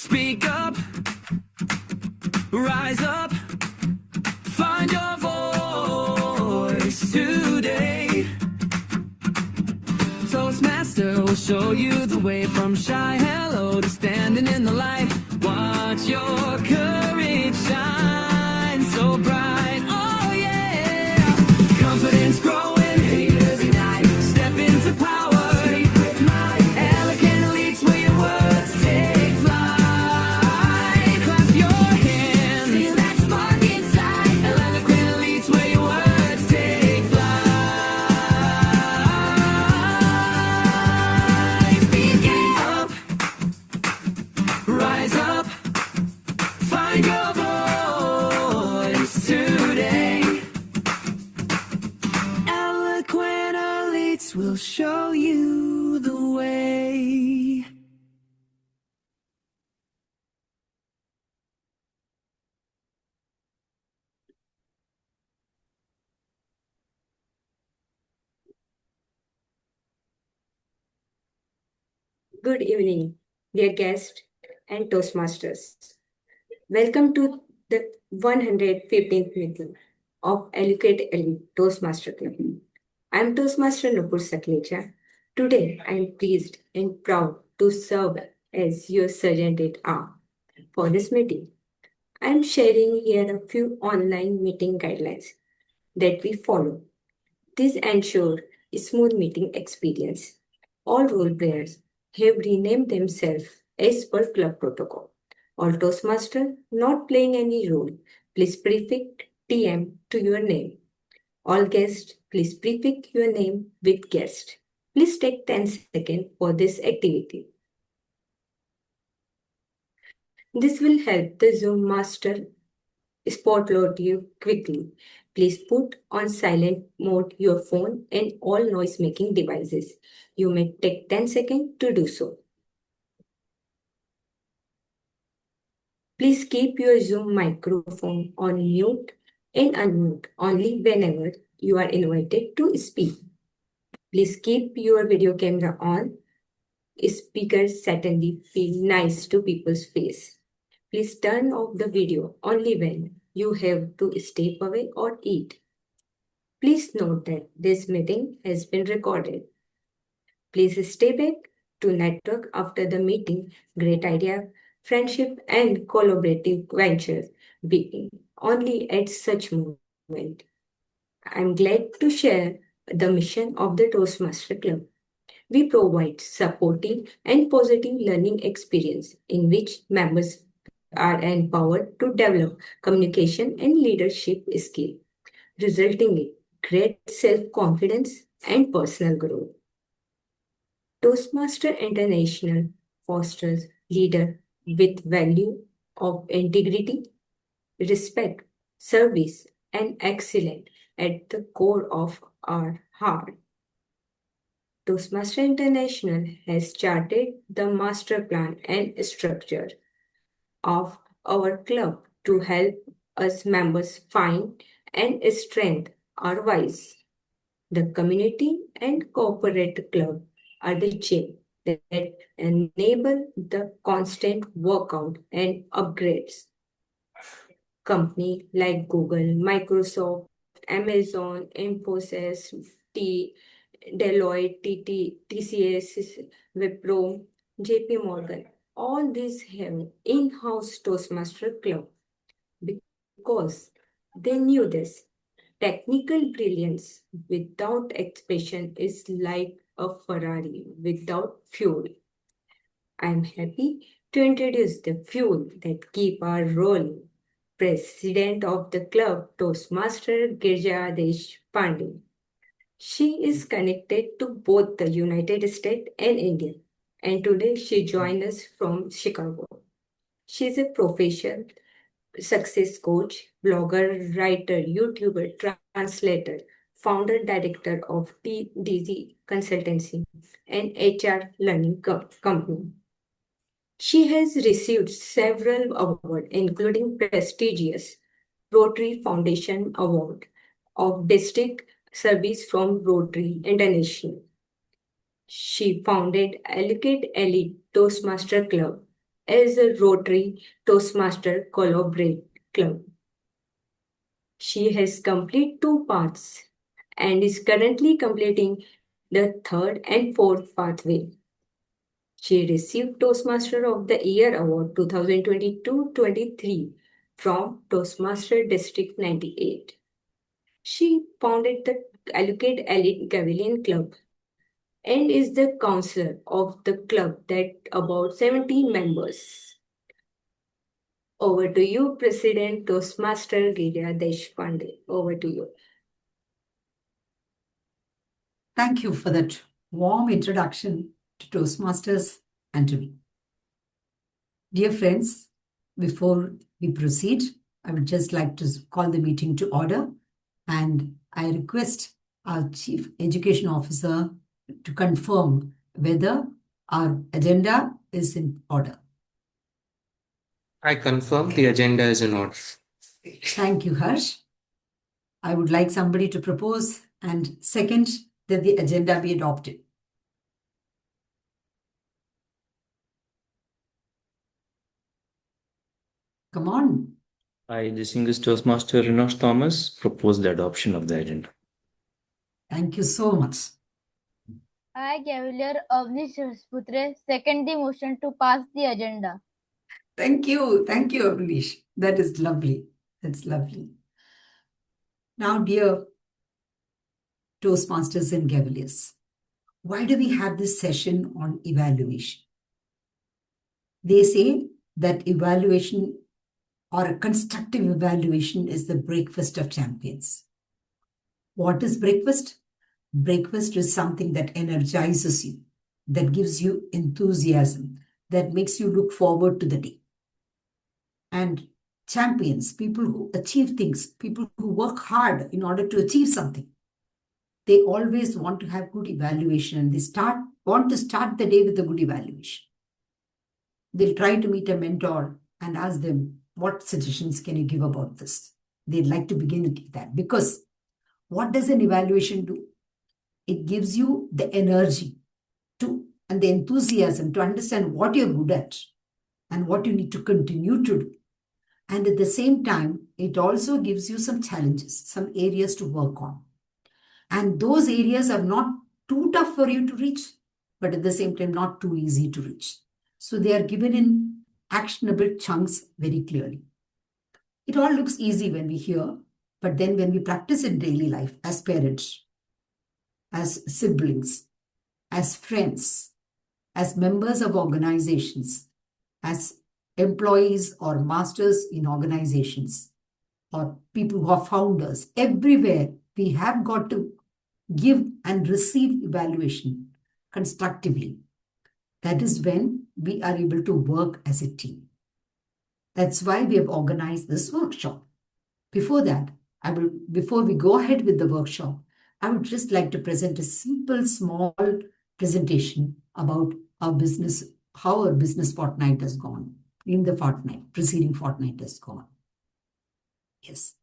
Speak up, rise up, find your voice today. Toastmaster will show you the way from shy hello to standing in the light. Watch your courage shine so bright. Oh yeah, confidence growing, haters unite. Step into power, speak with might. Eloquent elites where your words take flight. Clap your hands, feel that spark inside. Eloquent elites where your words take flight. Speak up, rise up, find your voice today. Eloquent elites will show you the way. Good evening, dear guests and Toastmasters. Welcome to the 115th meeting of Eloquent Elite Toastmaster Club. I am Toastmaster Nupur Saklecha. Today, I am pleased and proud to serve as your sergeant at arms for this meeting. I am sharing here a few online meeting guidelines that we follow. These ensure a smooth meeting experience. All role players have renamed themselves as per club protocol. All Toastmaster not playing any role, please prefix TM to your name. All guests, please prefix your name with guest. Please take 10 seconds for this activity. This will help the Zoom master spotlight you quickly. Please put on silent mode your phone and all noise making devices. You may take 10 seconds to do so. Please keep your Zoom microphone on mute and unmute only whenever you are invited to speak. Please keep your video camera on. Speakers certainly feel nice to people's face. Please turn off the video only when you have to step away or eat. Please note that this meeting has been recorded. Please stay back to network after the meeting. Great idea, friendship, and collaborative ventures begin only at such moment. I'm glad to share the mission of the Toastmaster Club. We provide supportive and positive learning experience in which members are empowered to develop communication and leadership skills, resulting in great self-confidence and personal growth. Toastmaster International fosters leader with value of integrity, respect, service, and excellence at the core of our heart. Toastmaster International has charted the master plan and structure of our club to help us members find and strengthen our voice. The community and corporate club are the gym that enable the constant workout and upgrades. Companies like Google, Microsoft, Amazon, Infosys, Deloitte, TCS, Wipro, JP Morgan, all these have in-house Toastmaster club because they knew this. Technical brilliance without expression is like a Ferrari without fuel. I'm happy to introduce the fuel that keep our rolling. President of the club, Toastmaster Girija Deshpande. She is connected to both the United States and India, and today she joins us from Chicago. She is a professional success coach, blogger, writer, YouTuber, translator, founder, director of TDZ Consultancy and HR Learning Company. She has received several awards, including prestigious Rotary Foundation Award of District Service from Rotary International. She founded Eloquent Elite Toastmaster Club as a Rotary Toastmaster Collaborate Club. She has completed 2 paths and is currently completing the third and fourth pathway. She received Toastmaster of the Year Award 2022-23 from Toastmaster District 98. She founded the Eloquent Elite Gavelier Club and is the counselor of the club that about 17 members. Over to you, President Toastmaster Girija Deshpande. Over to you. Thank you for that warm introduction to Toastmasters and to me. Dear friends, before we proceed, I would just like to call the meeting to order, and I request our Chief Education Officer to confirm whether our agenda is in order. I confirm the agenda is in order. Thank you, Harsh. I would like somebody to propose and second that the agenda be adopted. Come on. I, distinguished Toastmaster Renosh Thomas, propose the adoption of the agenda. Thank you so much. I, Gavelier Avnish Rasputre, second the motion to pass the agenda. Thank you, Avnish. That is lovely. That's lovely. Now, dear Toastmasters and Gaveliers, why do we have this session on evaluation? They say that evaluation or a constructive evaluation is the breakfast of champions. What is breakfast? Breakfast is something that energizes you, that gives you enthusiasm, that makes you look forward to the day. And champions, people who achieve things, people who work hard in order to achieve something, they always want to have good evaluation, and they want to start the day with a good evaluation. They'll try to meet a mentor and ask them, what suggestions can you give about this? They'd like to begin with that, because what does an evaluation do? It gives you the energy and the enthusiasm to understand what you're good at and what you need to continue to do. And at the same time, it also gives you some challenges, some areas to work on. And those areas are not too tough for you to reach, but at the same time, not too easy to reach. So they are given in actionable chunks very clearly. It all looks easy when we hear, but then when we practice in daily life as parents, as siblings, as friends, as members of organizations, as employees or masters in organizations, or people who are founders, everywhere we have got to give and receive evaluation constructively. That is when we are able to work as a team. That's why we have organized this workshop. Before that, before we go ahead with the workshop, I would just like to present a simple, small presentation about how our business fortnight has gone, in the preceding fortnight has gone. Yes.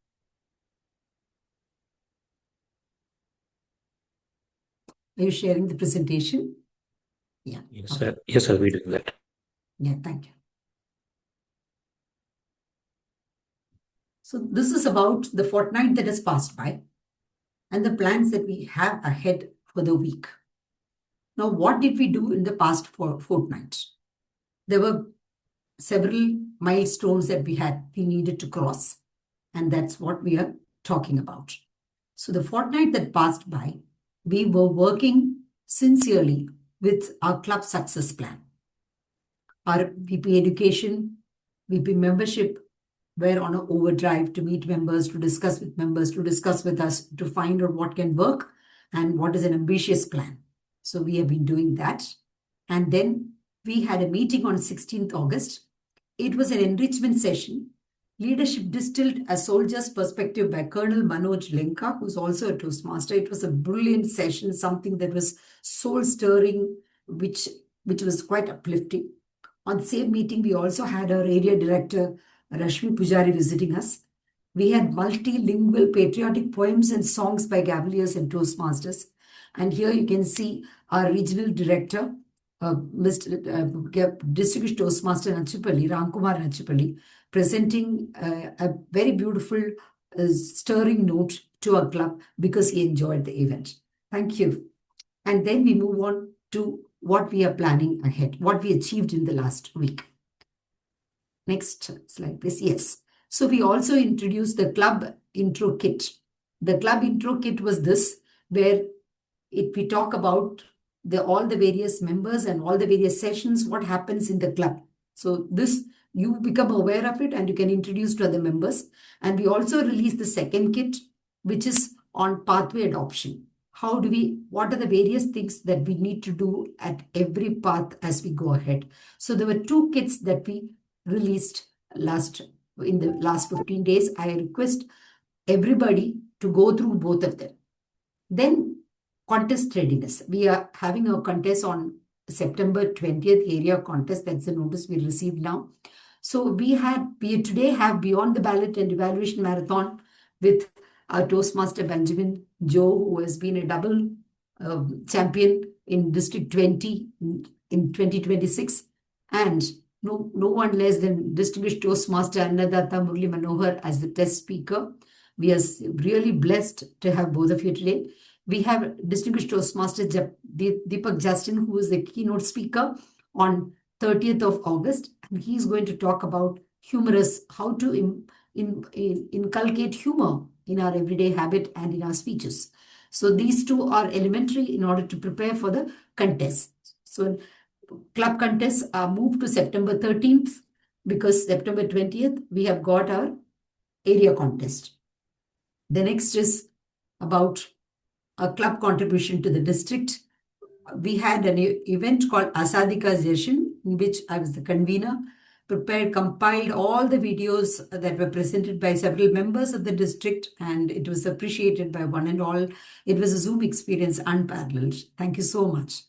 Are you sharing the presentation? Yeah. Yes, sir. Yes, sir, we do that. Yeah, thank you. So this is about the fortnight that has passed by and the plans that we have ahead for the week. Now, what did we do in the past fortnight? There were several milestones that we needed to cross, and that's what we are talking about. So the fortnight that passed by, we were working sincerely with our club success plan. Our VP education, VP membership were on an overdrive to meet members, to discuss with us, to find out what can work and what is an ambitious plan. So we have been doing that. And then we had a meeting on 16th August. It was an enrichment session, Leadership Distilled, a Soldier's Perspective by Colonel Manoj Lenka, who's also a Toastmaster. It was a brilliant session, something that was soul-stirring, which was quite uplifting. On the same meeting, we also had our area director, Rashmi Pujari, visiting us. We had multilingual patriotic poems and songs by Gaveliers and Toastmasters. And here you can see our regional director, Distinguished Toastmaster Nachipalli, Ramkumar Nachipalli, presenting a very beautiful, stirring note to our club because he enjoyed the event. Thank you. And then we move on to what we are planning ahead, what we achieved in the last week. Next slide, please. Yes. So we also introduced the club intro kit. The club intro kit was this, where we talk about all the various members and all the various sessions, what happens in the club. So this, you become aware of it and you can introduce to other members. And we also released the second kit, which is on pathway adoption. What are the various things that we need to do at every path as we go ahead. So there were two kits that we released in the last 15 days. I request everybody to go through both of them. Then contest readiness. We are having a contest on September 20th, area contest. That's the notice we received now. So we today have Beyond the Ballot and Evaluation Marathon with our Toastmaster Benjamin Joe, who has been a double champion in District 20 in 2026. And no one less than distinguished Toastmaster Annadhatha Murali Manohar as the test speaker. We are really blessed to have both of you today. We have distinguished Toastmaster Deepak Justin, who is the keynote speaker on 30th of August. And he's going to talk about how to inculcate humor in our everyday habit and in our speeches. So these two are elementary in order to prepare for the contest. So club contests are moved to September 13th because September 20th, we have got our area contest. The next is about a club contribution to the district. We had an event called Asadika's Session, in which I was the convener, compiled all the videos that were presented by several members of the district, and it was appreciated by one and all. It was a Zoom experience unparalleled. Thank you so much.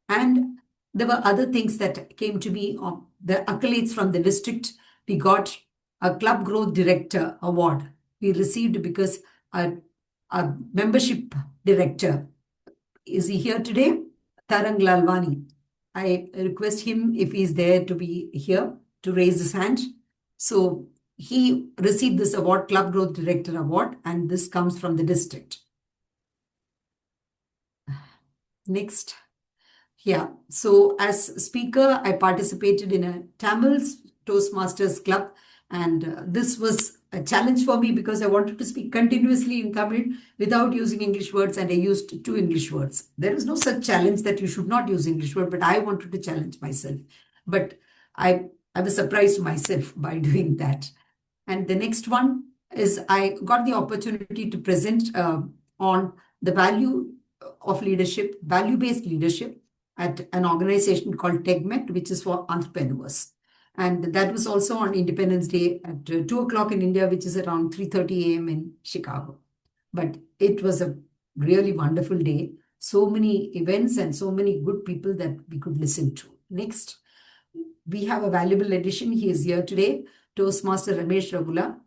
And there were other things that came to me on the accolades from the district. We got a Club Growth Director Award. We received because our membership director, is he here today? Tarangg Lalwani. I request him, if he's there, to be here, to raise his hand. So he received this award, Club Growth Director Award, and this comes from the district. Next. Yeah, so as speaker, I participated in a Tamil Toastmasters Club, and this was a challenge for me because I wanted to speak continuously in Tamil without using English words, and I used 2 English words. There is no such challenge that you should not use English word, but I wanted to challenge myself. But I was surprised myself by doing that. And the next one is I got the opportunity to present on the value of leadership, value-based leadership at an organization called TechMet, which is for entrepreneurs. And that was also on Independence Day at 2 o'clock in India, which is around 3:30 a.m. in Chicago. But it was a really wonderful day. So many events and so many good people that we could listen to. Next, we have a valuable addition. He is here today, Toastmaster Ramesh Ragula,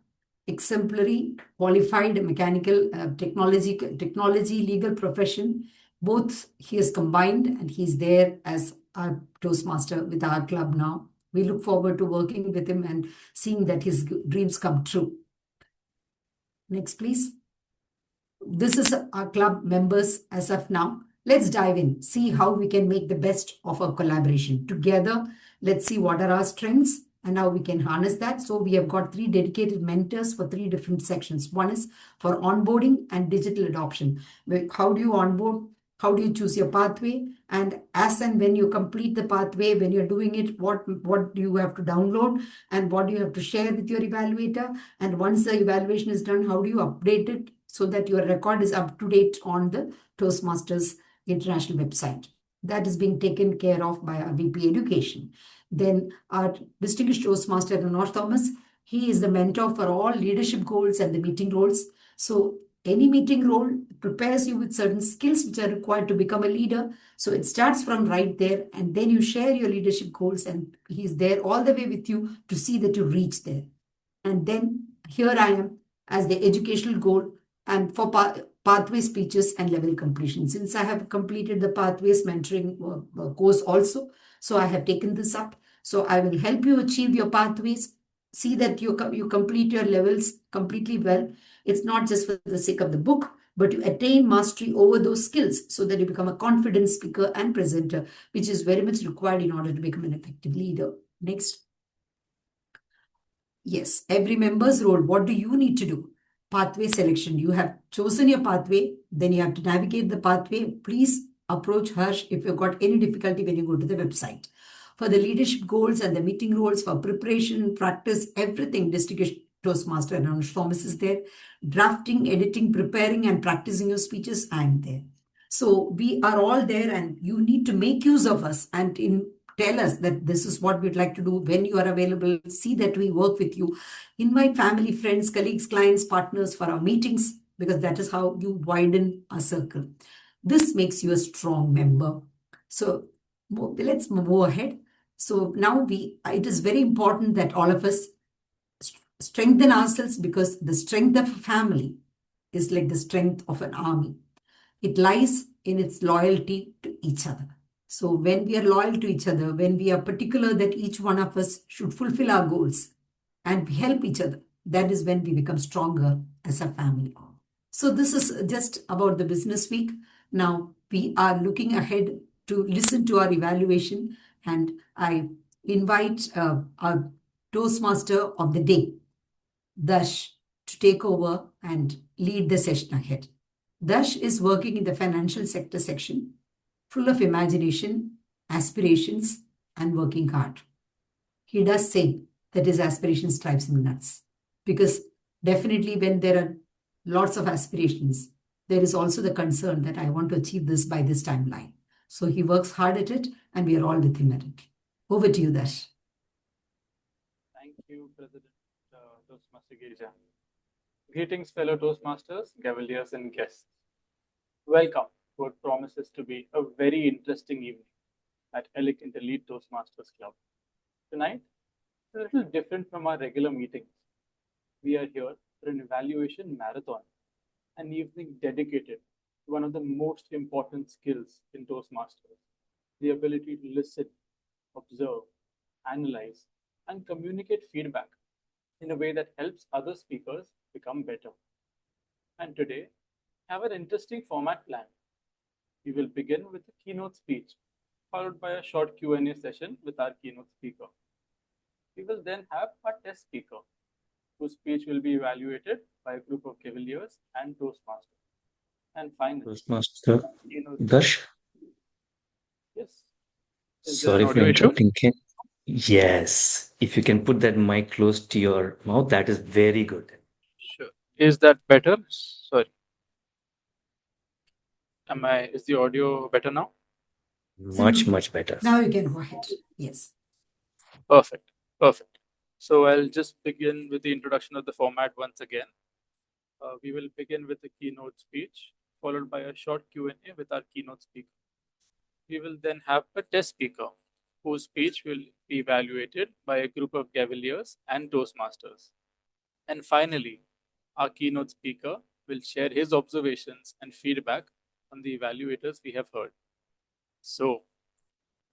exemplary, qualified mechanical technology legal profession. Both he has combined, and he's there as our Toastmaster with our club now. We look forward to working with him and seeing that his dreams come true. Next, please. This is our club members as of now. Let's dive in, see how we can make the best of our collaboration. Together, let's see what are our strengths and how we can harness that. So we have got 3 dedicated mentors for 3 different sections. One is for onboarding and digital adoption. How do you onboard? How do you choose your pathway? And as and when you complete the pathway, when you're doing it, what do you have to download and what do you have to share with your evaluator? And once the evaluation is done, how do you update it so that your record is up to date on the Toastmasters International website? That is being taken care of by our VP Education. Then our distinguished Toastmaster, Renosh Thomas, he is the mentor for all leadership goals and the meeting roles. So any meeting role prepares you with certain skills which are required to become a leader. So it starts from right there, and then you share your leadership goals, and he's there all the way with you to see that you reach there. And then here I am as the educational goal, and for pathway speeches and level completion. Since I have completed the pathways mentoring course also, so I have taken this up. So I will help you achieve your pathways. See that you complete your levels completely well. It's not just for the sake of the book, but you attain mastery over those skills so that you become a confident speaker and presenter, which is very much required in order to become an effective leader. Next. Yes, every member's role. What do you need to do? Pathway selection. You have chosen your pathway, then you have to navigate the pathway. Please approach Hursh if you've got any difficulty when you go to the website. For the leadership goals and the meeting roles, for preparation, practice, everything, District Toastmaster and Renosh Thomas is there. Drafting, editing, preparing, and practicing your speeches, I am there. So we are all there, and you need to make use of us and tell us that this is what we'd like to do when you are available. See that we work with you. Invite family, friends, colleagues, clients, partners for our meetings, because that is how you widen a circle. This makes you a strong member. So let's move ahead. So now it is very important that all of us strengthen ourselves, because the strength of a family is like the strength of an army. It lies in its loyalty to each other. So when we are loyal to each other, when we are particular that each one of us should fulfill our goals and we help each other, that is when we become stronger as a family. So this is just about the business week. Now we are looking ahead to listen to our evaluation, and I invite our Toastmaster of the day, Darsh, to take over and lead the session ahead. Darsh is working in the financial sector section, full of imagination, aspirations, and working hard. He does say that his aspirations drives him nuts, because definitely when there are lots of aspirations, there is also the concern that I want to achieve this by this timeline. So he works hard at it, and we are all with him at it. Over to you, Darsh. Thank you, President Toastmaster Girija. Greetings, fellow Toastmasters, Gaveliers, and guests. Welcome to what promises to be a very interesting evening at Eloquent Elite Toastmasters Club. Tonight, it's a little different from our regular meetings. We are here for an evaluation marathon, an evening dedicated to one of the most important skills in Toastmasters, the ability to listen, observe, analyze, and communicate feedback in a way that helps other speakers become better. And today, I have an interesting format planned. We will begin with a keynote speech, followed by a short Q&A session with our keynote speaker. We will then have a test speaker, whose speech will be evaluated by a group of Gaveliers and Toastmasters. And finally, Toastmaster Darsh, yes. Is there sorry an for audio issue? interrupting. Yes, if you can put that mic close to your mouth, that is very good. Sure. Is that better? Sorry. Is the audio better now? Much better. Now you can go ahead. Yes. Perfect. Perfect. So I'll just begin with the introduction of the format once again. We will begin with a keynote speech, followed by a short Q&A with our keynote speaker. We will then have a test speaker, whose speech will be evaluated by a group of Gaveliers and Toastmasters. And finally, our keynote speaker will share his observations and feedback on the evaluators we have heard. So,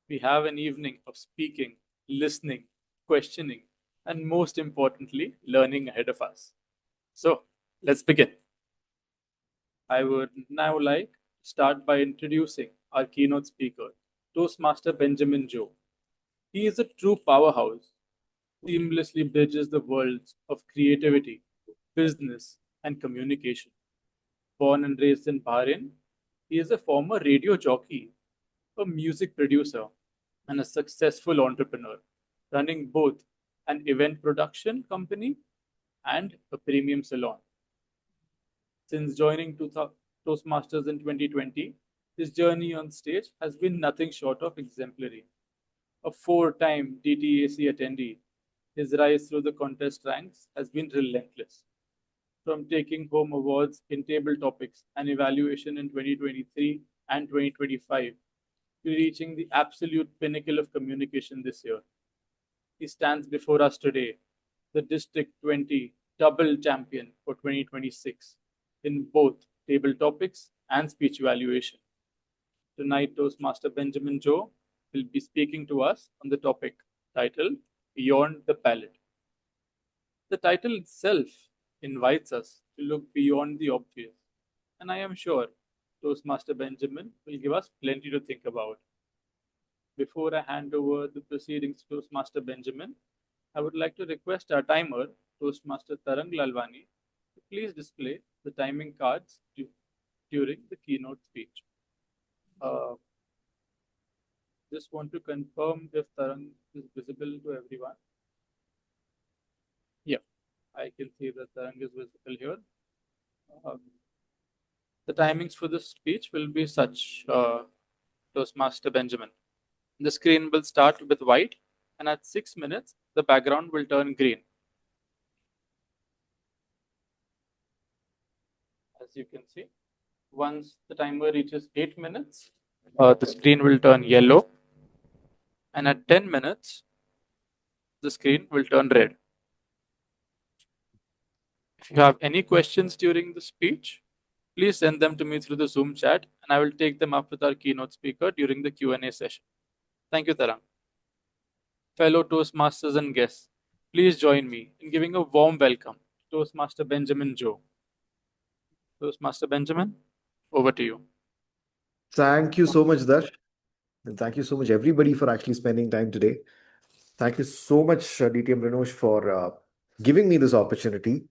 we have an evening of speaking, listening, questioning, and most importantly, learning ahead of us. So, let's begin. I would now like to start by introducing our keynote speaker, Toastmaster Benjamin Joe. He is a true powerhouse, seamlessly bridges the worlds of creativity, business, and communication. Born and raised in Bahrain, he is a former radio jockey, a music producer, and a successful entrepreneur, running both an event production company and a premium salon. Since joining Toastmasters in 2020, his journey on stage has been nothing short of exemplary. A four-time DTAC attendee, his rise through the contest ranks has been relentless. From taking home awards in table topics and evaluation in 2023 and 2025 to reaching the absolute pinnacle of communication this year. He stands before us today, the District 20 double champion for 2026 in both table topics, and speech evaluation. Tonight, Toastmaster Benjamin Joe will be speaking to us on the topic titled Beyond the Ballot. The title itself invites us to look beyond the obvious, and I am sure Toastmaster Benjamin will give us plenty to think about. Before I hand over the proceedings to Toastmaster Benjamin, I would like to request our timer, Toastmaster Tarangg Lalwani, to please display the timing cards during the keynote speech. Just want to confirm if Tarangg is visible to everyone. Yeah, I can see that Tarangg is visible here. The timings for this speech will be such, Toastmaster Benjamin. The screen will start with white, and at 6 minutes, the background will turn green. As you can see, once the timer reaches 8 minutes, the screen will turn yellow, and at 10 minutes, the screen will turn red. If you have any questions during the speech, please send them to me through the Zoom chat, and I will take them up with our keynote speaker during the Q&A session. Thank you, Tarangg. Fellow Toastmasters and guests, please join me in giving a warm welcome to Toastmaster Benjamin Joe. Toastmaster Benjamin, over to you. Thank you so much, Darsh. And thank you so much, everybody, for actually spending time today. Thank you so much, DTM Renosh, for giving me this opportunity.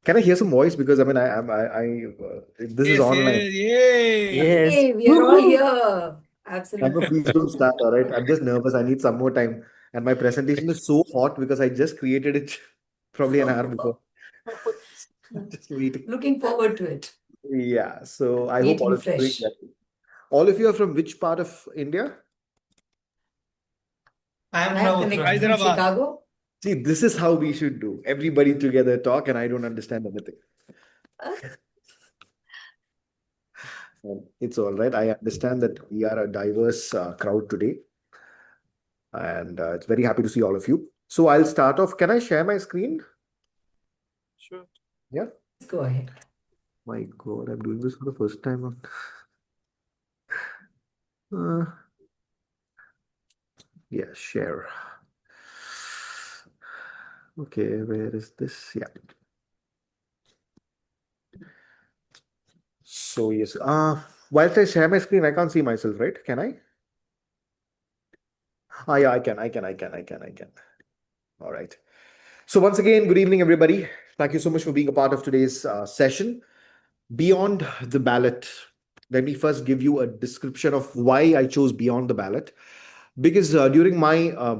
Can I hear some voice? Because I mean, this is online. Yes. Hey, we are all Woohoo! here. Absolutely. Please don't start. All right. I'm just nervous. I need some more time. And my presentation is so hot because I just created it probably an hour before. Just waiting. Looking forward to it. Yeah. So I hope all Eating of you are doing fresh. well. All of you are from which part of India? I am connected from Chicago. See, this is how we should do. Everybody together talk, and I don't understand anything. It's all right. I understand that we are a diverse crowd today, and it's very happy to see all of you. So I'll start off. Can I share my screen? Sure. Yeah. Let's go ahead. My God, I'm doing this for the first time. Yeah, share. Okay, where is this? Yeah. So yes, whilst I share my screen, I can't see myself, right? Can I? Yeah, I can. All right. So once again, good evening, everybody. Thank you so much for being a part of today's session. Beyond the ballot, let me first give you a description of why I chose Beyond the Ballot. Because during my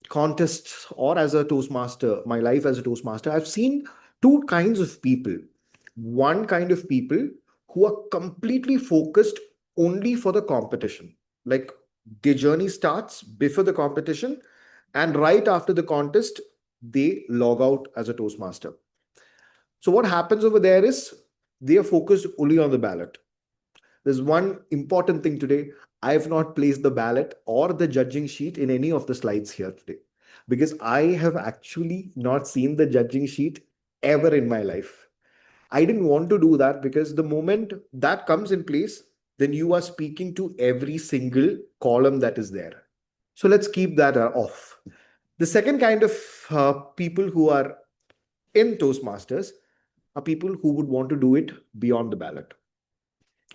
contests or as a Toastmaster, my life as a Toastmaster, I've seen two kinds of people. One kind of people who are completely focused only for the competition. Like their journey starts before the competition, and right after the contest, they log out as a Toastmaster. So what happens over there is they are focused only on the ballot. There's one important thing today. I have not placed the ballot or the judging sheet in any of the slides here today because I have actually not seen the judging sheet ever in my life. I didn't want to do that because the moment that comes in place, then you are speaking to every single column that is there. So let's keep that off. The second kind of people who are in Toastmasters are people who would want to do it beyond the ballot.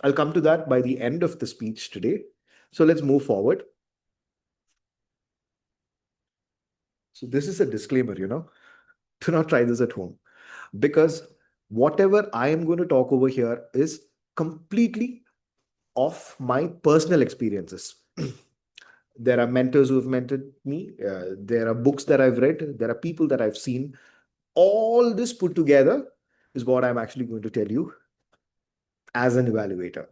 I'll come to that by the end of the speech today. So let's move forward. So this is a disclaimer, do not try this at home because whatever I am going to talk over here is completely of my personal experiences. There are mentors who have mentored me. There are books that I've read. There are people that I've seen. All this put together is what I'm actually going to tell you as an evaluator.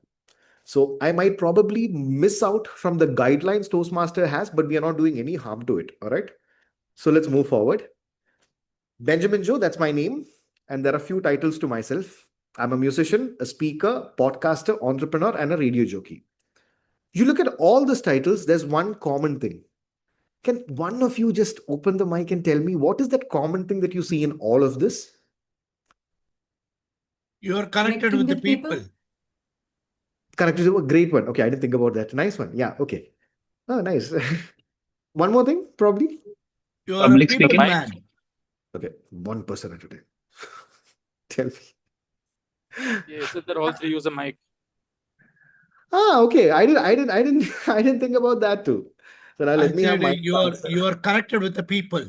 So I might probably miss out from the guidelines Toastmaster has, but we are not doing any harm to it. All right. So let's move forward. Benjamin Joe, that's my name. And there are a few titles to myself. I'm a musician, a speaker, podcaster, entrepreneur, and a radio jockey. You look at all these titles, there's one common thing. Can one of you just open the mic and tell me what is that common thing that you see in all of this? You are connected with the people. Connected to a great one. Okay, I didn't think about that. Nice one. Yeah, okay. Oh, nice. One more thing, probably. You are a Public people speaking. man. Okay, 1% at a time. Tell me. Yeah, so that all three use a mic. Okay. I didn't think about that too. So now let I me have said my you are connected with the people.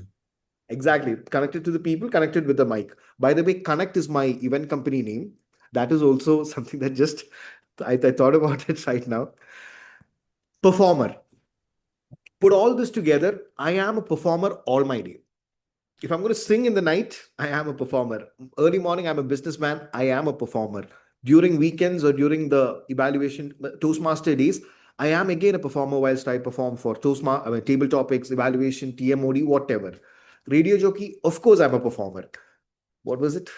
exactly connected to the people, connected with the mic. By the way, Connect is my event company name. That is also something that just I thought about it right now. Performer. Put all this together. I am a performer all my day. If I'm going to sing in the night, I am a performer. Early morning, I'm a businessman. I am a performer. During weekends or during the evaluation Toastmaster days, I am again a performer whilst I perform for table topics, evaluation, TMOD, whatever. Radio jockey, of course, I'm a performer. What was it?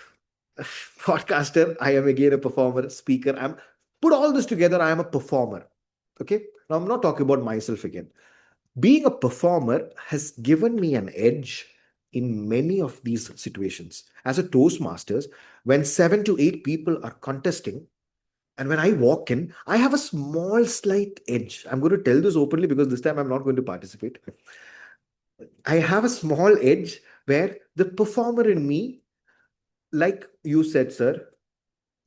Podcaster, I am again a performer. Speaker, I'm put all this together. I am a performer. Okay. Now I'm not talking about myself again. Being a performer has given me an edge in many of these situations. As a Toastmasters, when 7 to 8 people are contesting, and when I walk in, I have a small, slight edge. I'm going to tell this openly because this time I'm not going to participate. I have a small edge where the performer in me, like you said, sir,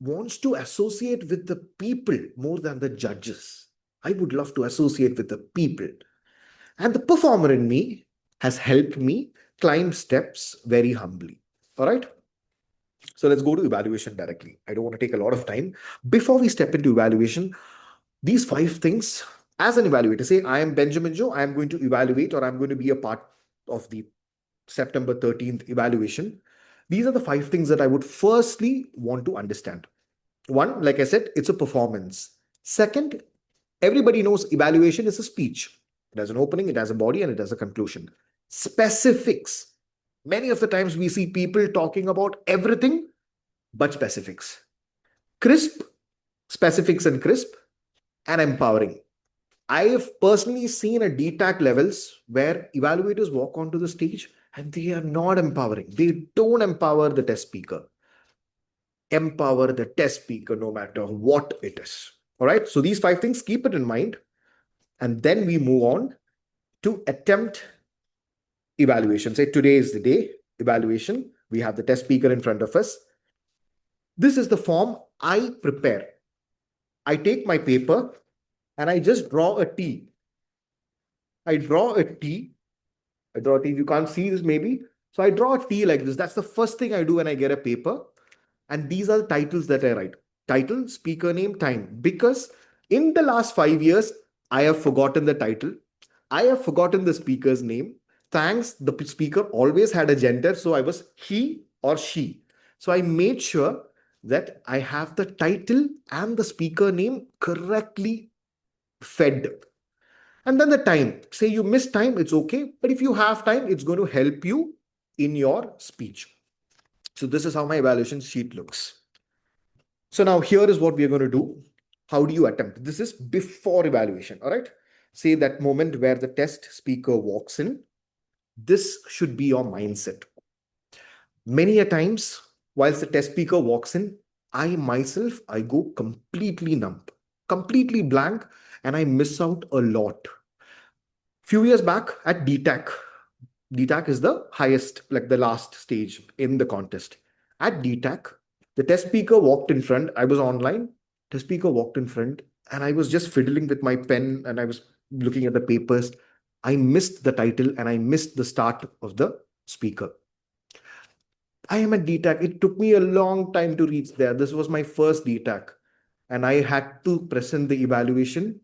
wants to associate with the people more than the judges. I would love to associate with the people. And the performer in me has helped me climb steps very humbly. All right. So let's go to evaluation directly. I don't want to take a lot of time. Before we step into evaluation, these 5 things, as an evaluator, say I am Benjamin Joe, I am going to evaluate or I'm going to be a part of the September 13th evaluation. These are the 5 things that I would firstly want to understand. One, like I said, it's a performance. Second, everybody knows evaluation is a speech. It has an opening, it has a body, and it has a conclusion. Specifics. Many of the times we see people talking about everything but specifics. Crisp, specifics and crisp, and empowering. I have personally seen at DTAC levels where evaluators walk onto the stage and they are not empowering. They don't empower the test speaker. Empower the test speaker no matter what it is. All right. So these 5 things, keep it in mind. And then we move on to attempt evaluation. Say today is the day evaluation. We have the test speaker in front of us. This is the form I prepare. I take my paper and I just draw a T. I draw a T. I draw a T. You can't see this maybe. So I draw a T like this. That's the first thing I do when I get a paper. And these are the titles that I write. Title, speaker name, time. Because in the last 5 years, I have forgotten the title. I have forgotten the speaker's name. Thanks, the speaker always had a gender. So I was he or she. So I made sure that I have the title and the speaker name correctly fed. And then the time. Say you miss time, it's okay. But if you have time, it's going to help you in your speech. So this is how my evaluation sheet looks. So now here is what we are going to do. How do you attempt? This is before evaluation. All right. Say that moment where the test speaker walks in. This should be your mindset. Many a times, whilst the test speaker walks in, I myself, I go completely numb, completely blank, and I miss out a lot. Few years back at DTAC, DTAC is the highest, like the last stage in the contest. At DTAC, the test speaker walked in front. I was online. Test speaker walked in front, and I was just fiddling with my pen and I was looking at the papers. I missed the title and I missed the start of the speaker. I am at DTAC. It took me a long time to reach there. This was my first DTAC, and I had to present the evaluation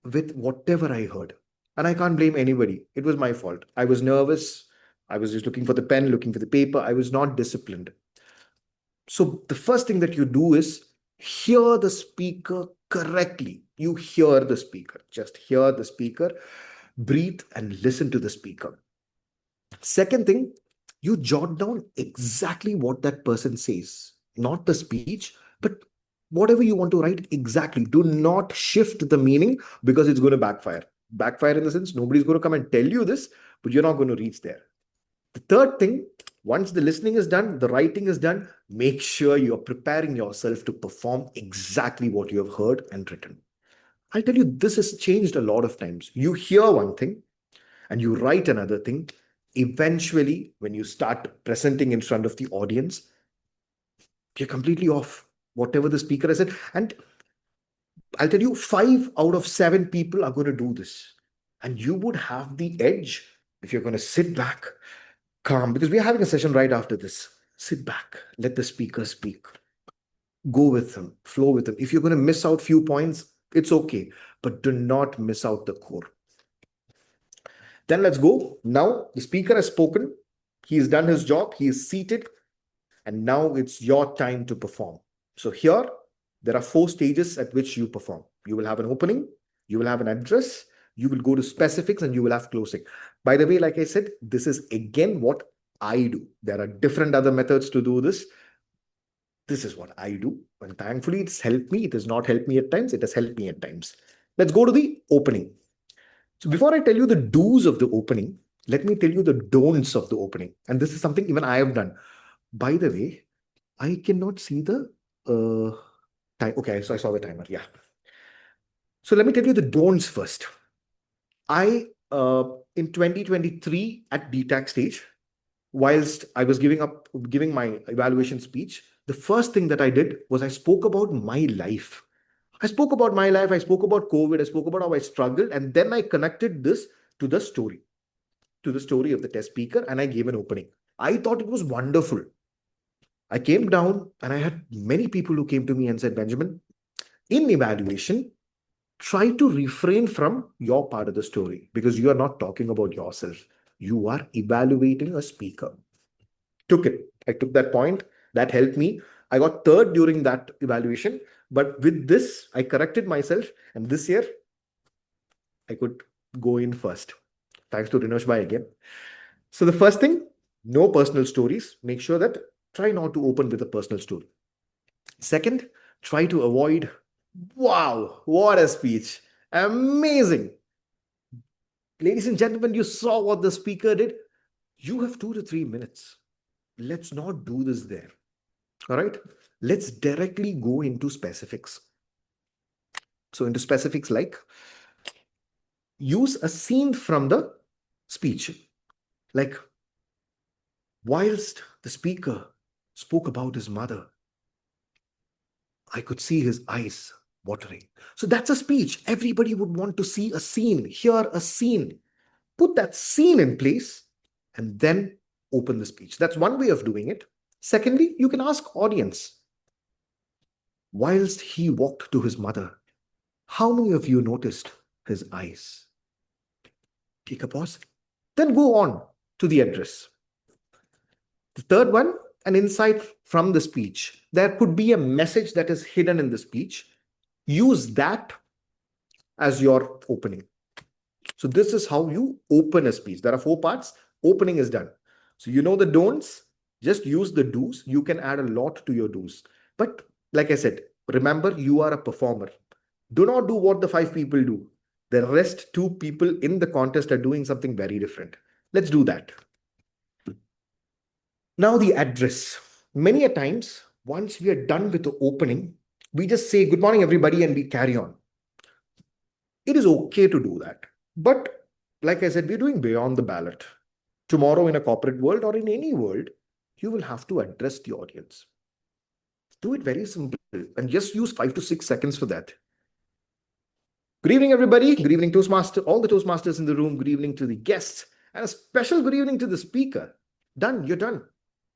with whatever I heard. And I can't blame anybody. It was my fault. I was nervous. I was just looking for the pen, looking for the paper. I was not disciplined. So the first thing that you do is hear the speaker correctly. You hear the speaker. Just hear the speaker. Breathe and listen to the speaker. Second thing, you jot down exactly what that person says. Not the speech, but whatever you want to write exactly. Do not shift the meaning because it's going to backfire. Backfire in the sense nobody's going to come and tell you this, but you're not going to reach there. The third thing, Once the listening is done, the writing is done, make sure you're preparing yourself to perform exactly what you have heard and written. I'll tell you, this has changed a lot of times. You hear one thing and you write another thing. Eventually, when you start presenting in front of the audience, you're completely off whatever the speaker has said. And I'll tell you, 5 out of 7 people are going to do this. And you would have the edge if you're going to sit back, calm, because we're having a session right after this. Sit back, let the speaker speak. Go with them, flow with them. If you're going to miss out few points, it's okay, but do not miss out the core. Then let's go. Now the speaker has spoken. He's done his job. He is seated. And now it's your time to perform. So here, there are 4 stages at which you perform. You will have an opening, you will have an address, you will go to specifics, and you will have closing. By the way, like I said, this is again what I do. There are different other methods to do this. This is what I do. And thankfully, it's helped me. It has not helped me at times. It has helped me at times. Let's go to the opening. So before I tell you the do's of the opening, let me tell you the don'ts of the opening. And this is something even I have done. By the way, I cannot see the time. Okay, so I saw the timer. Yeah. So let me tell you the don'ts first. I, in 2023 at DTAC stage, whilst I was giving my evaluation speech, the first thing that I did was I spoke about my life. I spoke about my life. I spoke about COVID. I spoke about how I struggled. And then I connected this to the story of the test speaker, and I gave an opening. I thought it was wonderful. I came down and I had many people who came to me and said, Benjamin, in evaluation, try to refrain from your part of the story because you are not talking about yourself. You are evaluating a speaker. I took that point. That helped me. I got 3rd during that evaluation. But with this, I corrected myself. And this year, I could go in first. Thanks to Renosh Bhai again. So the first thing, no personal stories. Make sure that try not to open with a personal story. Second, try to avoid, wow, what a speech. Amazing. Ladies and gentlemen, you saw what the speaker did. You have 2 to 3 minutes. Let's not do this there. All right. Let's directly go into specifics. So into specifics like use a scene from the speech. Like whilst the speaker spoke about his mother, I could see his eyes watering. So that's a speech. Everybody would want to see a scene, hear a scene. Put that scene in place and then open the speech. That's one way of doing it. Secondly, you can ask audience. Whilst he walked to his mother, how many of you noticed his eyes? Take a pause. Then go on to the address. The third one, an insight from the speech. There could be a message that is hidden in the speech. Use that as your opening. So this is how you open a speech. There are 4 parts. Opening is done. So you know the don'ts. Just use the do's. You can add a lot to your do's. But like I said, remember you are a performer. Do not do what the 5 people do. The rest 2 people in the contest are doing something very different. Let's do that. Now the address. Many a times, once we are done with the opening, we just say, good morning, everybody, and we carry on. It is okay to do that. But like I said, we're doing beyond the ballot. Tomorrow in a corporate world or in any world, you will have to address the audience. Do it very simple and just use 5 to 6 seconds for that. Good evening, everybody. Good evening, Toastmaster, all the Toastmasters in the room. Good evening to the guests and a special good evening to the speaker. Done. You're done.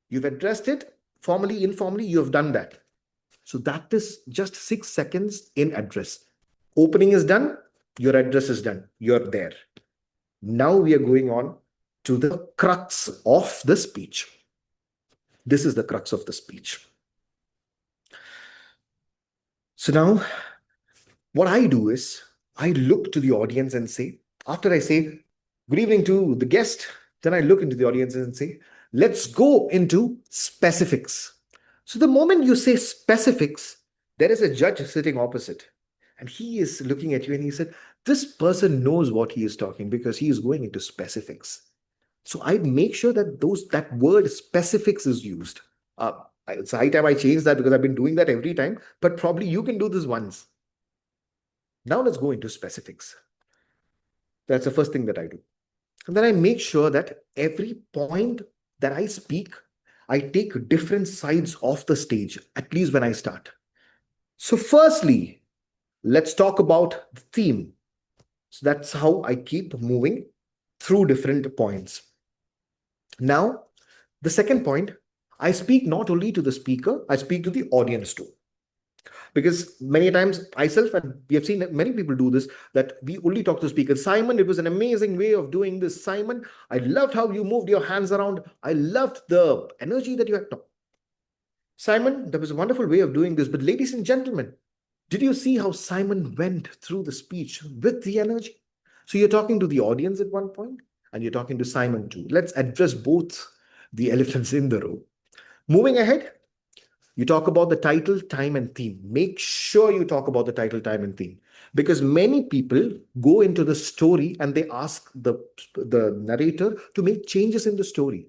You've addressed it formally, informally. You have done that. So that is just 6 seconds in address. Opening is done. Your address is done. You're there. Now we are going on to the crux of the speech. This is the crux of the speech. So now what I do is I look to the audience and say, after I say, good evening to the guest, then I look into the audience and say, let's go into specifics. So the moment you say specifics, there is a judge sitting opposite and he is looking at you and he said, this person knows what he is talking because he is going into specifics. So I make sure that that word specifics is used. It's high time I change that because I've been doing that every time, but probably you can do this once. Now let's go into specifics. That's the first thing that I do. And then I make sure that every point that I speak, I take different sides of the stage, at least when I start. So, firstly, let's talk about the theme. So, that's how I keep moving through different points. Now, the second point, I speak not only to the speaker, I speak to the audience too. Because many times myself, and we have seen that many people do this, that we only talk to speakers. Simon, it was an amazing way of doing this. Simon, I loved how you moved your hands around. I loved the energy that you had. Simon, that was a wonderful way of doing this. But ladies and gentlemen, did you see how Simon went through the speech with the energy? So you're talking to the audience at one point, and you're talking to Simon too. Let's address both the elephants in the room. Moving ahead, you talk about the title, time, and theme. Make sure you talk about the title, time, and theme. Because many people go into the story and they ask the narrator to make changes in the story.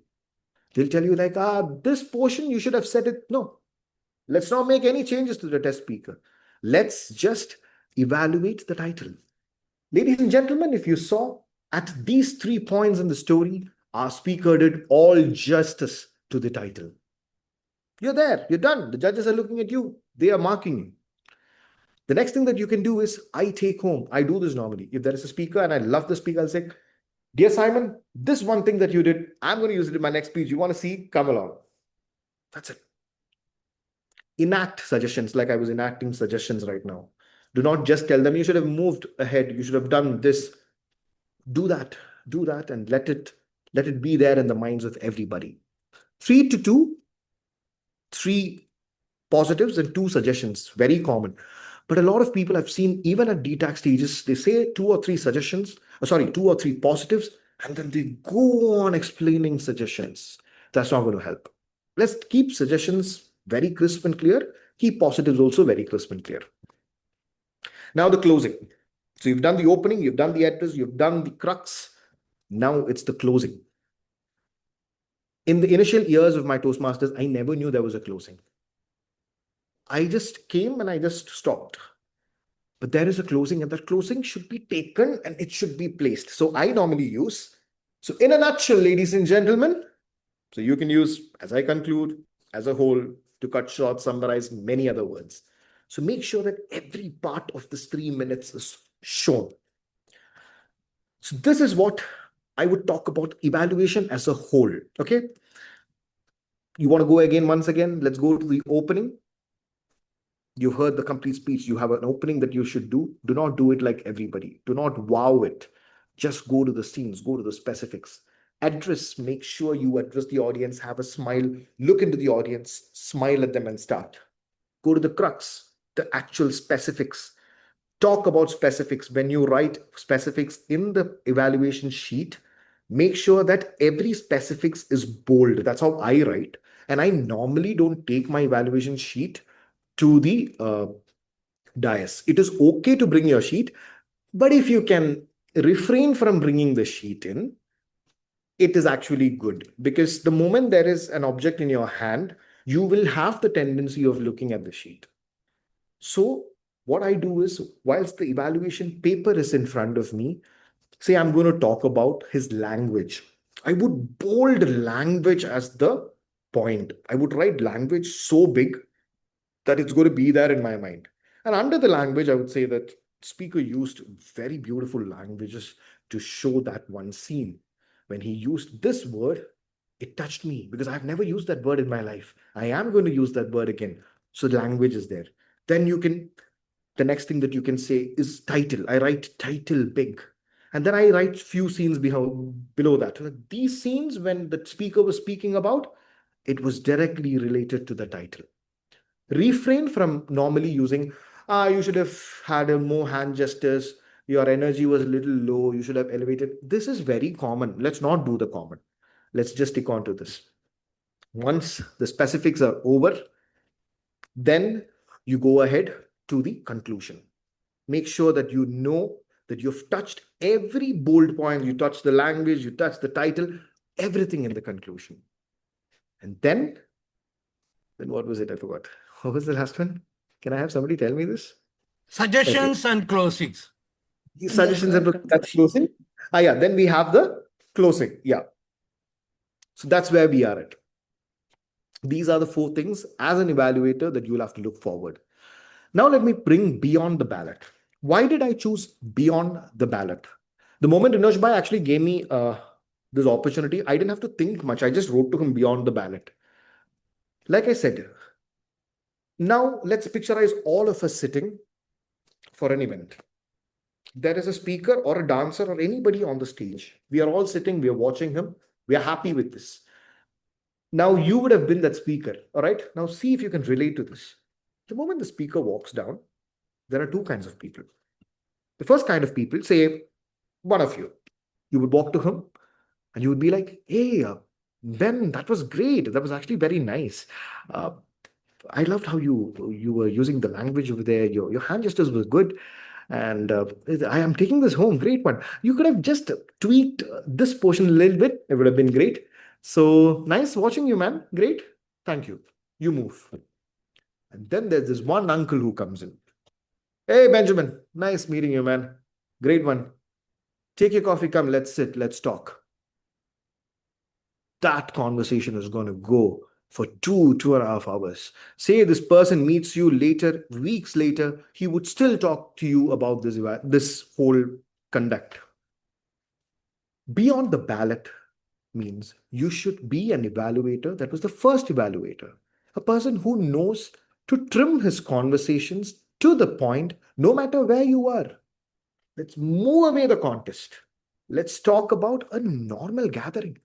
They'll tell you, like, this portion, you should have said it. No, let's not make any changes to the test speaker. Let's just evaluate the title. Ladies and gentlemen, if you saw at these 3 points in the story, our speaker did all justice to the title. You're there, you're done. The judges are looking at you, they are marking you. The next thing that you can do is I take home. I do this normally. If there is a speaker and I love the speaker, I'll say, dear Simon, this one thing that you did, I'm going to use it in my next speech. You want to see? Come along. That's it. Enact suggestions like I was enacting suggestions right now. Do not just tell them you should have moved ahead. You should have done this. Do that, and let it be there in the minds of everybody. 3 to 2, 3 positives and 2 suggestions, very common. But a lot of people I've seen, even at DTAC stages, they say 2 or 3 suggestions, 2 or 3 positives, and then they go on explaining suggestions. That's not going to help. Let's keep suggestions very crisp and clear. Keep positives also very crisp and clear. Now the closing. So you've done the opening, you've done the address, you've done the crux. Now it's the closing. In the initial years of my Toastmasters, I never knew there was a closing. I just came and I just stopped. But there is a closing, and that closing should be taken and it should be placed. So I normally use, so in a nutshell, ladies and gentlemen, so you can use, as I conclude, as a whole, to cut short, summarize, many other words. So make sure that every part of this 3 minutes is shown. So this is what I would talk about evaluation as a whole. Okay. You want to go again, once again, let's go to the opening. You've heard the complete speech. You have an opening that you should do. Do not do it like everybody. Do not wow it. Just go to the scenes, go to the specifics. Address, make sure you address the audience, have a smile, look into the audience, smile at them and start. Go to the crux, the actual specifics. Talk about specifics. When you write specifics in the evaluation sheet, make sure that every specifics is bold. That's how I write. And I normally don't take my evaluation sheet to the dais. It is okay to bring your sheet, but if you can refrain from bringing the sheet in, it is actually good, because the moment there is an object in your hand, you will have the tendency of looking at the sheet. So what I do is, whilst the evaluation paper is in front of me, say I'm going to talk about his language, I would bold language as the point. I would write language so big that it's going to be there in my mind. And under the language, I would say that speaker used very beautiful languages to show that one scene. When he used this word, it touched me because I've never used that word in my life. I am going to use that word again. So the language is there. Then the next thing that you can say is title. I write title big. And then I write few scenes below that. These scenes, when the speaker was speaking about, it was directly related to the title. Refrain from normally using, you should have had a more hand gestures, your energy was a little low, you should have elevated. This is very common. Let's not do the common. Let's just stick on to this. Once the specifics are over, then you go ahead to the conclusion. Make sure that you know that you've touched every bold point. You touch the language, you touch the title. everything in the conclusion. And then what was it? I forgot. What was the last one? Can I have somebody tell me this? Suggestions and closings. Suggestions and that's closing. Yeah. Then we have the closing. Yeah. So that's where we are at. These are the 4 things as an evaluator that you'll have to look forward. Now let me bring beyond the ballot. Why did I choose beyond the ballot? The moment Renosh Bhai actually gave me this opportunity, I didn't have to think much. I just wrote to him beyond the ballot. Like I said, now let's picturize all of us sitting for an event. There is a speaker or a dancer or anybody on the stage. We are all sitting, we are watching him. We are happy with this. Now you would have been that speaker. All right. Now see if you can relate to this. The moment the speaker walks down, there are 2 kinds of people. The first kind of people, say one of you, you would walk to him and you would be like, hey, Ben, that was great. That was actually very nice. I loved how you were using the language over there. Your hand gestures were good. And I am taking this home. Great one. You could have just tweaked this portion a little bit. It would have been great. So nice watching you, man. Great. Thank you. You move. And then there's this one uncle who comes in. Hey, Benjamin. Nice meeting you, man. Great one. Take your coffee. Come, let's sit. Let's talk. That conversation is going to go for 2.5 hours. Say this person meets you later, weeks later, he would still talk to you about this whole conduct. Beyond the ballot means you should be an evaluator that was the first evaluator, a person who knows to trim his conversations to the point, no matter where you are. Let's move away the contest. Let's talk about a normal gathering.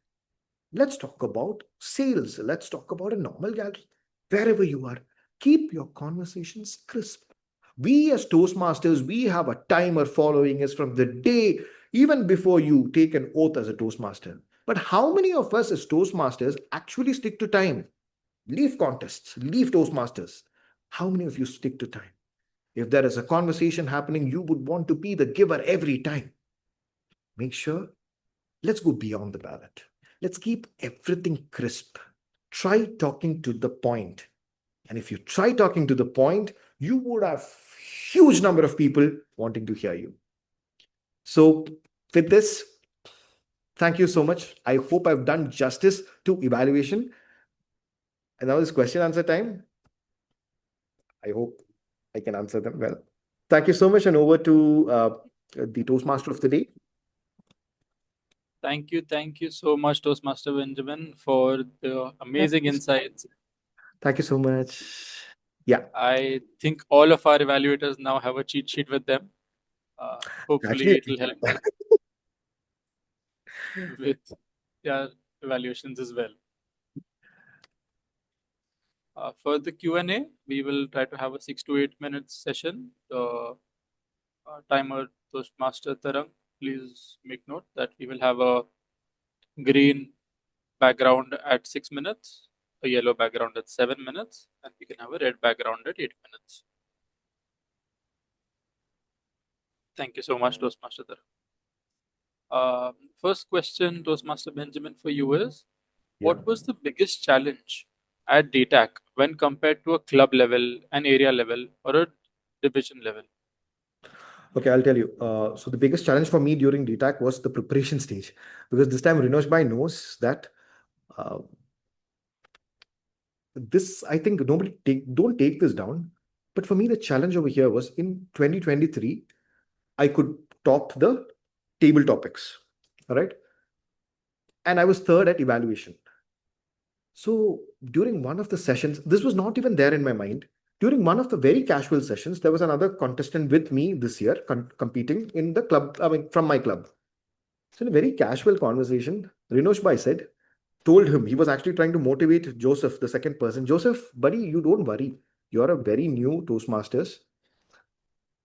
Let's talk about sales. Let's talk about a normal gathering. Wherever you are, keep your conversations crisp. We as Toastmasters, we have a timer following us from the day, even before you take an oath as a Toastmaster. But how many of us as Toastmasters actually stick to time? Leave contests, leave Toastmasters. How many of you stick to time? If there is a conversation happening, you would want to be the giver every time. Make sure, let's go beyond the ballot. Let's keep everything crisp. Try talking to the point. And if you try talking to the point, you would have huge number of people wanting to hear you. So with this, thank you so much. I hope I've done justice to evaluation. And now this question answer time. I hope I can answer them well. Thank you so much, and over to the Toastmaster of the day. Thank you so much, Toastmaster Benjamin, for the amazing insights. Thank you so much. Yeah. I think all of our evaluators now have a cheat sheet with them. Hopefully, it will help them with their evaluations as well. For the Q&A, we will try to have a 6 to 8 minutes session. The timer, Toastmaster Tarangg, please make note that we will have a green background at 6 minutes, a yellow background at 7 minutes, and we can have a red background at 8 minutes. Thank you so much, Toastmaster Tarangg. First question, Toastmaster Benjamin, for you is, what was the biggest challenge at DTAC when compared to a club level, an area level, or a division level? Okay, I'll tell you. So the biggest challenge for me during DTAC was the preparation stage, because this time Renosh Bhai knows that this, I think nobody don't take this down. But for me, the challenge over here was in 2023, I could top the table topics. All right. And I was third at evaluation. So during one of the sessions, this was not even there in my mind. During one of the very casual sessions, there was another contestant with me this year competing in the club, from my club. So in a very casual conversation, Renosh Bhai told him, he was actually trying to motivate Joseph, the second person. Joseph, buddy, you don't worry. You're a very new Toastmasters.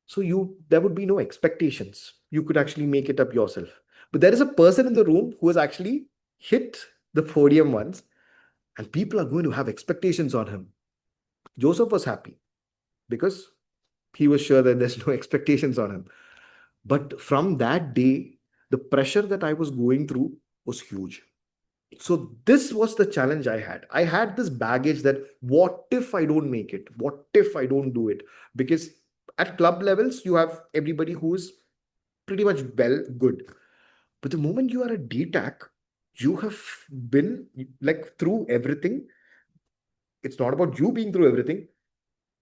So there would be no expectations. You could actually make it up yourself. But there is a person in the room who has actually hit the podium once, and people are going to have expectations on him. Joseph was happy because he was sure that there's no expectations on him. But from that day, the pressure that I was going through was huge. So this was the challenge I had. I had this baggage that what if I don't make it? What if I don't do it? Because at club levels, you have everybody who is pretty much well good. But the moment you are a DTAC, you have been like through everything. It's not about you being through everything.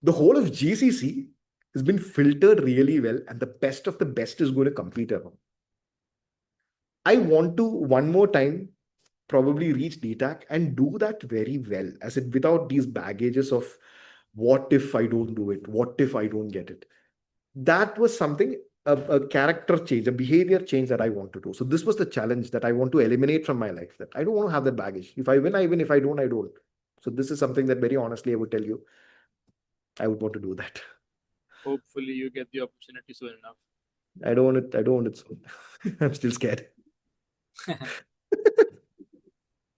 The whole of GCC has been filtered really well, and the best of the best is going to compete around. I want to one more time probably reach DTAC and do that very well, as it without these baggages of what if I don't do it? What if I don't get it? That was something, a character change, a behavior change that I want to do. So this was the challenge that I want to eliminate from my life. That I don't want to have that baggage. If I win, I win. If I don't, I don't. So this is something that very honestly I would tell you, I would want to do that. Hopefully, you get the opportunity soon enough. I don't want it. I don't want it soon. I'm still scared.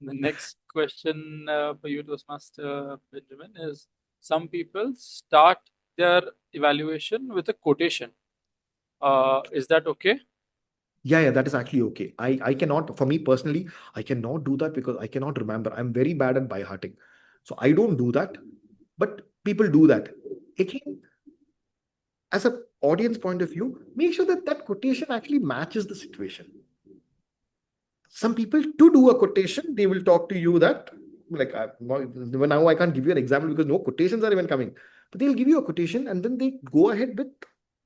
The next question for you, Toastmaster Benjamin, is some people start their evaluation with a quotation. Is that okay? Yeah, that is actually okay. I cannot, for me personally, I cannot do that because I cannot remember. I'm very bad at by hearting. So I don't do that. But people do that. Again, as a audience point of view, make sure that that quotation actually matches the situation. Some people to do a quotation, they will talk to you that like now I can't give you an example because no quotations are even coming, but they'll give you a quotation and then they go ahead with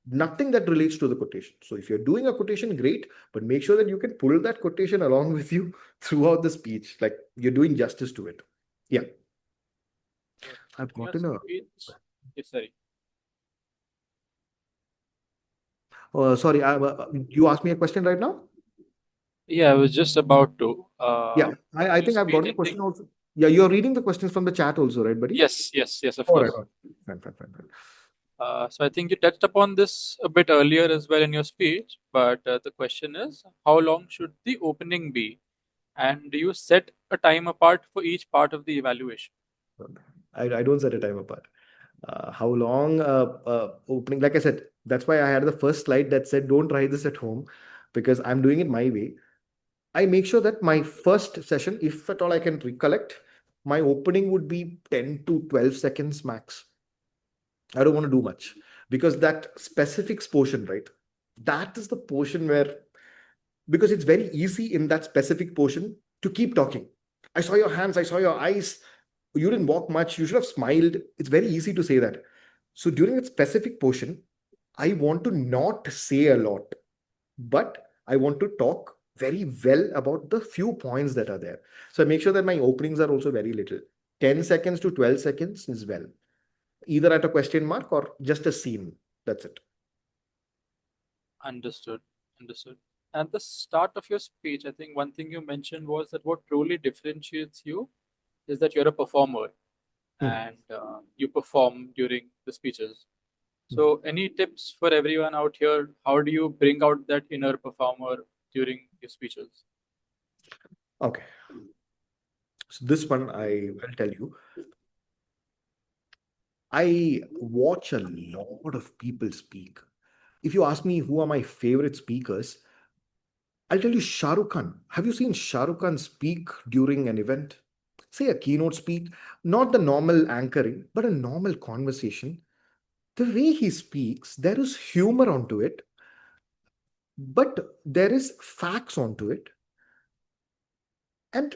nothing that relates to the quotation. So if you're doing a quotation, great, but make sure that you can pull that quotation along with you throughout the speech, like you're doing justice to it. Yeah, I've gotten a Yes, sorry. sorry, you asked me a question right now. Yeah, I was just about to. Yeah, I think I've gotten a question also. Yeah, you're reading the questions from the chat also, right, buddy? Yes, of All course. right. Fine. So I think you touched upon this a bit earlier as well in your speech, but the question is, how long should the opening be? And do you set a time apart for each part of the evaluation? I don't set a time apart. How long opening? Like I said, that's why I had the first slide that said, don't try this at home because I'm doing it my way. I make sure that my first session, if at all I can recollect, my opening would be 10 to 12 seconds max. I don't want to do much because that specific portion, right? That is the portion where, because it's very easy in that specific portion to keep talking. I saw your hands, I saw your eyes. You didn't walk much. You should have smiled. It's very easy to say that. So during that specific portion, I want to not say a lot, but I want to talk very well about the few points that are there. So I make sure that my openings are also very little. 10 seconds to 12 seconds is well. Either at a question mark or just a scene. That's it. Understood. At the start of your speech, I think one thing you mentioned was that what truly differentiates you is that you're a performer and you perform during the speeches. So, any tips for everyone out here? How do you bring out that inner performer during your speeches? Okay. So this one I will tell you. I watch a lot of people speak. If you ask me who are my favorite speakers, I'll tell you Shah Rukh Khan. Have you seen Shah Rukh Khan speak during an event? Say a keynote speech, not the normal anchoring, but a normal conversation. The way he speaks, there is humor onto it, but there is facts onto it. And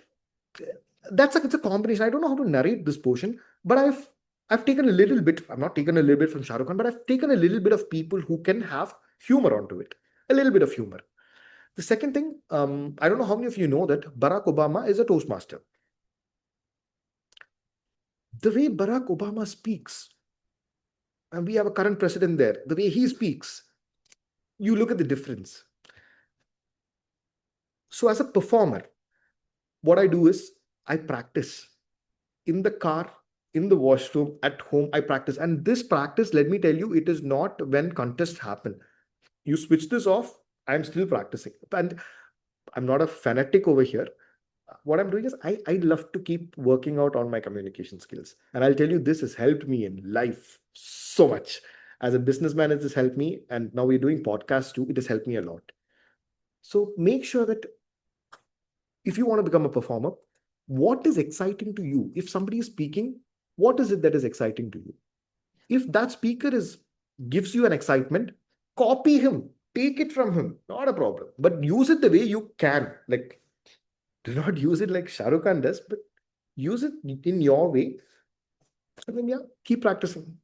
it's a combination. I don't know how to narrate this portion, but I've taken a little bit. I've not taken a little bit from Shah Rukh Khan, but I've taken a little bit of people who can have humor onto it. A little bit of humor. The second thing, I don't know how many of you know that Barack Obama is a Toastmaster. The way Barack Obama speaks, and we have a current president there, the way he speaks, you look at the difference. So as a performer, what I do is I practice in the car, in the washroom, at home, I practice. And this practice, let me tell you, it is not when contests happen. You switch this off, I'm still practicing. And I'm not a fanatic over here. What I'm doing is I love to keep working out on my communication skills. And I'll tell you, this has helped me in life so much. As a businessman, it has helped me. And now we're doing podcasts too. It has helped me a lot. So make sure that if you want to become a performer, what is exciting to you? If somebody is speaking, what is it that is exciting to you? If that speaker gives you an excitement, copy him, take it from him, not a problem. But use it the way you can. Like, do not use it like Shah Rukh Khan does, but use it in your way. And then, yeah, keep practicing.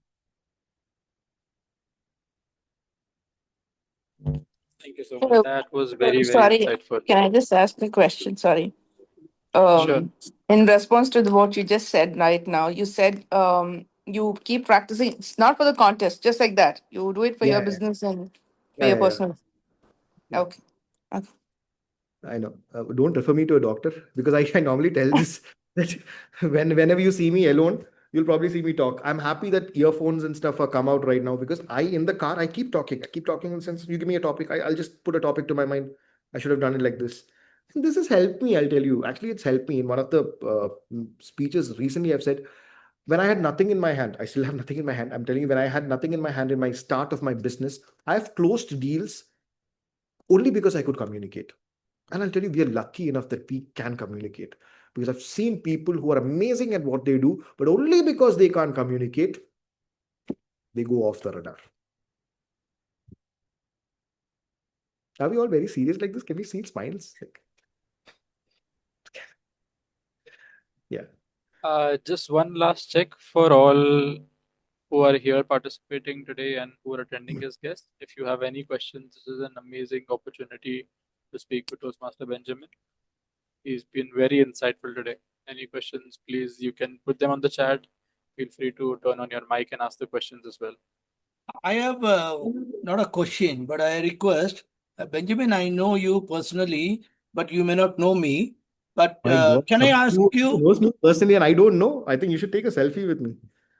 Thank you so much. That was very, very Sorry, insightful. can I just ask a question? Sorry. Sure. In response to what you just said right now, you said you keep practicing. It's not for the contest, just like that. You do it for your Yeah, business and for yeah, your yeah, yeah. personal. Yeah. Okay. Okay. I know. Don't refer me to a doctor because I normally tell this that whenever you see me alone, you'll probably see me talk. I'm happy that earphones and stuff are come out right now because in the car, I keep talking. I keep talking in the sense you give me a topic, I'll just put a topic to my mind. I should have done it like this. And this has helped me, I'll tell you. Actually, it's helped me. In one of the speeches recently, I've said, when I had nothing in my hand, I still have nothing in my hand. I'm telling you, when I had nothing in my hand in my start of my business, I've closed deals only because I could communicate. And I'll tell you, we are lucky enough that we can communicate because I've seen people who are amazing at what they do, but only because they can't communicate, they go off the radar. Are we all very serious like this? Can we see smiles? Yeah. Just one last check for all who are here participating today and who are attending as guests. If you have any questions, this is an amazing opportunity to speak with Toastmaster Benjamin. He's been very insightful today. Any questions, please, you can put them on the chat. Feel free to turn on your mic and ask the questions as well. I have not a question, but a request. Benjamin, I know you personally, but you may not know me. But My God, can I ask who you? knows me personally and I don't know. I think you should take a selfie with me.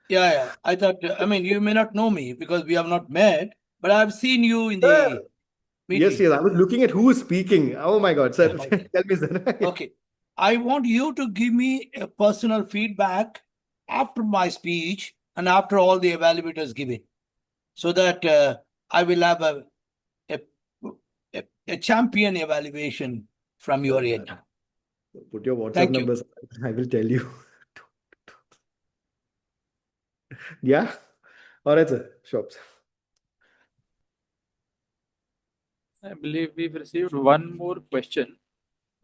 Yeah. I thought, I mean, you may not know me because we have not met, but I've seen you in the Sir. Yes, meeting. I was looking at who is speaking. Oh my God, sir. Okay. Tell me, sir. Okay. I want you to give me a personal feedback after my speech and after all the evaluators give it, so that I will have a champion evaluation from your end. Put your WhatsApp Thank you. numbers. I will tell you. Yeah. All right, sir. Sure. I believe we've received one more question.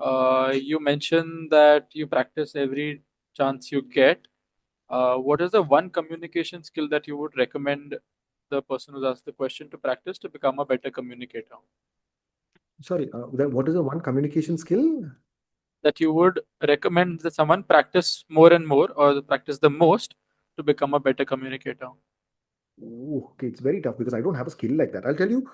You mentioned that you practice every chance you get. What is the one communication skill that you would recommend the person who's asked the question to practice to become a better communicator? Sorry, what is the one communication skill? That you would recommend that someone practice more and more or practice the most to become a better communicator? Ooh, okay, it's very tough because I don't have a skill like that. I'll tell you,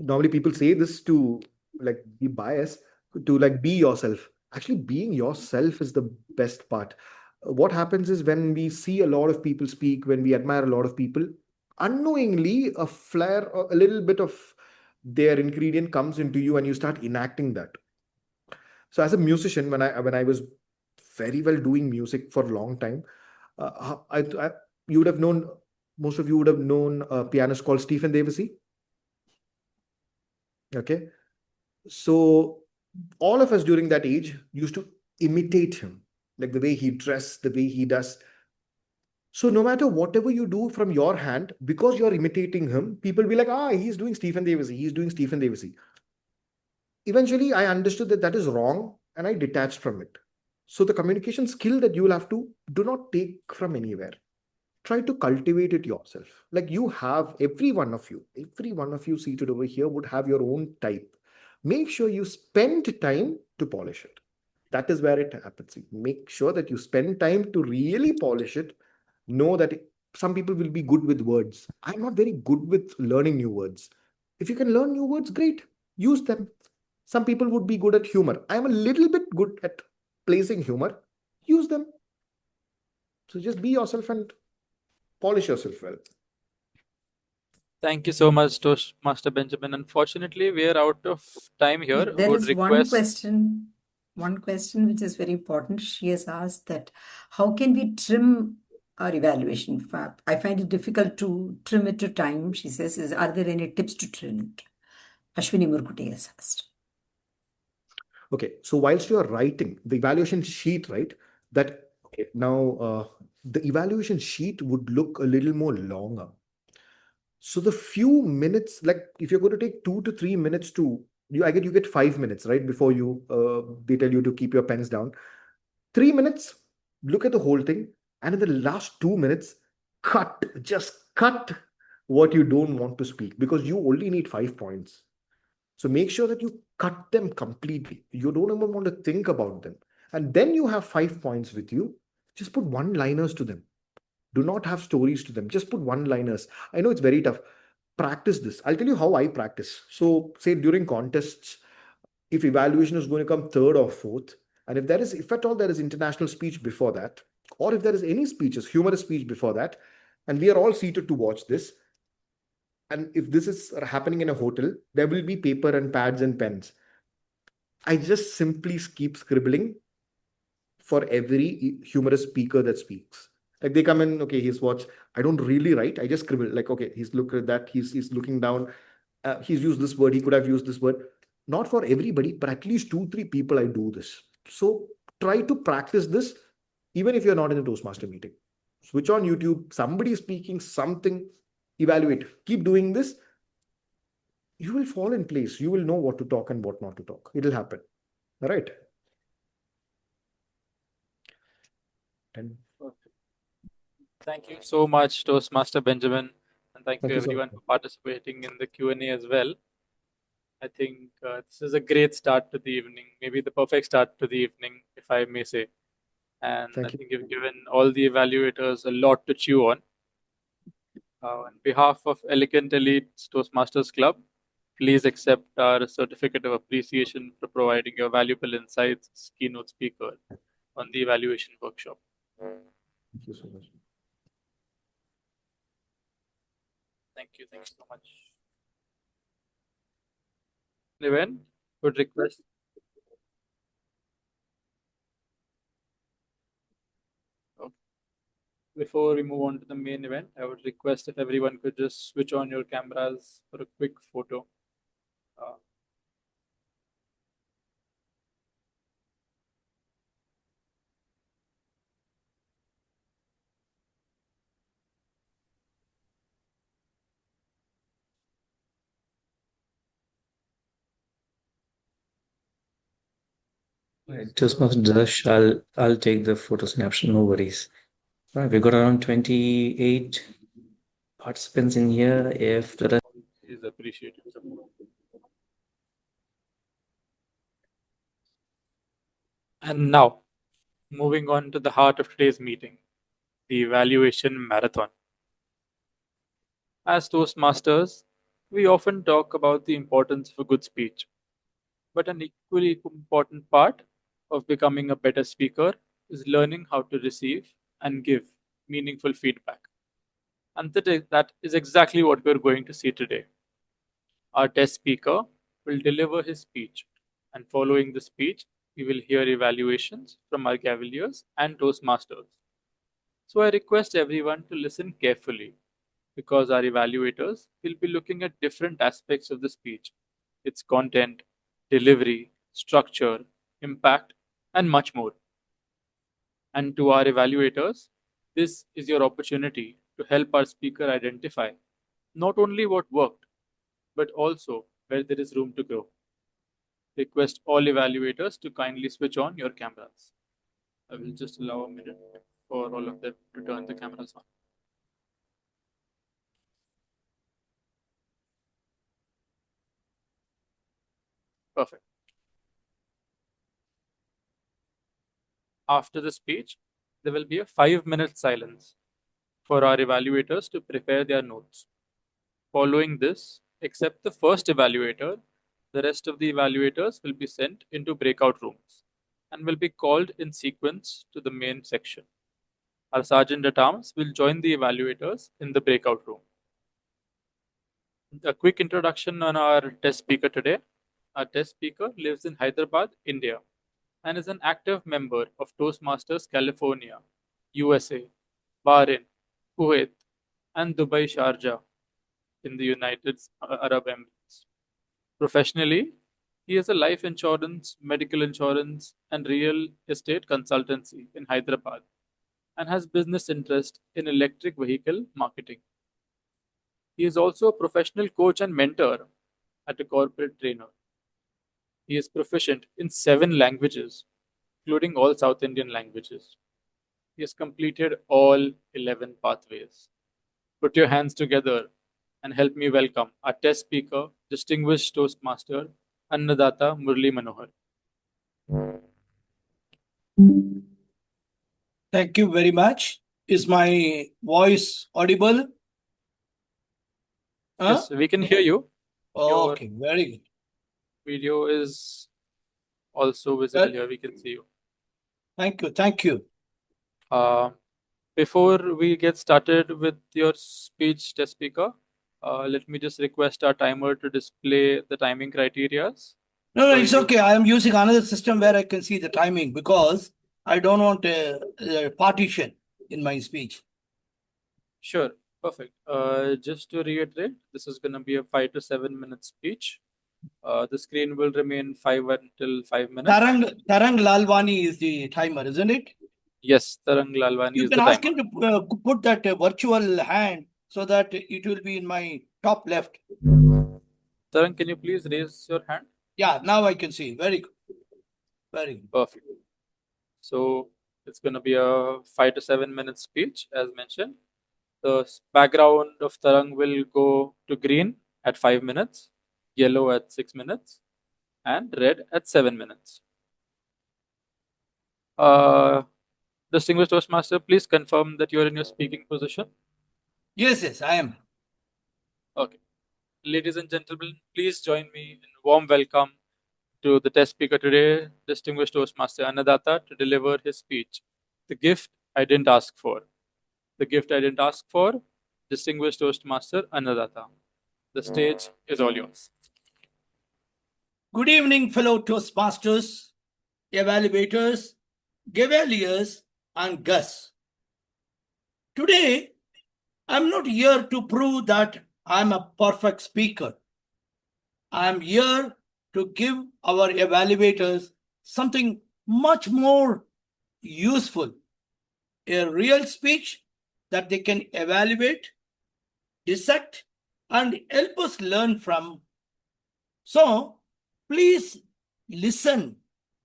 normally people say this to like be biased, to like be yourself. Actually, being yourself is the best part. What happens is when we see a lot of people speak, when we admire a lot of people, unknowingly a flair or a little bit of their ingredient comes into you and you start enacting that. So as a musician, when I was very well doing music for a long time, you would have known, most of you would have known a pianist called Stephen Davison. Okay. So all of us during that age used to imitate him, like the way he dressed, the way he does. So no matter whatever you do from your hand, because you're imitating him, people will be like, he's doing Stephen Davison. He's doing Stephen Davison. Eventually, I understood that that is wrong and I detached from it. So the communication skill that you will have to do not take from anywhere. Try to cultivate it yourself. Like you have, every one of you seated over here would have your own type. Make sure you spend time to polish it. That is where it happens. Make sure that you spend time to really polish it. Know that some people will be good with words. I'm not very good with learning new words. If you can learn new words, great. Use them. Some people would be good at humor. I'm a little bit good at placing humor. Use them. So just be yourself and polish yourself well. Thank you so much, Toastmaster Benjamin. Unfortunately, we are out of time here. There Would is request. one question which is very important. She has asked that how can we trim our evaluation? I find it difficult to trim it to time. She says, are there any tips to trim it? Ashwini Murkuti has asked. Okay, so whilst you are writing the evaluation sheet, right? That okay, now the evaluation sheet would look a little more longer. So the few minutes, like if you're going to take 2 to 3 minutes to you, I get you get 5 minutes, right? Before you they tell you to keep your pens down. 3 minutes, look at the whole thing, and in the last 2 minutes, just cut what you don't want to speak because you only need 5 points. So make sure that you cut them completely. You don't even want to think about them. And then you have 5 points with you. Just put one liners to them. Do not have stories to them. Just put one liners. I know it's very tough. Practice this. I'll tell you how I practice. So, say during contests, if evaluation is going to come third or fourth, and if at all there is international speech before that, or if there is any speeches, humorous speech before that, and we are all seated to watch this, and if this is happening in a hotel, there will be paper and pads and pens. I just simply keep scribbling for every humorous speaker that speaks. Like they come in, okay, he's watched. I don't really write. I just scribble. Like, okay, he's looked at that. He's looking down. He's used this word. He could have used this word. Not for everybody, but at least 2, 3 people I do this. So try to practice this, even if you're not in a Toastmaster meeting. Switch on YouTube. Somebody is speaking something. Evaluate. Keep doing this. You will fall in place. You will know what to talk and what not to talk. It'll happen. All right. Thank you so much, Toastmaster Benjamin, and thank you Thank you so everyone much. for participating in the Q&A as well. I think this is a great start to the evening, maybe the perfect start to the evening, if I may say. And I Thank you. think you've given all the evaluators a lot to chew on. On behalf of Eloquent Elite Toastmasters Club, please accept our certificate of appreciation for providing your valuable insights as keynote speaker on the evaluation workshop. Thank you so much. Thank you so much. Event would request. Okay. Before we move on to the main event, I would request if everyone could just switch on your cameras for a quick photo. Toastmaster Darsh, I'll take the photo snapshot, no worries. All right, we got around 28 participants in here. If the rest Is appreciated. And now, moving on to the heart of today's meeting, the evaluation marathon. As Toastmasters, we often talk about the importance of a good speech, but an equally important part of becoming a better speaker is learning how to receive and give meaningful feedback. And that is exactly what we're going to see today. Our test speaker will deliver his speech, and following the speech, we will hear evaluations from our Gaveliers and Toastmasters. So I request everyone to listen carefully because our evaluators will be looking at different aspects of the speech, its content, delivery, structure, impact, and much more. And to our evaluators, this is your opportunity to help our speaker identify not only what worked, but also where there is room to grow. Request all evaluators to kindly switch on your cameras. I will just allow a minute for all of them to turn the cameras on. Perfect. After the speech, there will be a 5-minute silence for our evaluators to prepare their notes. Following this, except the first evaluator, the rest of the evaluators will be sent into breakout rooms and will be called in sequence to the main section. Our Sergeant at Arms will join the evaluators in the breakout room. A quick introduction on our test speaker today. Our test speaker lives in Hyderabad, India, and is an active member of Toastmasters California, USA, Bahrain, Kuwait, and Dubai Sharjah in the United Arab Emirates. Professionally, He has a life insurance, medical insurance, and real estate consultancy in Hyderabad and has business interest in electric vehicle marketing. He is also a professional coach and mentor at a corporate trainer. He is proficient in 7 languages, including all South Indian languages. He has completed all 11 pathways. Put your hands together and help me welcome our test speaker, distinguished Toastmaster, Annadhatha Murali Manohar. Thank you very much. Is my voice audible? Huh? Yes, we can hear you. Your Okay, very good. video is also visible Well, here. We can see you. Thank you. Thank you. Before we get started with your speech, test speaker, let me just request our timer to display the timing criterias. No, So it's you- okay. I am using another system where I can see the timing because I don't want a partition in my speech. Sure, perfect. Just to reiterate, this is going to be a 5 to 7 minute speech. The screen will remain 5 minutes. Tarangg Lalwani is the timer, isn't it? Yes, Tarangg Lalwani You is can the ask timer. him to put that virtual hand so that it will be in my top left. Tarangg, can you please raise your hand? Yeah, now I can see. Very good. Very good. Perfect. So it's going to be a 5 to 7 minute speech, as mentioned. The background of Tarang will go to green at 5 minutes, yellow at 6 minutes, and red at 7 minutes. Distinguished Toastmaster, please confirm that you are in your speaking position. Yes, I am. Okay. Ladies and gentlemen, please join me in a warm welcome to the test speaker today, Distinguished Toastmaster Annadhatha, to deliver his speech, The Gift I Didn't Ask For. The Gift I Didn't Ask For, Distinguished Toastmaster Annadhatha. The stage is all yours. Good evening, fellow Toastmasters, Evaluators, Gaveliers, and Gus. Today, I'm not here to prove that I'm a perfect speaker. I'm here to give our evaluators something much more useful, a real speech that they can evaluate, dissect, and help us learn from. So, please listen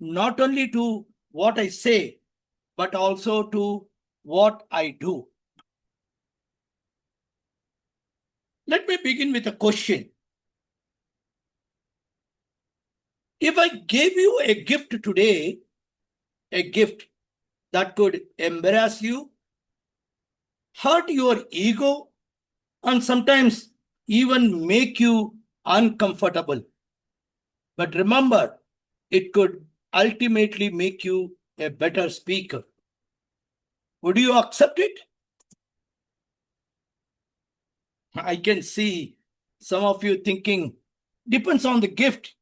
not only to what I say, but also to what I do. Let me begin with a question. If I gave you a gift today, a gift that could embarrass you, hurt your ego, and sometimes even make you uncomfortable. But remember, it could ultimately make you a better speaker. Would you accept it? I can see some of you thinking, depends on the gift.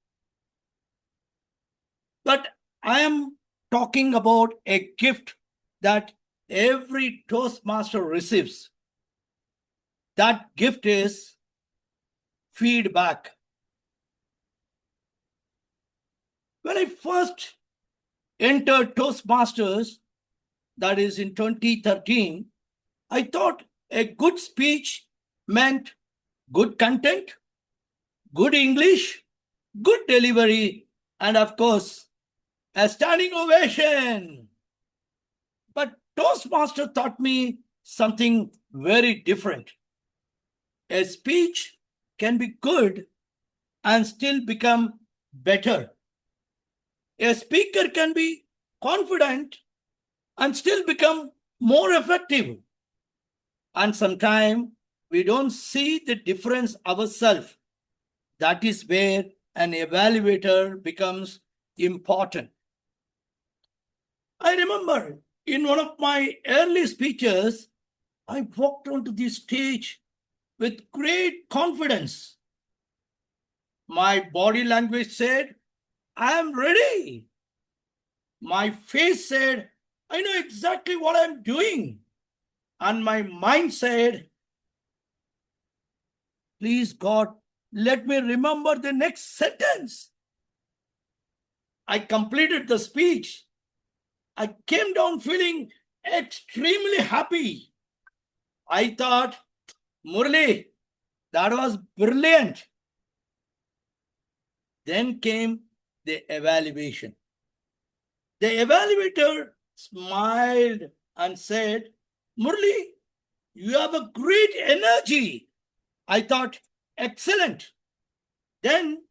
But I am talking about a gift that every Toastmaster receives. That gift is feedback. When I first entered Toastmasters, that is in 2013, I thought a good speech meant good content, good English, good delivery, and of course, a standing ovation. But Toastmaster taught me something very different. A speech can be good and still become better. A speaker can be confident and still become more effective. And sometimes we don't see the difference ourselves. That is where an evaluator becomes important. I remember in one of my early speeches, I walked onto the stage with great confidence. My body language said, I am ready. My face said, I know exactly what I'm doing. And my mind said, please God, let me remember the next sentence. I completed the speech, I came down feeling extremely happy. I thought, Murali, that was brilliant. Then came the evaluation. The evaluator smiled and said, Murali, you have a great energy. I thought, excellent. Then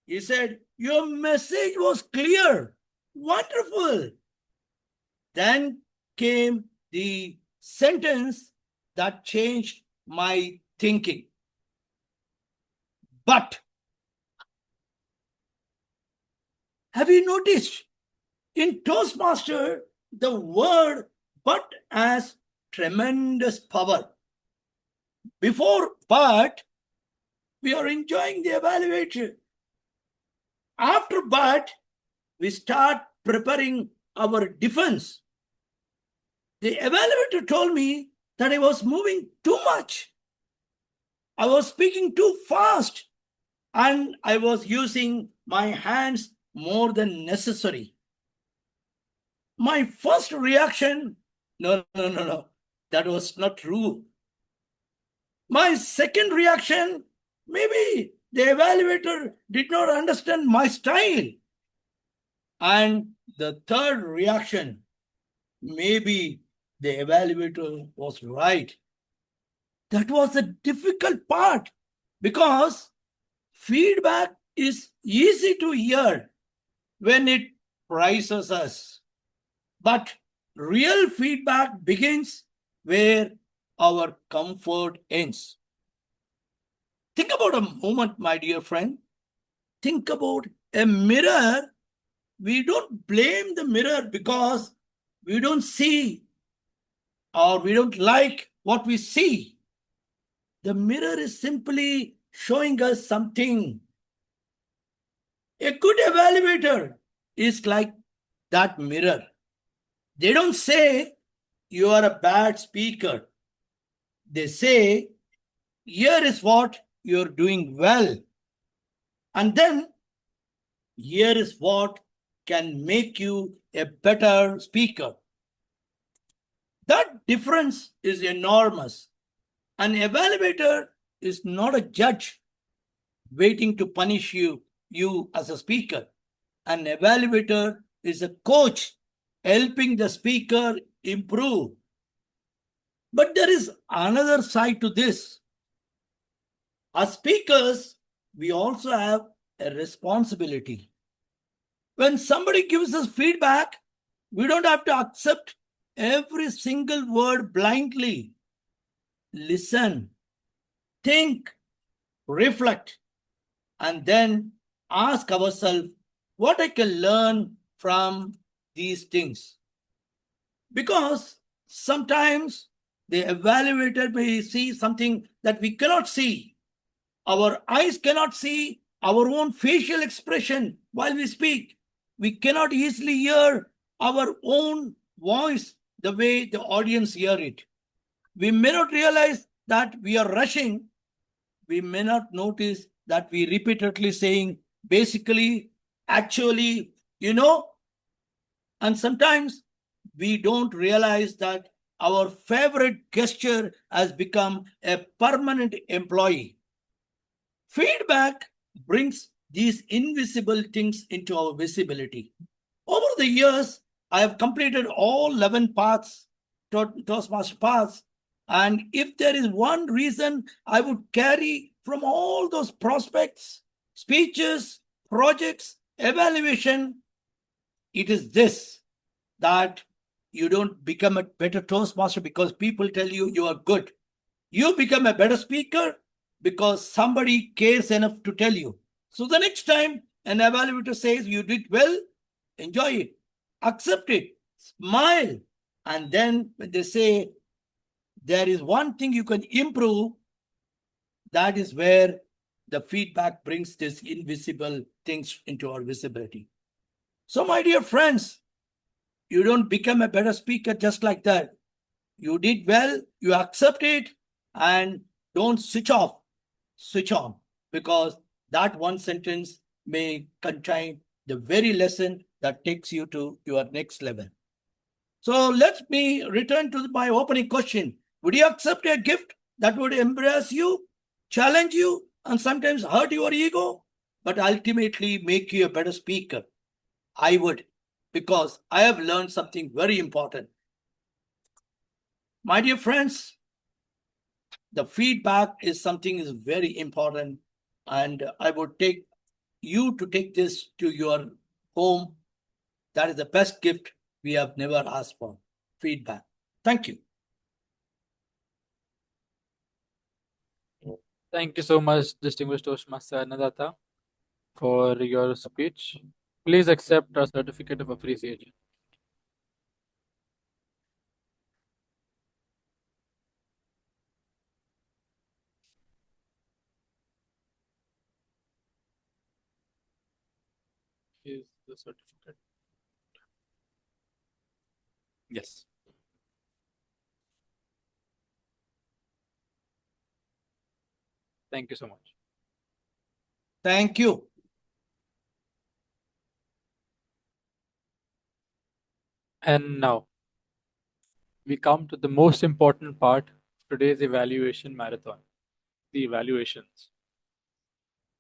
he said, your message was clear. Wonderful. Then came the sentence that changed my thinking. But have you noticed in Toastmaster, the word but has tremendous power. Before but, we are enjoying the evaluation. After but, we start preparing our defense. The evaluator told me that I was moving too much. I was speaking too fast and I was using my hands more than necessary. My first reaction, no, that was not true. My second reaction, maybe the evaluator did not understand my style. And the third reaction, maybe the evaluator was right. That was the difficult part because feedback is easy to hear when it prizes us. But real feedback begins where our comfort ends. Think about a moment, my dear friend. Think about a mirror. We don't blame the mirror because we don't see or we don't like what we see. The mirror is simply showing us something. A good evaluator is like that mirror. They don't say you are a bad speaker. They say, here is what you're doing well. And then, here is what can make you a better speaker. That difference is enormous. An evaluator is not a judge waiting to punish you as a speaker. An evaluator is a coach helping the speaker improve. But there is another side to this. As speakers, we also have a responsibility. When somebody gives us feedback, we don't have to accept every single word blindly. Listen, think, reflect, and then ask ourselves what I can learn from these things. Because sometimes the evaluator may see something that we cannot see. Our eyes cannot see our own facial expression while we speak. We cannot easily hear our own voice the way the audience hear it. We may not realize that we are rushing. We may not notice that we repeatedly saying, basically, actually, and sometimes we don't realize that our favorite gesture has become a permanent employee. Feedback brings these invisible things into our visibility. Over the years, I have completed all 11 paths, Toastmaster paths. And if there is one reason I would carry from all those prospects, speeches, projects, evaluation, it is this, that you don't become a better Toastmaster because people tell you you are good. You become a better speaker because somebody cares enough to tell you. So the next time an evaluator says you did well, enjoy it, accept it, smile. And then when they say there is one thing you can improve, that is where the feedback brings these invisible things into our visibility. So my dear friends, you don't become a better speaker just like that. You did well, you accept it, and don't switch off, switch on, because that one sentence may contain the very lesson that takes you to your next level. So let me return to my opening question. Would you accept a gift that would embrace you, challenge you, and sometimes hurt your ego, but ultimately make you a better speaker? I would, because I have learned something very important. My dear friends, the feedback is something is very important, and I would take you to take this to your home. That is the best gift we have never asked for. Feedback. Thank you. Thank you so much, distinguished Toastmaster Annadhatha, for your speech. Please accept our certificate of appreciation. Here's the certificate. Yes. Thank you so much. Thank you. And now we come to the most important part of today's evaluation marathon, the evaluations.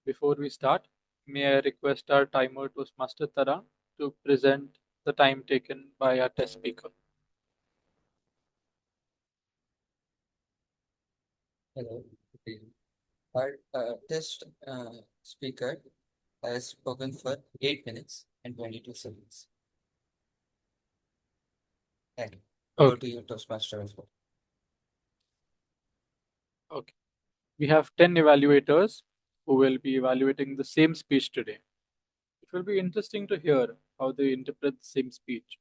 Before we start, may I request our timer Toastmaster Tarangg to present the time taken by our test speaker. Hello. Our test speaker has spoken for 8 minutes and 22 seconds. And go to your Toastmaster as well. Okay. We have 10 evaluators who will be evaluating the same speech today. It will be interesting to hear how they interpret the same speech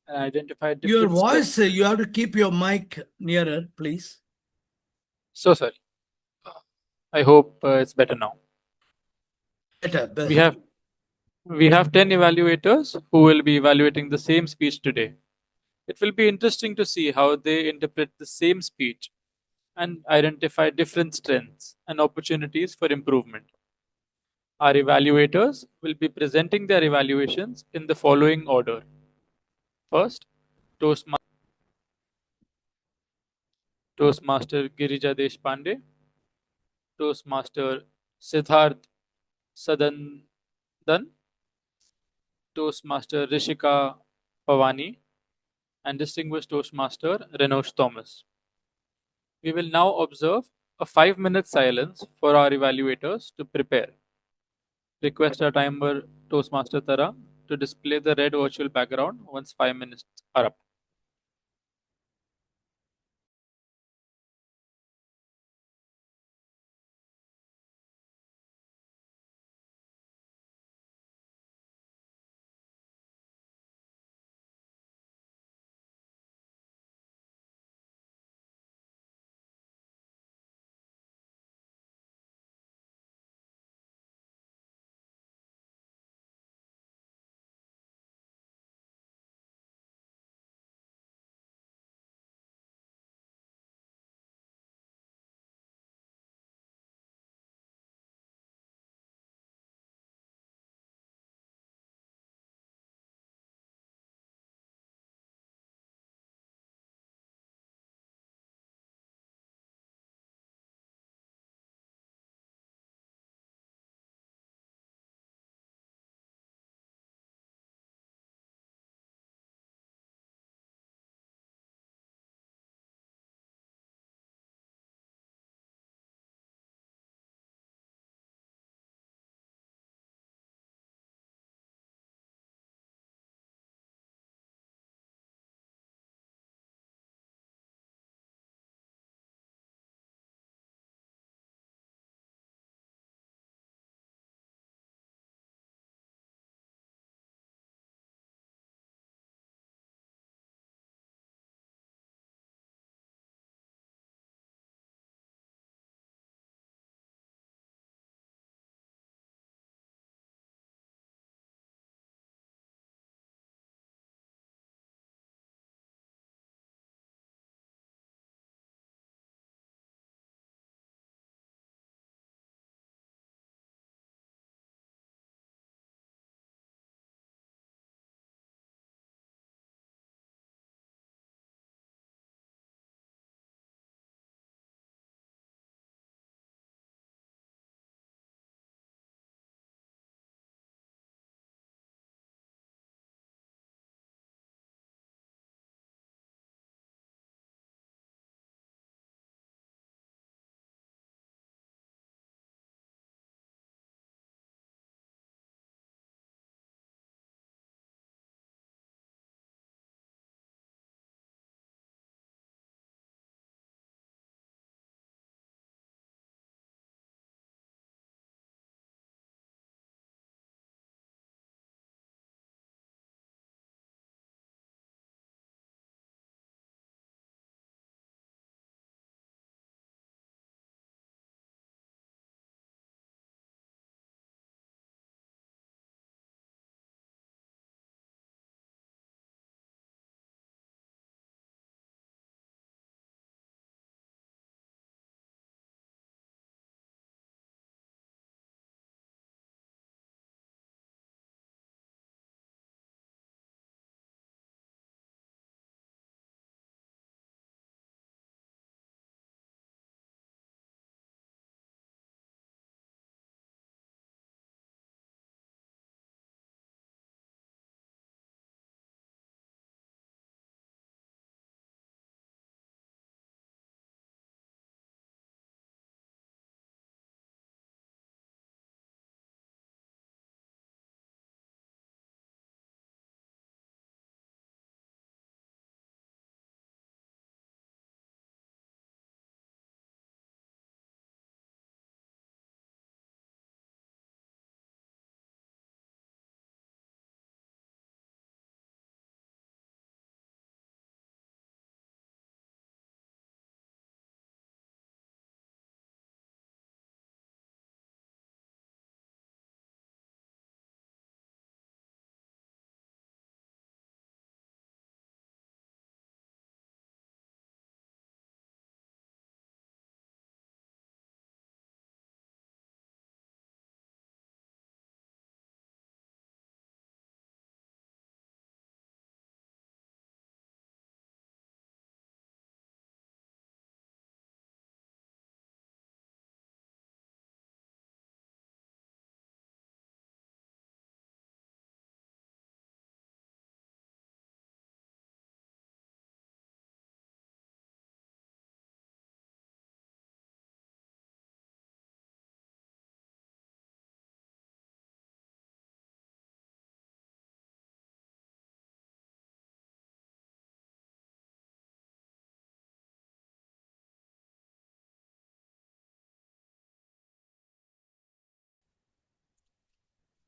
and identify different Your voice, strengths. you have to keep your mic nearer, please. So sorry. I hope it's better now. Better. We have 10 evaluators who will be evaluating the same speech today. It will be interesting to see how they interpret the same speech and identify different strengths and opportunities for improvement. Our evaluators will be presenting their evaluations in the following order. First, Toastmaster Girija Deshpande, Toastmaster Siddharth S, Toastmaster Rishika Powany, and Distinguished Toastmaster Renosh Thomas. We will now observe a 5-minute silence for our evaluators to prepare. Request our timer Toastmaster Tarangg to display the red virtual background once 5 minutes are up.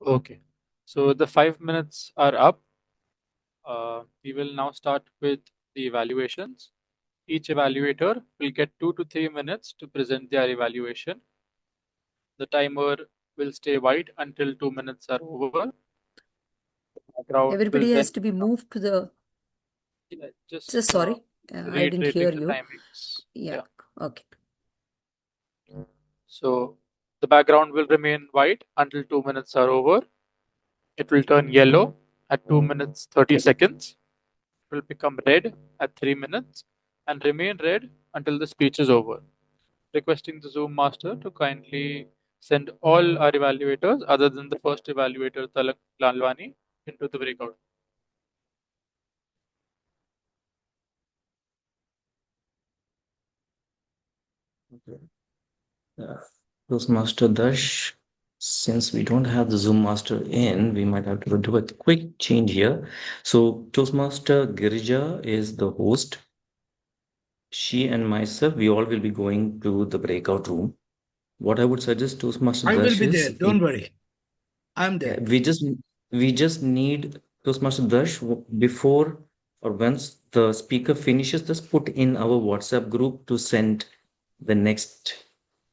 Okay. So the 5 minutes are up. We will now start with the evaluations. Each evaluator will get 2 to 3 minutes to present their evaluation. The timer will stay white until 2 minutes are over. Everybody has to be moved to the. Just Sorry, I didn't hear reiterating the you. timings. Yeah. Okay. So the background will remain white until 2 minutes are over. It will turn yellow at 2 minutes 30 seconds. It will become red at 3 minutes and remain red until the speech is over. Requesting the Zoom master to kindly send all our evaluators other than the first evaluator, Tarangg Lalwani, into the breakout. Toastmaster Darsh, since we don't have the Zoom master in, we might have to do a quick change here. So Toastmaster Girija is the host. She and myself, we all will be going to the breakout room. What I would suggest, Toastmaster I will Darsh be there. is Don't worry. I'm there. we just need Toastmaster Darsh before or once the speaker finishes, just put in our WhatsApp group to send the next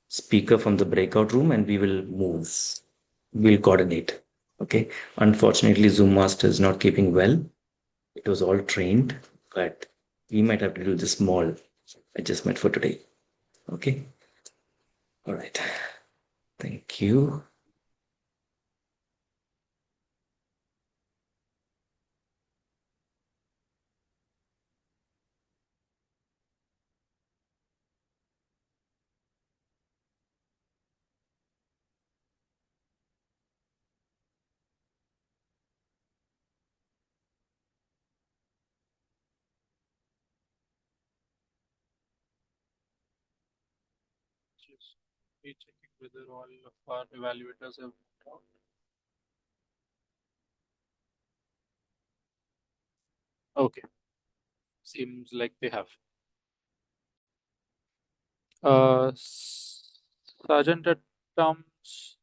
speaker from the breakout room and we will move. We'll coordinate. Okay. Unfortunately, Zoom Master is not keeping well. It was all trained, but we might have to do this small adjustment for today. Okay. All right. Thank you. Just rechecking whether all of our evaluators have moved out. Okay. Seems like they have. Sergeant at Arms,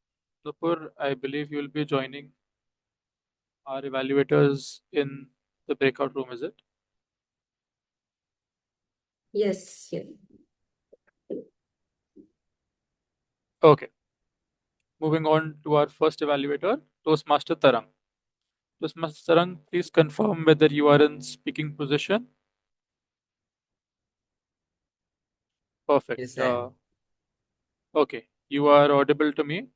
Nupur, I believe you will be joining our evaluators in the breakout room, is it? Yes, yes. Okay. Moving on to our first evaluator, Toastmaster Tarangg. Toastmaster Tarangg, please confirm whether you are in speaking position. Perfect. Yes, I am. Okay, you are audible to me.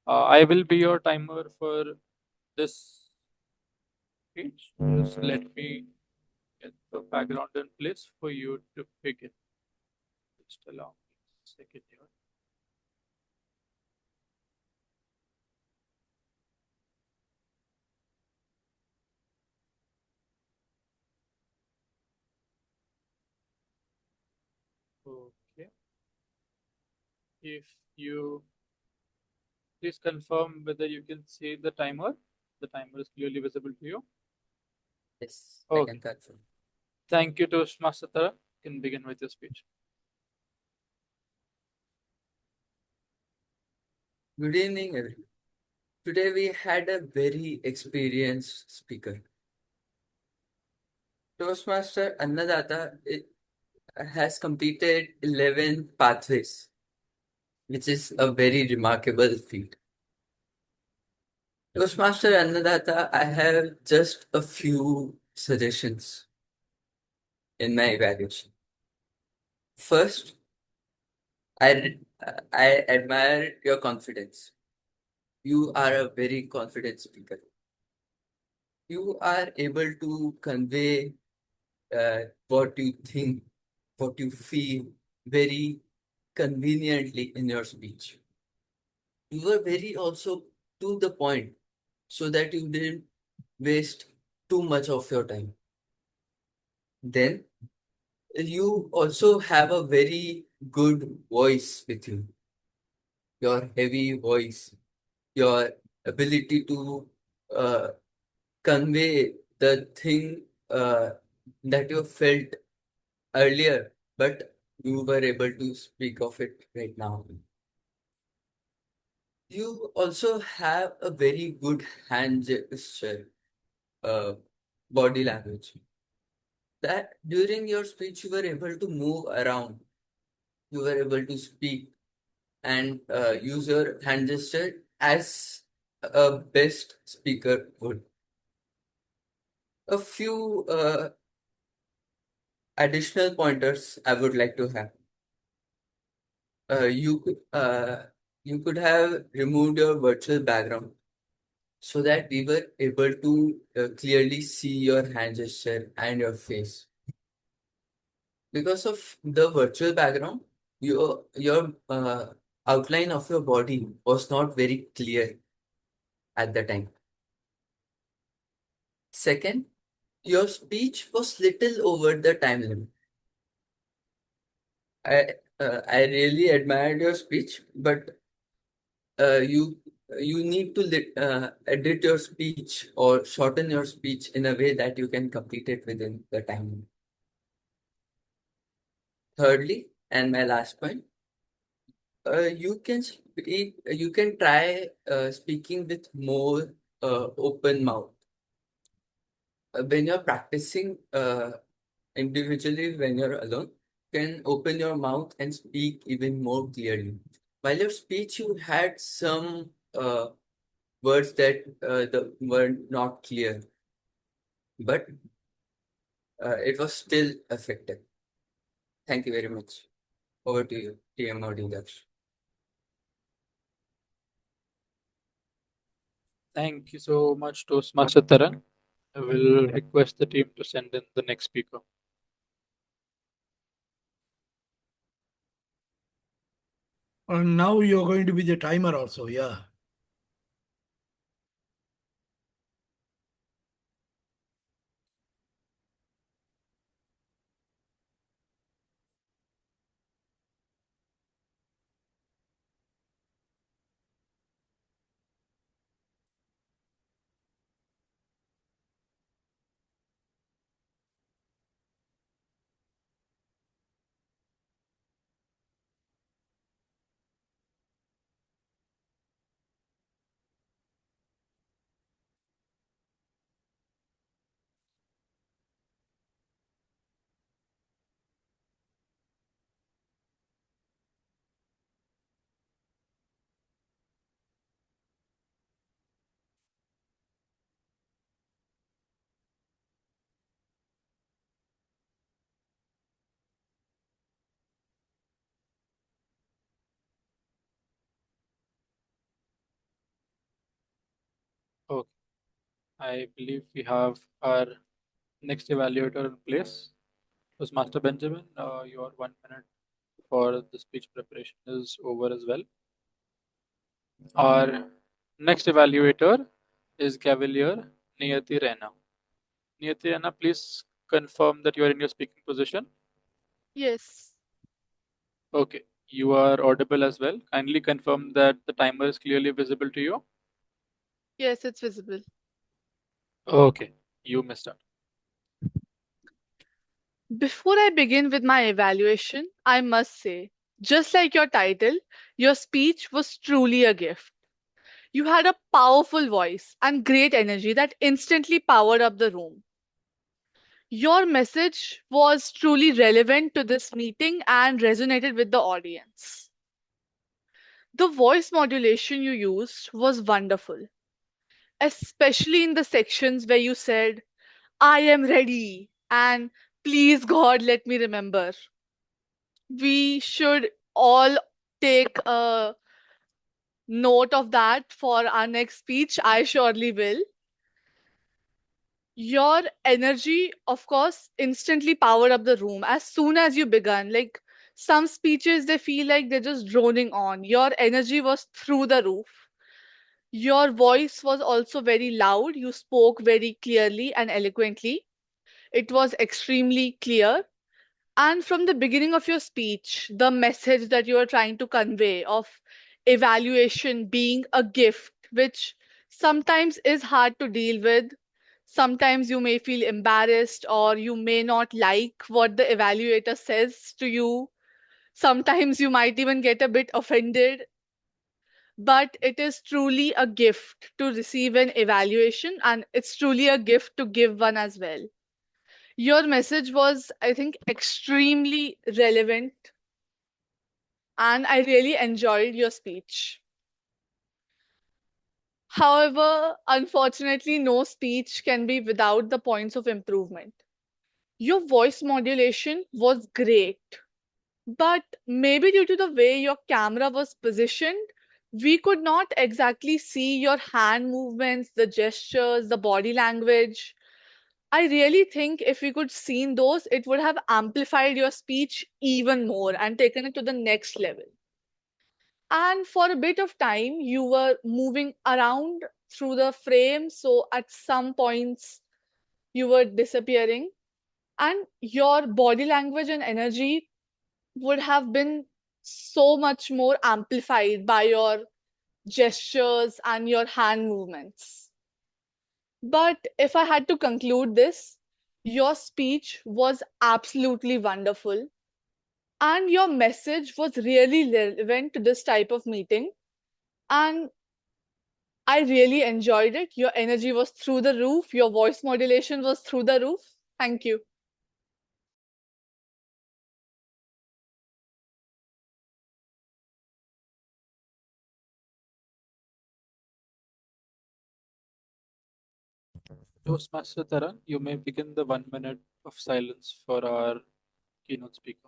I will be your timer for this speech. Just let me get the background in place for you to begin. Just allow me a second here. Okay. If you please confirm whether you can see the timer. The timer is clearly visible to you. Yes, I Okay. can confirm. Thank you, Toastmaster Tarangg. You can begin with your speech. Good evening, everyone. Today we had a very experienced speaker. Toastmaster Annadhatha has completed 11 pathways, which is a very remarkable feat. Toastmaster Annadhatha, I have just a few suggestions in my evaluation. First, I, I admire your confidence. You are a very confident speaker. You are able to convey what you think, what you feel very conveniently in your speech. You were very also to the point so that you didn't waste too much of your time. Then you also have a very good voice with you. Your heavy voice, your ability to uh, convey the thing that you felt earlier, but you were able to speak of it right now. You also have a very good hand gesture, body language. That during your speech, you were able to move around, you were able to speak and use your hand gesture as a best speaker would. A few additional pointers I would like to have. Uh, you could uh, you could have removed your virtual background so that we were able to clearly see your hand gesture and your face. Because of the virtual background, your outline of your body was not very clear at the time. Second, your speech was little over the time limit. I really admired your speech, but you need to edit your speech or shorten your speech in a way that you can complete it within the time limit. Thirdly, and my last point, you can try speaking with more open mouth. When you're practicing individually, when you're alone, you can open your mouth and speak even more clearly. While your speech, you had some words that were not clear, but it was still effective. Thank you very much. Over to you, TM or Darsh. Thank you so much, Toastmaster Tarangg. I will request the team to send in the next speaker. And now you're going to be the timer also, yeah. Okay, I believe we have our next evaluator in place. Toastmaster Benjamin, your 1 minute for the speech preparation is over as well. Our next evaluator is Gavelier Niyati Raina. Niyati Raina, please confirm that you are in your speaking position. Yes, Okay, you are audible as well. Kindly confirm that the timer is clearly visible to you. yes, it's visible. Okay, you may start. Before I begin with my evaluation, I must say, just like your title, your speech was truly a gift. You had a powerful voice and great energy that instantly powered up the room. Your message was truly relevant to this meeting and resonated with the audience. The voice modulation you used was wonderful, especially in the sections where you said, I am ready, and please God, let me remember. We should all take a note of that for our next speech. I surely will. Your energy, of course, instantly powered up the room as soon as you began. Like some speeches, they feel like they're just droning on. Your energy was through the roof. Your voice was also very loud. You spoke very clearly and eloquently. It was extremely clear. And from the beginning of your speech, the message that you are trying to convey of evaluation being a gift, which sometimes is hard to deal with. Sometimes you may feel embarrassed or you may not like what the evaluator says to you. Sometimes you might even get a bit offended. but it is truly a gift to receive an evaluation, and it's truly a gift to give one as well. Your message was, I think, extremely relevant, and I really enjoyed your speech. However, unfortunately, no speech can be without the points of improvement. Your voice modulation was great, but maybe due to the way your camera was positioned, we could not exactly see your hand movements, the gestures, the body language. I really think if we could seen those, it would have amplified your speech even more and taken it to the next level. And for a bit of time, you were moving around through the frame. So at some points, you were disappearing. And your body language and energy would have been so much more amplified by your gestures and your hand movements. But if I had to conclude this, your speech was absolutely wonderful. And your message was really relevant to this type of meeting. And I really enjoyed it. Your energy was through the roof. Your voice modulation was through the roof. Thank you. Toastmaster Tarangg, you may begin the 1 minute of silence for our keynote speaker.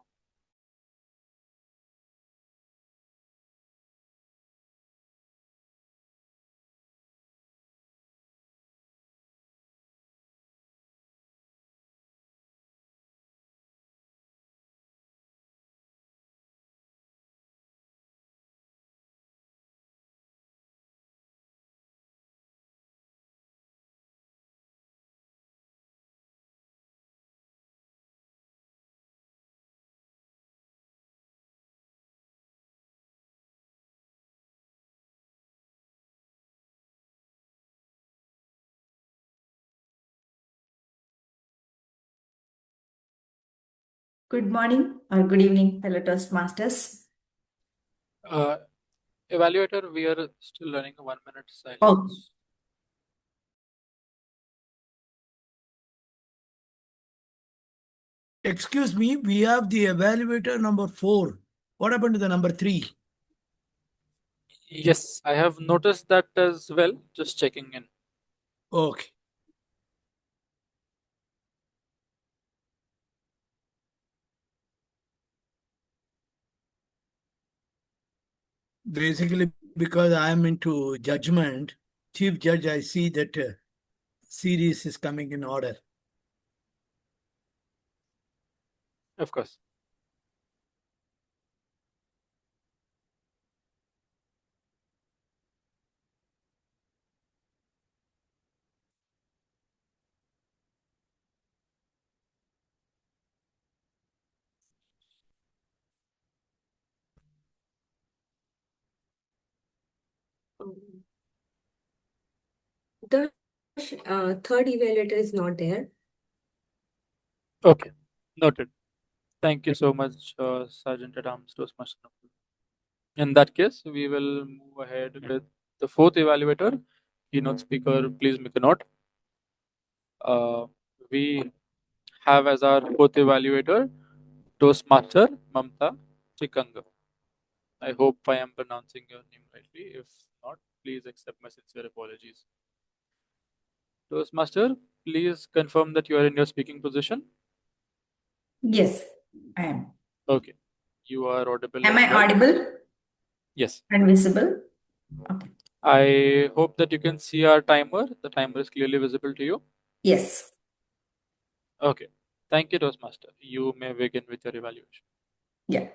Good morning or good evening, fellow Toastmasters. Evaluator, we are still running a 1 minute silence. Oh, Excuse me, we have the evaluator number 4. What happened to the number 3? Yes, I have noticed that as well. Just checking in. Okay. Basically, because I am into judgment, Chief Judge, I see that series is coming in order. Of course. The third evaluator is not there. Okay, noted. Thank you so much, Sergeant at Arms Toastmaster Nupur. In that case, we will move ahead with the fourth evaluator. Keynote speaker, please make a note. We have as our fourth evaluator Toastmaster Mamatha Chinnachikkannag. I hope I am pronouncing your name rightly. If not, please accept my sincere apologies. Toastmaster, please confirm that you are in your speaking position. yes, I am. Okay, you are audible. Am as I well. audible Yes. and visible? Okay. I hope that you can see our timer. The timer is clearly visible to you. Yes. Okay. Thank you, Toastmaster. You may begin with your evaluation. Yeah.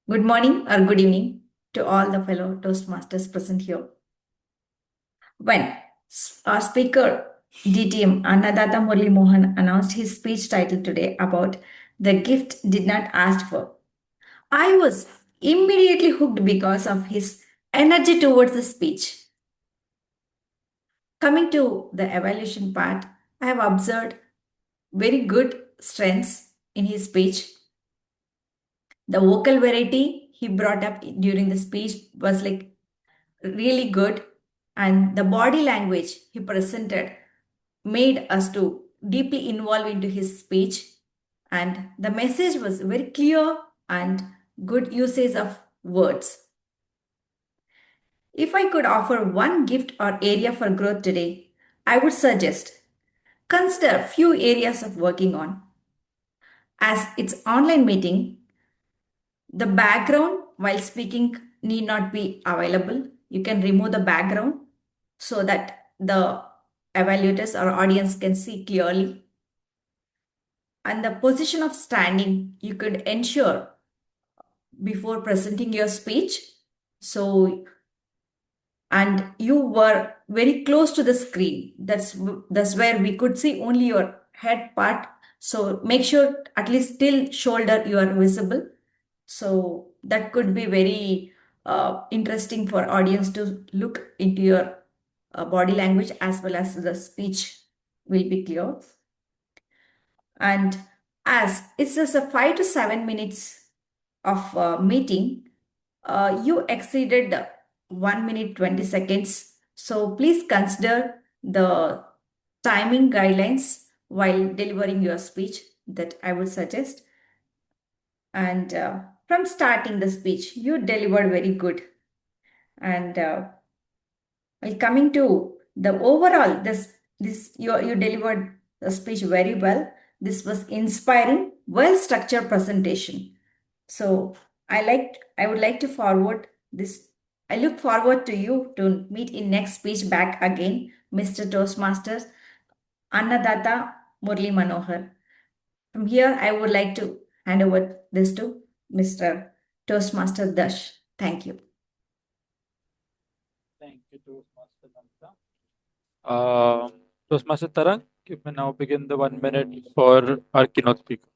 Good morning or good evening to all the fellow Toastmasters present here. When our speaker DTM Annadhatha Murali Mohan announced his speech title today about the gift did not ask for, I was immediately hooked because of his energy towards the speech. Coming to the evaluation part, I have observed very good strengths in his speech. The vocal variety he brought up during the speech was like really good, and the body language he presented made us to deeply involve into his speech, and the message was very clear and good usage of words. If I could offer one gift or area for growth today, I would suggest consider few areas of working on. As it's online meeting, the background while speaking need not be available. You can remove the background so that the evaluators or audience can see clearly. And the position of standing, you could ensure before presenting your speech. So, and you were very close to the screen. That's where we could see only your head part. So make sure at least till shoulder you are visible. So that could be very interesting for audience to look into your body language as well as the speech will be clear. And as it's just a 5 to 7 minutes of meeting, you exceeded the 1 minute 20 seconds. So please consider the timing guidelines while delivering your speech that I would suggest. And from starting the speech, you delivered very good. And well, coming to the overall, this you delivered the speech very well. This was inspiring, well-structured presentation. So I would like to forward this. I look forward to you to meet in next speech back again, Mr. Toastmasters, Annadhatha Murali Manohar. From here, I would like to hand over this to Mr. Toastmaster Darsh. Thank you. Thank you, Toastmaster Namita. Toastmaster Tarangg, you may now begin the 1 minute for our keynote speaker.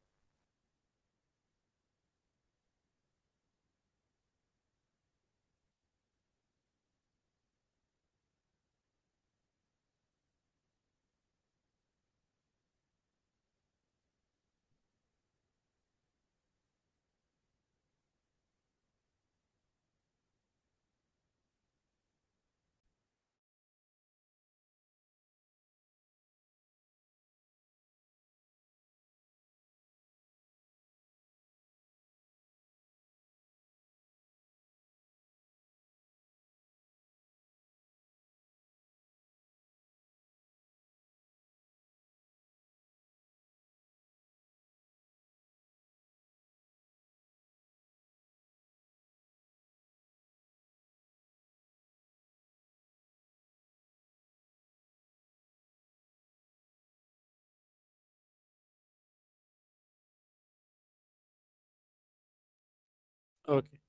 Okay.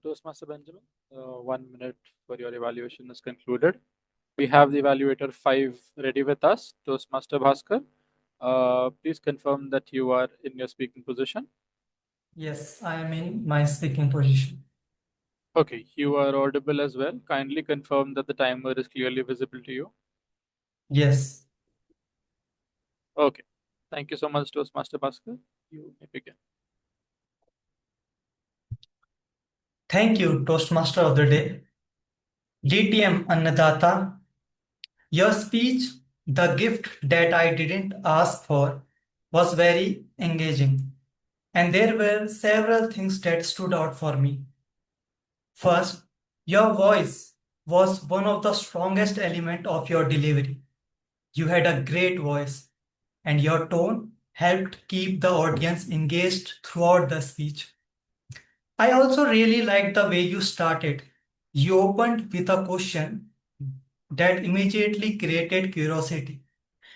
Toastmaster Benjamin, 1 minute for your evaluation is concluded. We have the evaluator 5 ready with us, Toastmaster Bhaskar. Please confirm that you are in your speaking position. Yes, I am in my speaking position. Okay, you are audible as well. Kindly confirm that the timer is clearly visible to you. Yes. Okay. Thank you so much, Toastmaster Bhaskar. You may begin. Thank you, Toastmaster of the Day. DTM Annadhatha, your speech, the gift that I didn't ask for, was very engaging. And there were several things that stood out for me. First, your voice was one of the strongest elements of your delivery. You had a great voice, and your tone helped keep the audience engaged throughout the speech. I also really liked the way you started. You opened with a question that immediately created curiosity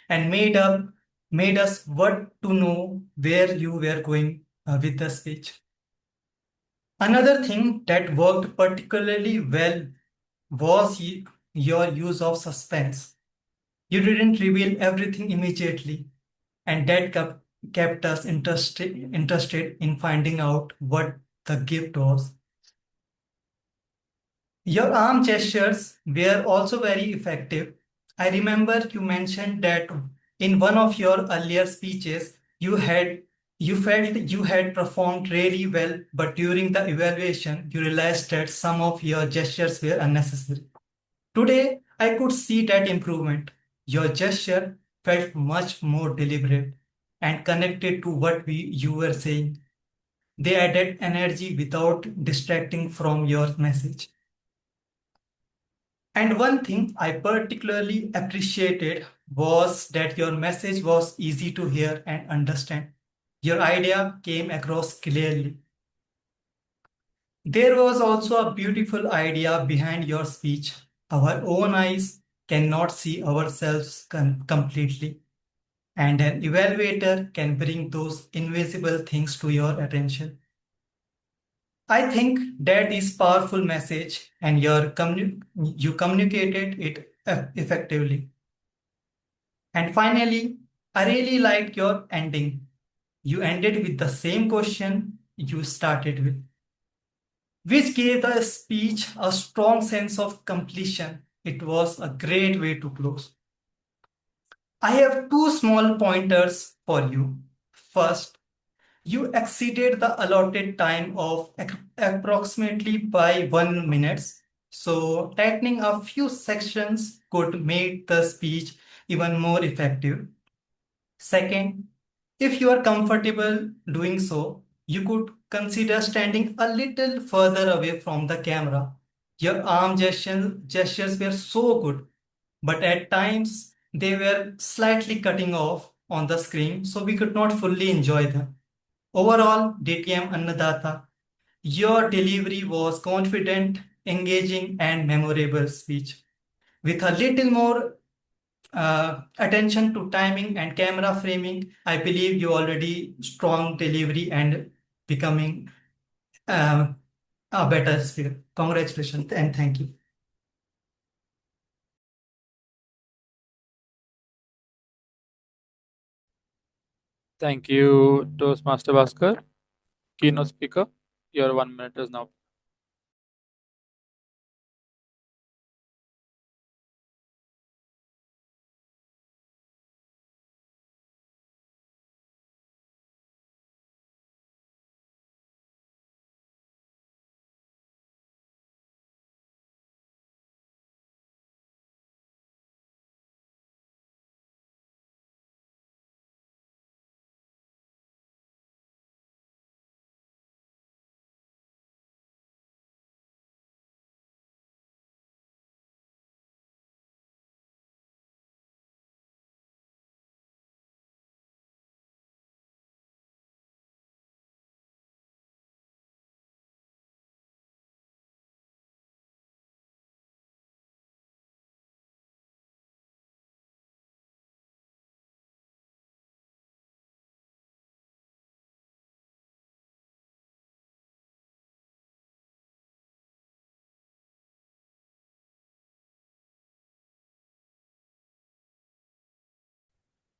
and made us want to know where you were going with the speech. Another thing that worked particularly well was your use of suspense. You didn't reveal everything immediately, and that kept us interested in finding out what the gift was. Your arm gestures were also very effective. I remember you mentioned that in one of your earlier speeches, you had You felt you had performed really well, but during the evaluation, you realized that some of your gestures were unnecessary. Today, I could see that improvement. Your gesture felt much more deliberate and connected to what you were saying. They added energy without distracting from your message. And one thing I particularly appreciated was that your message was easy to hear and understand. Your idea came across clearly. There was also a beautiful idea behind your speech. Our own eyes cannot see ourselves completely, and an evaluator can bring those invisible things to your attention. I think that is powerful message, and you communicated it effectively. And finally, I really liked your ending. You ended with the same question you started with, which gave the speech a strong sense of completion. It was a great way to close. I have two small pointers for you. First, you exceeded the allotted time of approximately by 1 minute. So tightening a few sections could make the speech even more effective. Second, if you are comfortable doing so, you could consider standing a little further away from the camera. Your arm gestures were so good, but at times they were slightly cutting off on the screen, so we could not fully enjoy them. Overall, DTM Annadhatha, your delivery was confident, engaging, and memorable speech. With a little more attention to timing and camera framing, I believe you already strong delivery and becoming a better speaker. Congratulations and thank you. Thank you, Toastmaster Bhaskar. Keynote speaker, your 1 minute is now.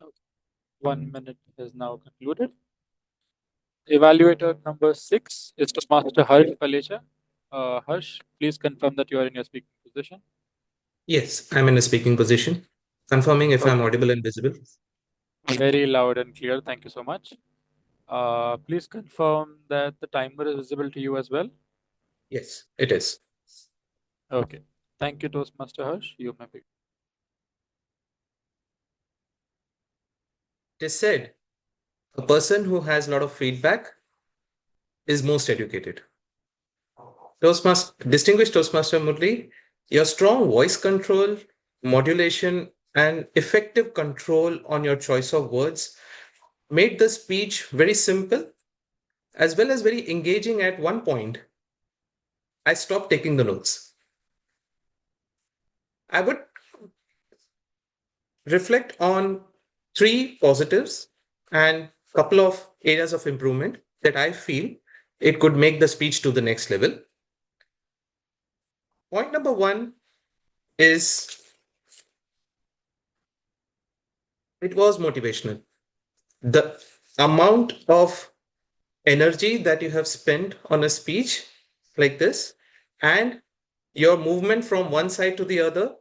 Okay. 1 minute is now concluded. Evaluator number 6 is Toastmaster Hursh Valecha. Hursh, please confirm that you are in your speaking position. Yes, I'm in a speaking position. Confirming if I'm audible and visible. Very loud and clear. Thank you so much. Please confirm that the timer is visible to you as well. Yes, it is. Okay. Thank you, Toastmaster Hursh. You may begin. It is said a person who has a lot of feedback is most educated. Distinguished Toastmaster Murali, your strong voice control, modulation, and effective control on your choice of words made the speech very simple as well as very engaging at one point. I stopped taking the notes. I would reflect on three positives and a couple of areas of improvement that I feel it could make the speech to the next level. Point number one is it was motivational. The amount of energy that you have spent on a speech like this and your movement from one side to the other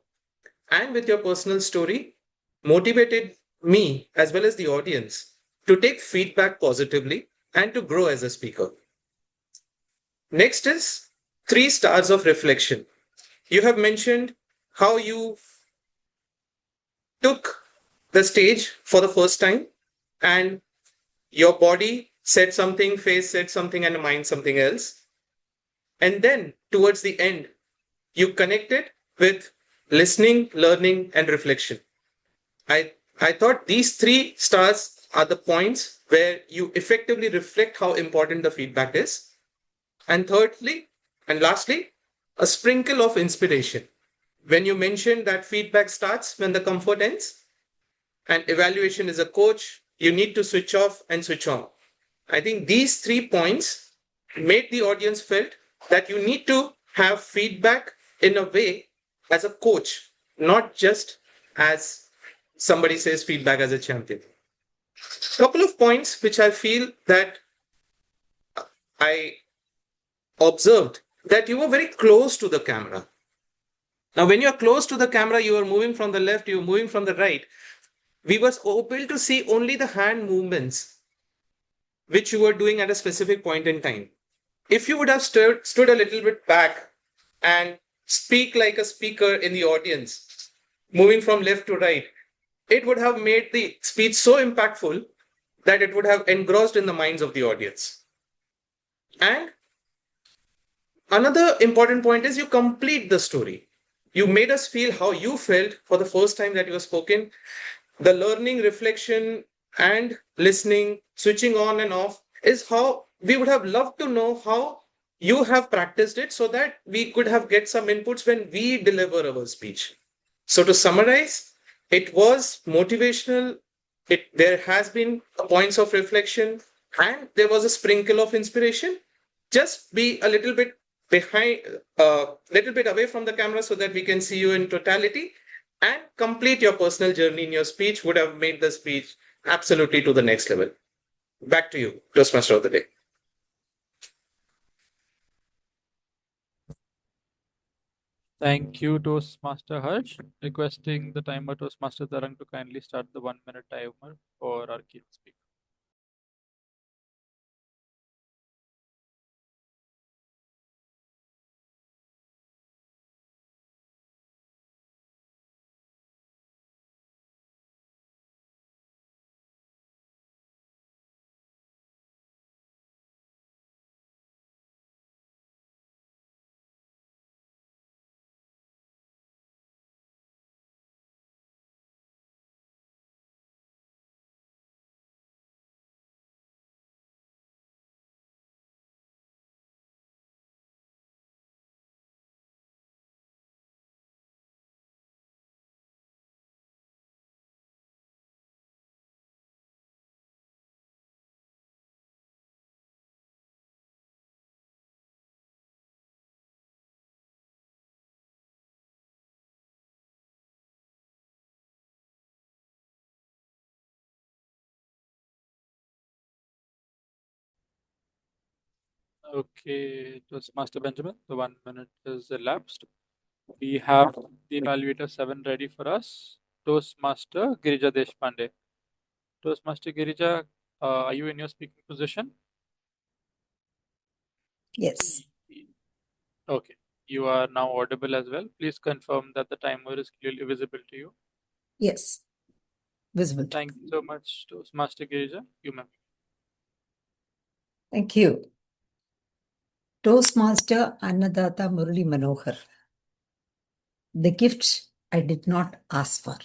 and with your personal story motivated me as well as the audience to take feedback positively, and to grow as a speaker. Next is 3 stars of reflection. You have mentioned how you took the stage for the first time and your body said something, face said something, and mind something else. And then towards the end, you connected with listening, learning, and reflection. I thought these 3 stars are the points where you effectively reflect how important the feedback is. And thirdly, and lastly, a sprinkle of inspiration. When you mentioned that feedback starts when the comfort ends, and evaluation is a coach, you need to switch off and switch on. I think these 3 points made the audience felt that you need to have feedback in a way as a coach, not just as somebody says feedback as a champion. Couple of points which I feel that I observed that you were very close to the camera. Now, when you're close to the camera, you are moving from the left, you're moving from the right. We were able to see only the hand movements which you were doing at a specific point in time. If you would have stood a little bit back and speak like a speaker in the audience, moving from left to right, it would have made the speech so impactful that it would have engrossed in the minds of the audience. And another important point is you complete the story. You made us feel how you felt for the first time that you were spoken. The learning, reflection, and listening, switching on and off is how we would have loved to know how you have practiced it so that we could have get some inputs when we deliver our speech. So to summarize, it was motivational. There has been points of reflection and there was a sprinkle of inspiration. Just be a little bit behind, little bit away from the camera so that we can see you in totality, and complete your personal journey in your speech would have made the speech absolutely to the next level. Back to you, Toastmaster of the day. Thank you, Toastmaster Hursh. Requesting the timer Toastmaster Tarangg to kindly start the 1-minute timer for our keynote speaker. Okay, Toastmaster Benjamin, the 1 minute is elapsed. We have the Evaluator 7 ready for us. Toastmaster Girija Deshpande. Toastmaster Girija, are you in your speaking position? Yes. Okay, you are now audible as well. Please confirm that the timer is clearly visible to you. Yes. Visible. Thank you so much, Toastmaster Girija. You may. Thank you. Toastmaster Annadhatha Murali Manohar. The gift I did not ask for.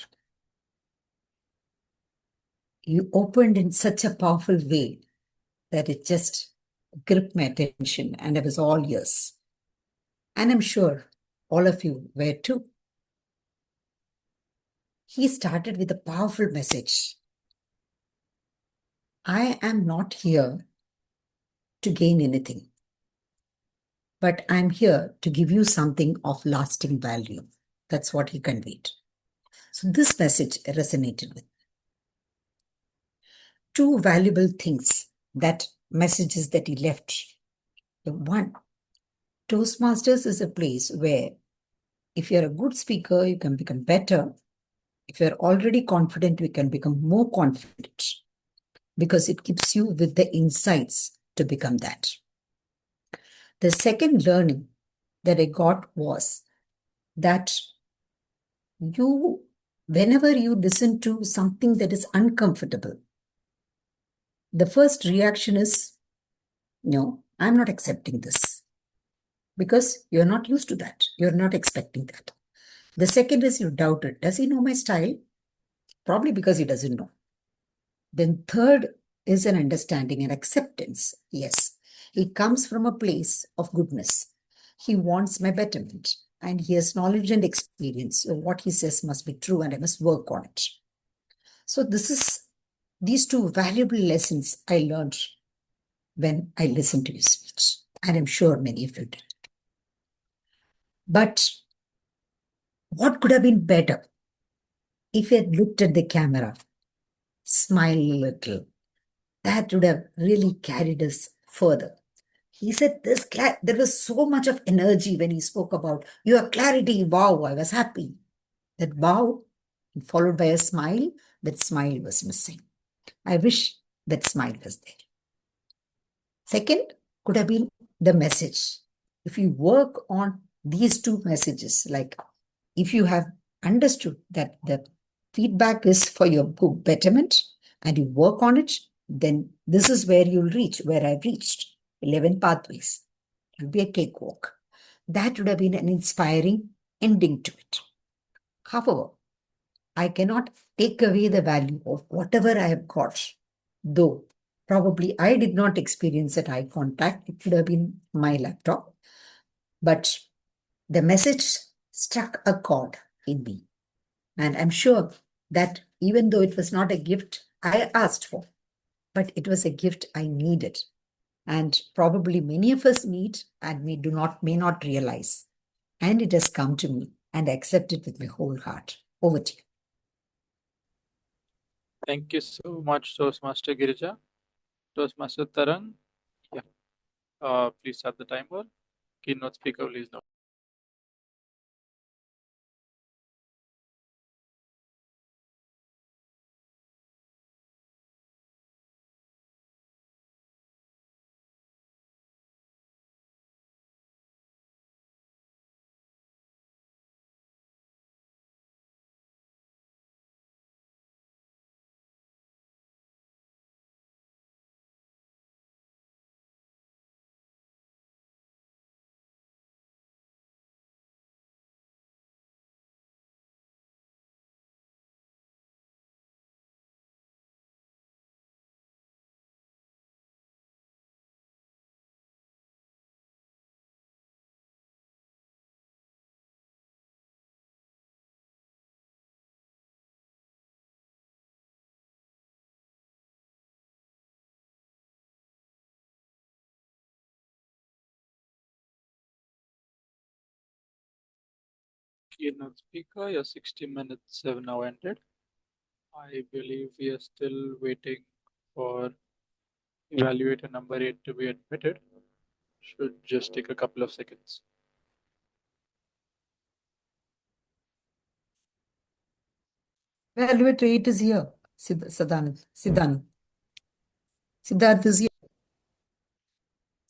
You opened in such a powerful way that it just gripped my attention, and I was all ears. And I'm sure all of you were too. He started with a powerful message. I am not here to gain anything, but I'm here to give you something of lasting value. That's what he conveyed. So this message resonated with. 2 valuable things, that messages that he left. The one, Toastmasters is a place where if you're a good speaker, you can become better. If you're already confident, you can become more confident. because it gives you with the insights to become that. The second learning that I got was that whenever you listen to something that is uncomfortable, the first reaction is, no, I'm not accepting this, because you're not used to that. You're not expecting that. The second is you doubt it. Does he know my style? Probably because he doesn't know. Then third is an understanding and acceptance. Yes, he comes from a place of goodness. He wants my betterment, and he has knowledge and experience. So what he says must be true, and I must work on it. So these two valuable lessons I learned when I listened to his speech, and I'm sure many of you did. But what could have been better if he had looked at the camera, smiled a little? That would have really carried us further. He said there was so much of energy when he spoke about your clarity. Wow, I was happy. That wow, followed by a smile, that smile was missing. I wish that smile was there. Second could have been the message. If you work on these two messages, like if you have understood that the feedback is for your betterment and you work on it, then this is where you'll reach, where I've reached. 11 pathways. It will be a cakewalk. That would have been an inspiring ending to it. However, I cannot take away the value of whatever I have got, though probably I did not experience that eye contact. It would have been my laptop. But the message struck a chord in me. And I'm sure that even though it was not a gift I asked for, but it was a gift I needed. And probably many of us need and may not realize. And it has come to me, and I accept it with my whole heart. Over to you. Thank you so much, Toastmaster Girija. Toastmaster Tarangg, yeah. Please start the timer. Keynote speaker, please know. Keynote speaker, your 60 minutes have now ended. I believe we are still waiting for evaluator number 8 to be admitted. Should just take a couple of seconds. Evaluator 8 is here. Siddharth is here.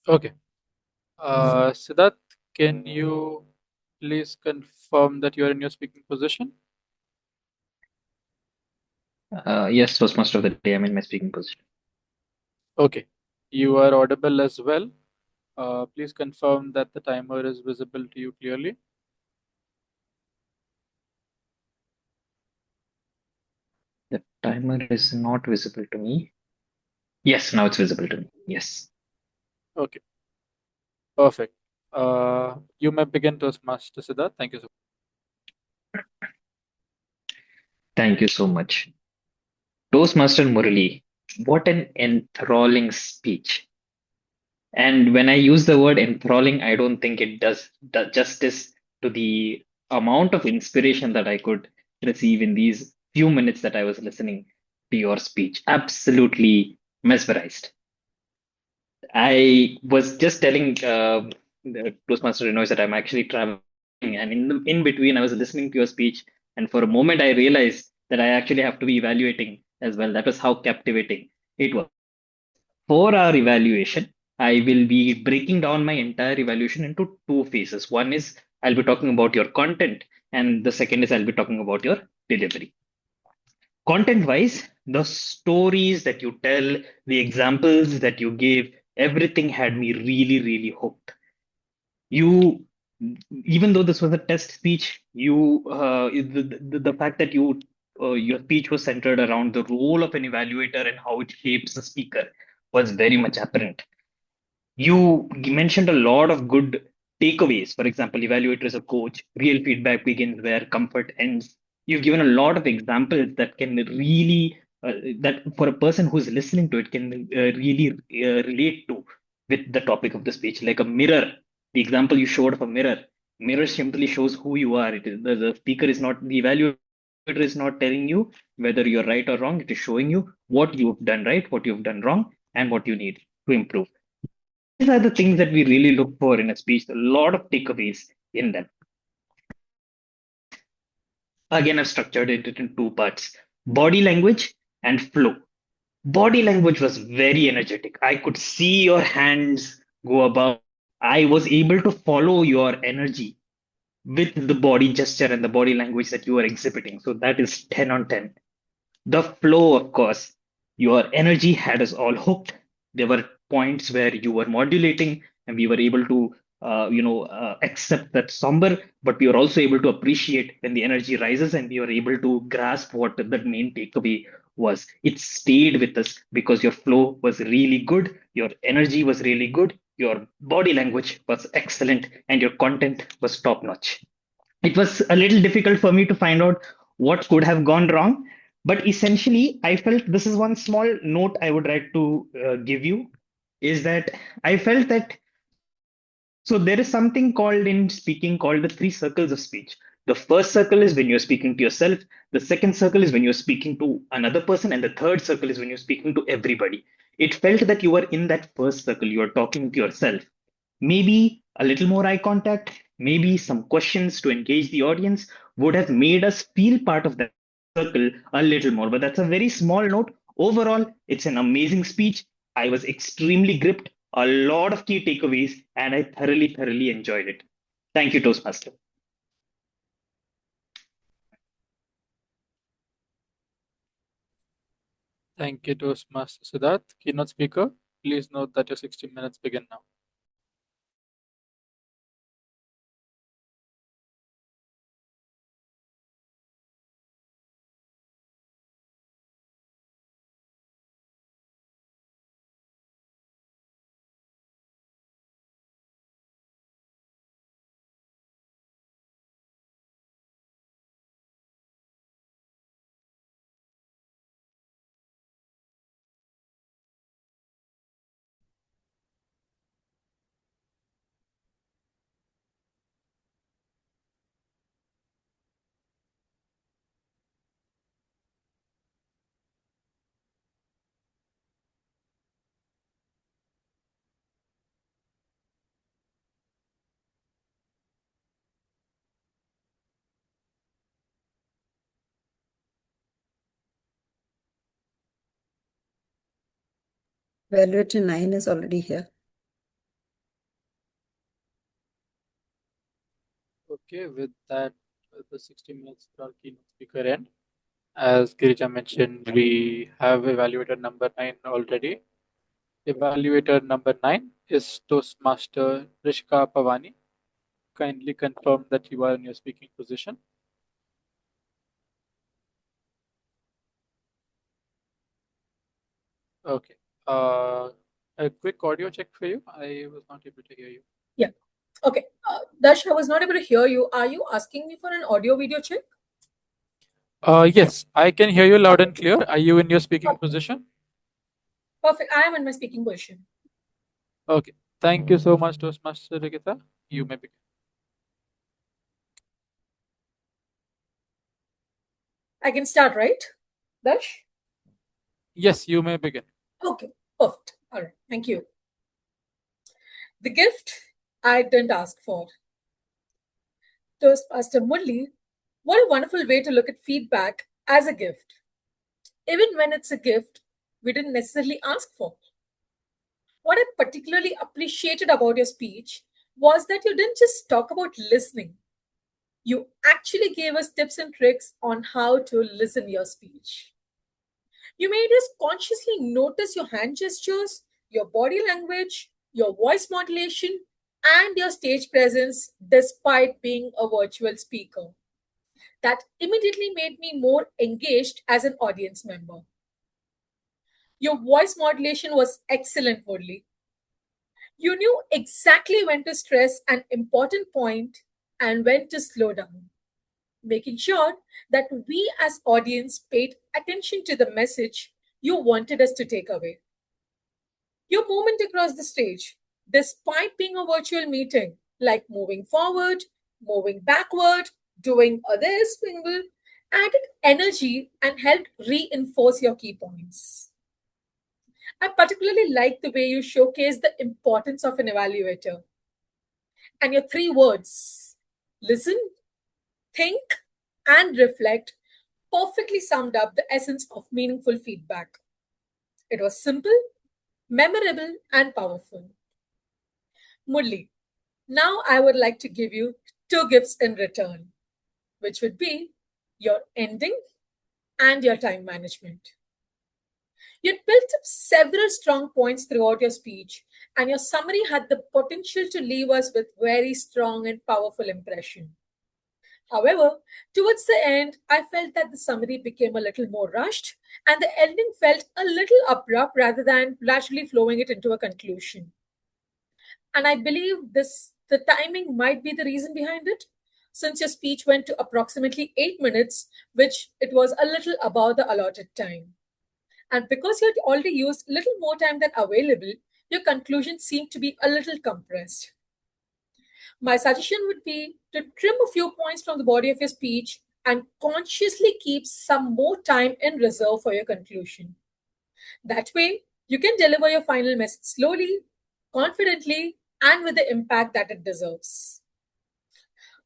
Okay. Siddharth, can you please confirm that you are in your speaking position? Yes, Toastmaster of the day, I'm in my speaking position. Okay. You are audible as well. Please confirm that the timer is visible to you clearly. The timer is not visible to me. Yes, now it's visible to me. Yes. Okay. Perfect. You may begin, Toastmaster Siddharth. Thank you so much. Thank you so much. Toastmaster Murali, what an enthralling speech. And when I use the word enthralling, I don't think it does justice to the amount of inspiration that I could receive in these few minutes that I was listening to your speech. Absolutely mesmerized. I was just telling the Toastmaster Renosh that I'm actually traveling, and in between, I was listening to your speech, and for a moment, I realized that I actually have to be evaluating as well. That was how captivating It was. For our evaluation, I will be breaking down my entire evaluation into two phases. One is I'll be talking about your content, and the second is I'll be talking about your delivery. Content wise, the stories that you tell, the examples that you gave, everything had me really, really hooked. You, even though this was a test speech, the fact that your speech was centered around the role of an evaluator and how it shapes the speaker was very much apparent. You mentioned a lot of good takeaways. For example, evaluator is a coach. Real feedback begins where comfort ends. You've given a lot of examples that can really, that for a person who's listening to it can really relate to with the topic of the speech. Like a mirror, the example you showed of a mirror. Mirror simply shows who you are. It is the speaker is not the evaluator is not telling you whether you're right or wrong. It is showing you what you've done right, what you've done wrong, and what you need to improve. These are the things that we really look for in a speech, a lot of takeaways in them. Again, I've structured it in two parts: body language and flow. Body language was very energetic. I could see your hands go above. I was able to follow your energy with the body gesture and the body language that you were exhibiting. So that is 10 on 10. The flow, of course, your energy had us all hooked. There were points where you were modulating, and we were able to, accept that somber, but we were also able to appreciate when the energy rises, and we were able to grasp what the main takeaway was. It stayed with us because your flow was really good, your energy was really good, your body language was excellent, and your content was top notch. It was a little difficult for me to find out what could have gone wrong, but essentially I felt this is one small note I would like to give you, is that I felt that, so there is something called in speaking called the three circles of speech. The first circle is when you're speaking to yourself, the second circle is when you're speaking to another person, and the third circle is when you're speaking to everybody. It felt that you were in that first circle, you are talking to yourself. Maybe a little more eye contact, maybe some questions to engage the audience would have made us feel part of that circle a little more. But that's a very small note. Overall, it's an amazing speech. I was extremely gripped, a lot of key takeaways, and I thoroughly, thoroughly enjoyed it. Thank you, Toastmaster. Thank you, Toastmaster Siddharth. Keynote speaker, please note that your 60 minutes begin now. Evaluator 9 is already here. Okay, with that, the 60 minutes for our keynote speaker end. As Girija mentioned, we have evaluator number 9 already. Evaluator number 9 is Toastmaster Rishika Powany. Kindly confirm that you are in your speaking position. Okay. A quick audio check for you. I was not able to hear you. Yeah. Okay. Darsh, I was not able to hear you. Are you asking me for an audio video check? Yes, I can hear you loud and clear. Are you in your speaking position? Perfect. I am in my speaking position. Okay. Thank you so much, Toastmaster Rikita. You may begin. I can start, right? Darsh? Yes, you may begin. Okay. Perfect. All right. Thank you. The gift I didn't ask for. Toastmaster Murali, what a wonderful way to look at feedback as a gift. Even when it's a gift we didn't necessarily ask for. What I particularly appreciated about your speech was that you didn't just talk about listening. You actually gave us tips and tricks on how to listen your speech. You made us consciously notice your hand gestures, your body language, your voice modulation, and your stage presence despite being a virtual speaker. That immediately made me more engaged as an audience member. Your voice modulation was excellent, Murali. You knew exactly when to stress an important point and when to slow down, making sure that we as audience paid attention to the message you wanted us to take away. Your movement across the stage, despite being a virtual meeting, like moving forward, moving backward, doing a this single, added energy and helped reinforce your key points. I particularly like the way you showcase the importance of an evaluator. And your three words, listen, think, and reflect, perfectly summed up the essence of meaningful feedback. It was simple, memorable, and powerful. Murli, now I would like to give you two gifts in return, which would be your ending and your time management. You built up several strong points throughout your speech, and your summary had the potential to leave us with very strong and powerful impression. However, towards the end, I felt that the summary became a little more rushed, and the ending felt a little abrupt rather than naturally flowing it into a conclusion. And I believe the timing might be the reason behind it, since your speech went to approximately 8 minutes, which it was a little above the allotted time. And because you had already used a little more time than available, your conclusion seemed to be a little compressed. My suggestion would be to trim a few points from the body of your speech and consciously keep some more time in reserve for your conclusion. That way, you can deliver your final message slowly, confidently, and with the impact that it deserves.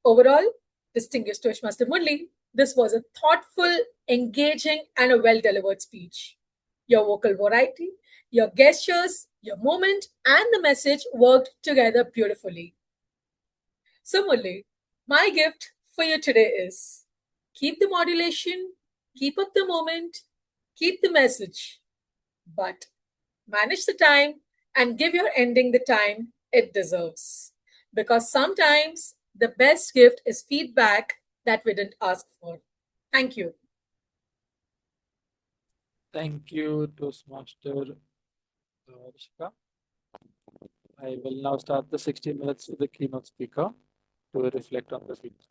Overall, distinguished Toastmaster Murali, this was a thoughtful, engaging, and a well delivered speech. Your vocal variety, your gestures, your moment, and the message worked together beautifully. Similarly, my gift for you today is keep the modulation, keep up the moment, keep the message, but manage the time and give your ending the time it deserves. Because sometimes the best gift is feedback that we didn't ask for. Thank you. Thank you, Toastmaster Rishika. I will now start the 60 minutes with the keynote speaker to reflect on the feedback.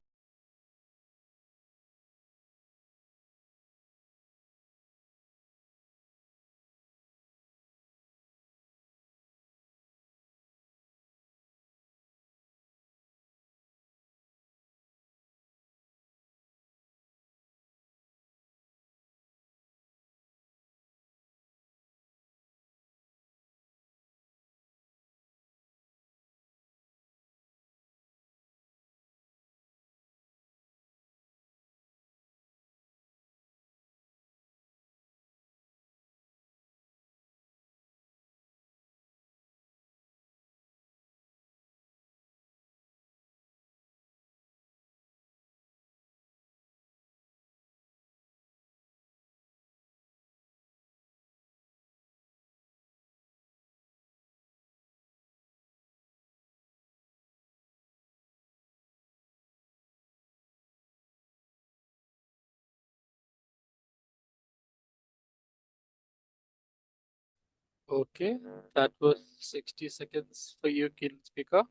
Okay, that was 60 seconds for you, keynote speaker.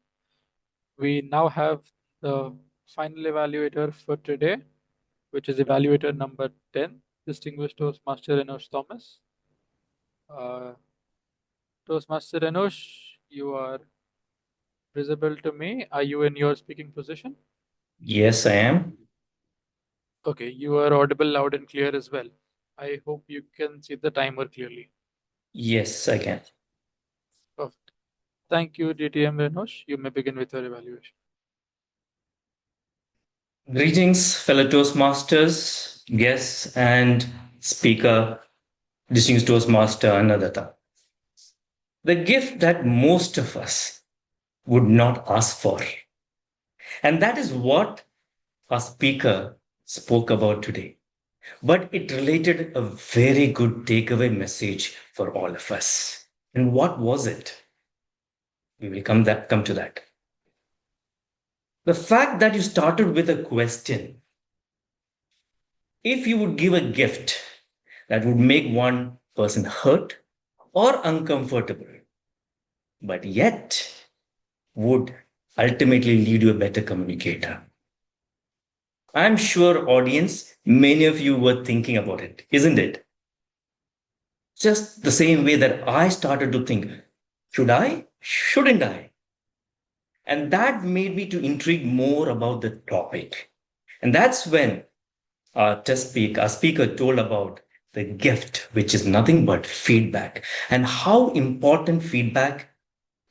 We now have the final evaluator for today, which is evaluator number 10, distinguished Toastmaster Renosh Thomas. Toastmaster Renosh, you are visible to me. Are you in your speaking position? Yes, I am. Okay, you are audible loud and clear as well. I hope you can see the timer clearly. Yes, I can. Perfect. Thank you, DTM Renosh. You may begin with your evaluation. Greetings, fellow Toastmasters, guests, and speaker. distinguished Toastmaster Annadhatha. The gift that most of us would not ask for. And that is what our speaker spoke about today. But it related a very good takeaway message for all of us. And what was it? We will come to that. The fact that you started with a question. If you would give a gift that would make one person hurt or uncomfortable, but yet would ultimately lead you a better communicator. I'm sure, audience, many of you were thinking about it, isn't it? Just the same way that I started to think, should I? Shouldn't I? And that made me to intrigue more about the topic. And that's when our speaker told about the gift, which is nothing but feedback, and how important feedback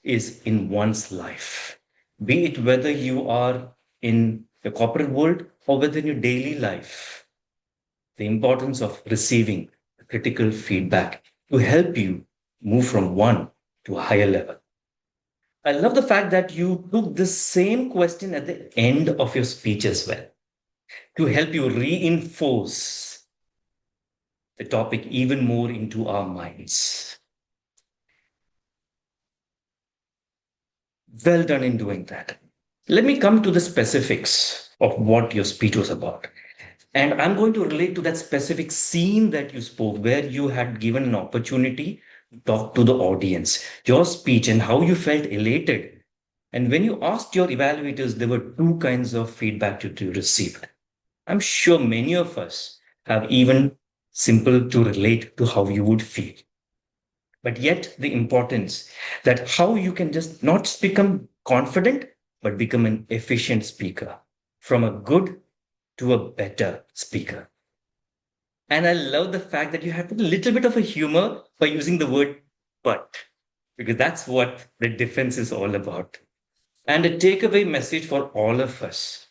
is in one's life. Be it whether you are in the corporate world or whether in your daily life, the importance of receiving critical feedback to help you move from one to a higher level. I love the fact that you took the same question at the end of your speech as well to help you reinforce the topic even more into our minds. Well done in doing that. Let me come to the specifics of what your speech was about. And I'm going to relate to that specific scene that you spoke, where you had given an opportunity to talk to the audience, your speech, and how you felt elated. And when you asked your evaluators, there were two kinds of feedback you received. I'm sure many of us have even simple to relate to how you would feel. But yet the importance that how you can just not become confident, but become an efficient speaker, from a good to a better speaker. And I love the fact that you have a little bit of a humor by using the word but, because that's what the defense is all about. And a takeaway message for all of us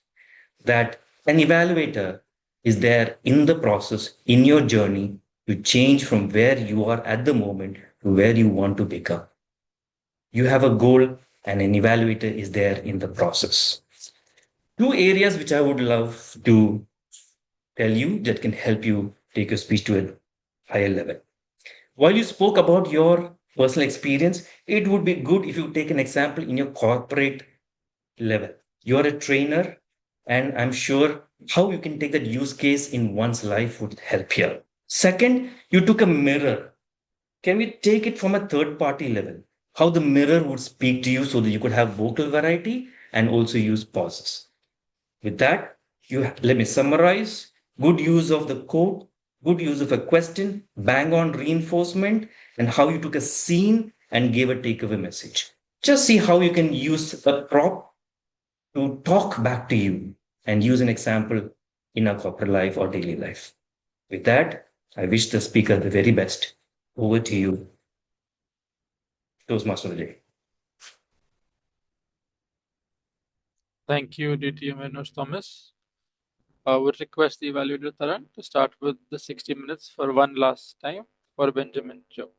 that an evaluator is there in the process, in your journey to change from where you are at the moment to where you want to become. You have a goal, and an evaluator is there in the process. Two areas which I would love to tell you that can help you take your speech to a higher level. While you spoke about your personal experience, it would be good if you take an example in your corporate level. You're a trainer, and I'm sure how you can take that use case in one's life would help here. Second, you took a mirror. Can we take it from a third party level? How the mirror would speak to you so that you could have vocal variety and also use pauses. With that, let me summarize. Good use of the quote, good use of a question, bang on reinforcement, and how you took a scene and gave a takeaway message. Just see how you can use a prop to talk back to you and use an example in our corporate life or daily life. With that, I wish the speaker the very best. Over to you, Toastmaster of the day. Thank you, DTM Renosh Thomas. I would request the evaluator Tarangg to start with the 60 minutes for one last time for Benjamin Joe.